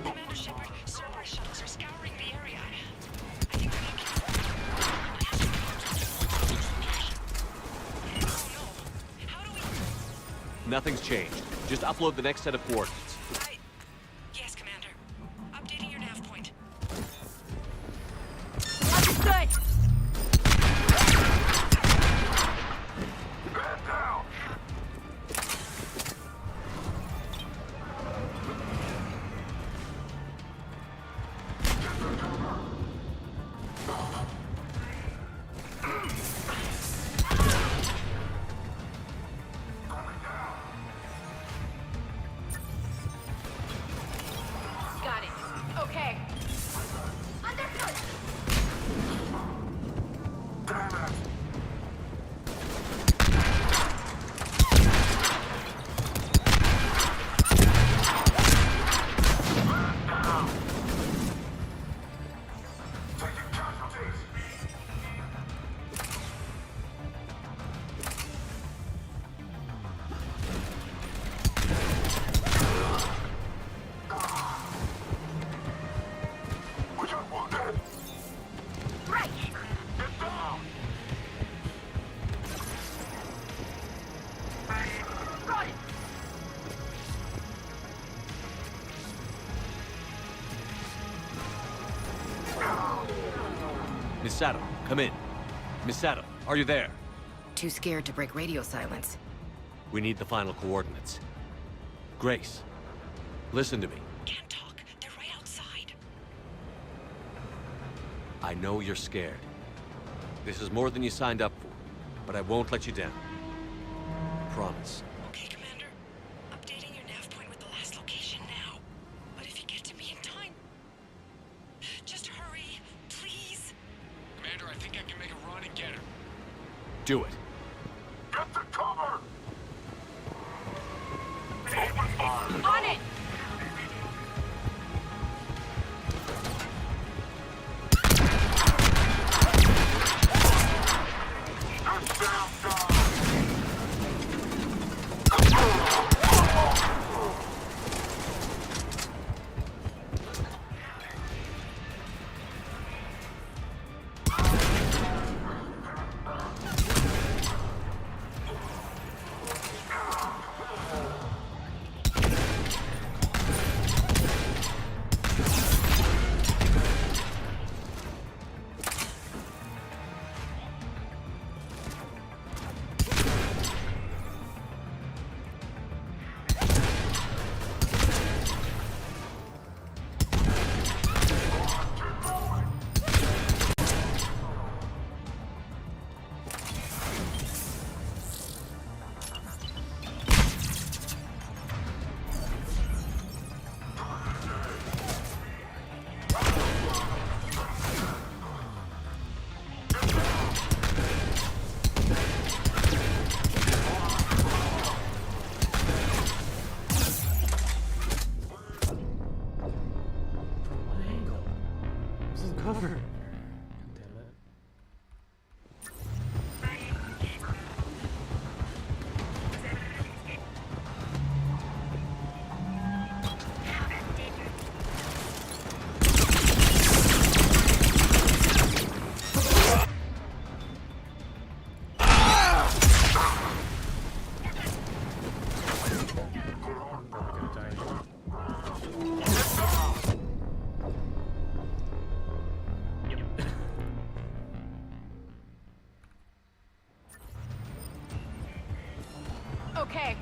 [SPEAKER 11] Commander Shepard, Cerberus shuttles are scouring the area. I think they're looking for... Oh no. How do we...
[SPEAKER 2] Nothing's changed. Just upload the next set of coordinates.
[SPEAKER 11] Yes, Commander. Updating your nav point.
[SPEAKER 1] Understood!
[SPEAKER 2] Miss Sato, come in. Miss Sato, are you there?
[SPEAKER 17] Too scared to break radio silence.
[SPEAKER 2] We need the final coordinates. Grace, listen to me.
[SPEAKER 11] Can't talk. They're right outside.
[SPEAKER 2] I know you're scared. This is more than you signed up for, but I won't let you down. Promise.
[SPEAKER 11] Okay, Commander. Updating your nav point with the last location now. But if you get to me in time, just hurry, please.
[SPEAKER 6] Commander, I think I can make a run and get her.
[SPEAKER 2] Do it.
[SPEAKER 11] Get to cover!
[SPEAKER 7] On it!
[SPEAKER 8] Cover.
[SPEAKER 7] Okay.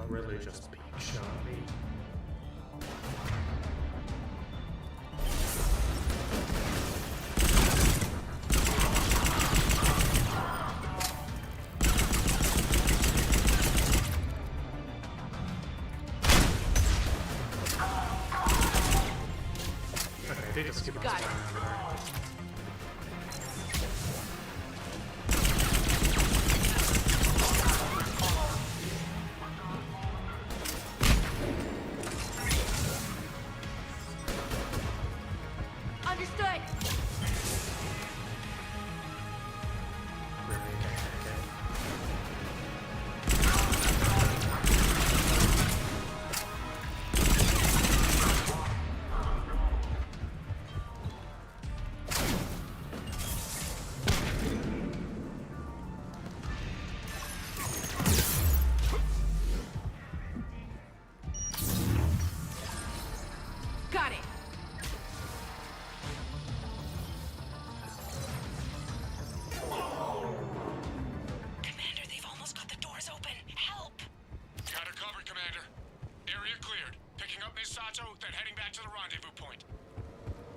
[SPEAKER 8] Really just being shot at me. Okay, they just keep on spawning over there.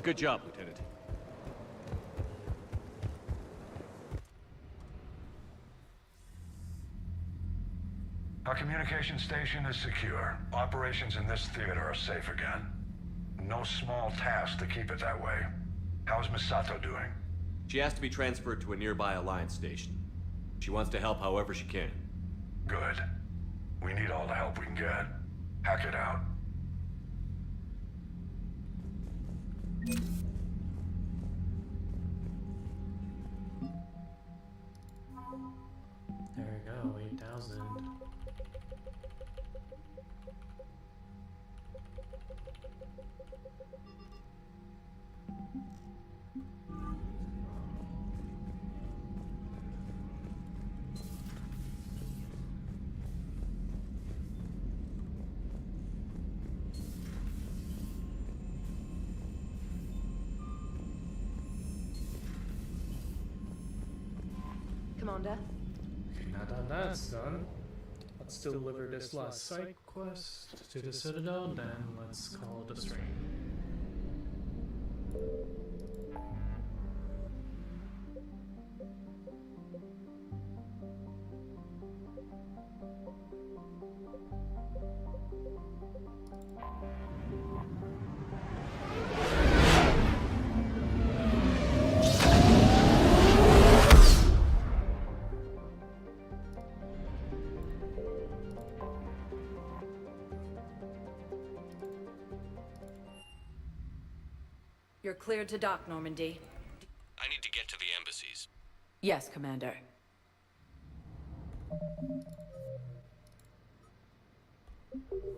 [SPEAKER 2] Good job, Lieutenant.
[SPEAKER 23] Our communication station is secure. Operations in this theater are safe again. No small task to keep it that way. How's Misato doing?
[SPEAKER 2] She has to be transferred to a nearby Alliance station. She wants to help however she can.
[SPEAKER 23] Good. We need all the help we can get. Hack it out.
[SPEAKER 8] There we go, 8,000.
[SPEAKER 1] Commander?
[SPEAKER 8] Okay, now that that's done, let's deliver this last side quest to the Citadel, then let's call it a stream.
[SPEAKER 1] You're cleared to dock, Normandy.
[SPEAKER 6] I need to get to the embassies.
[SPEAKER 1] Yes, Commander.
[SPEAKER 6] Refugee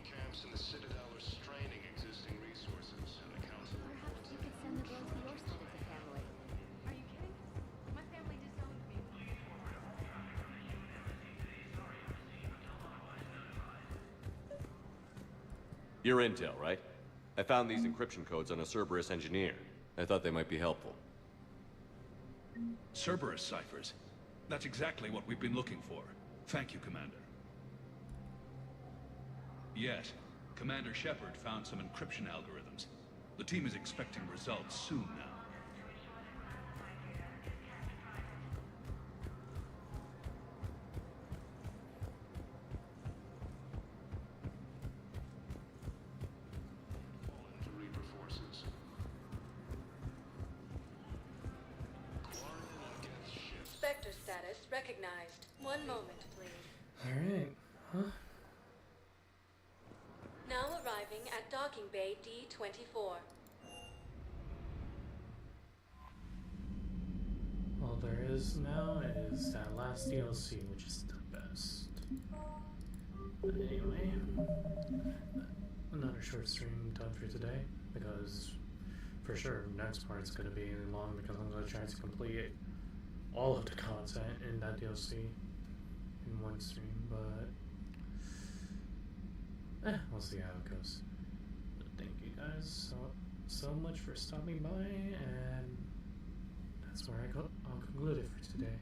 [SPEAKER 6] camps in the Citadel are straining existing resources, and the Council...
[SPEAKER 13] Perhaps you could send the girls to your side of the family.
[SPEAKER 24] Are you kidding? My family disowned me.
[SPEAKER 2] Your intel, right? I found these encryption codes on a Cerberus engineer. I thought they might be helpful.
[SPEAKER 10] Cerberus ciphers. That's exactly what we've been looking for. Thank you, Commander. Yes, Commander Shepard found some encryption algorithms. The team is expecting results soon now.
[SPEAKER 4] Spectre status recognized. One moment, please.
[SPEAKER 8] Alright, huh?
[SPEAKER 4] Now arriving at docking bay D-24.
[SPEAKER 8] All there is now is that last DLC, which is the best. But anyway, another short stream done for today, because for sure next part's gonna be long because I'm gonna try to complete all of the content in that DLC in one stream, but we'll see how it goes. But thank you guys so much for stopping by, and that's where I'll conclude it for today.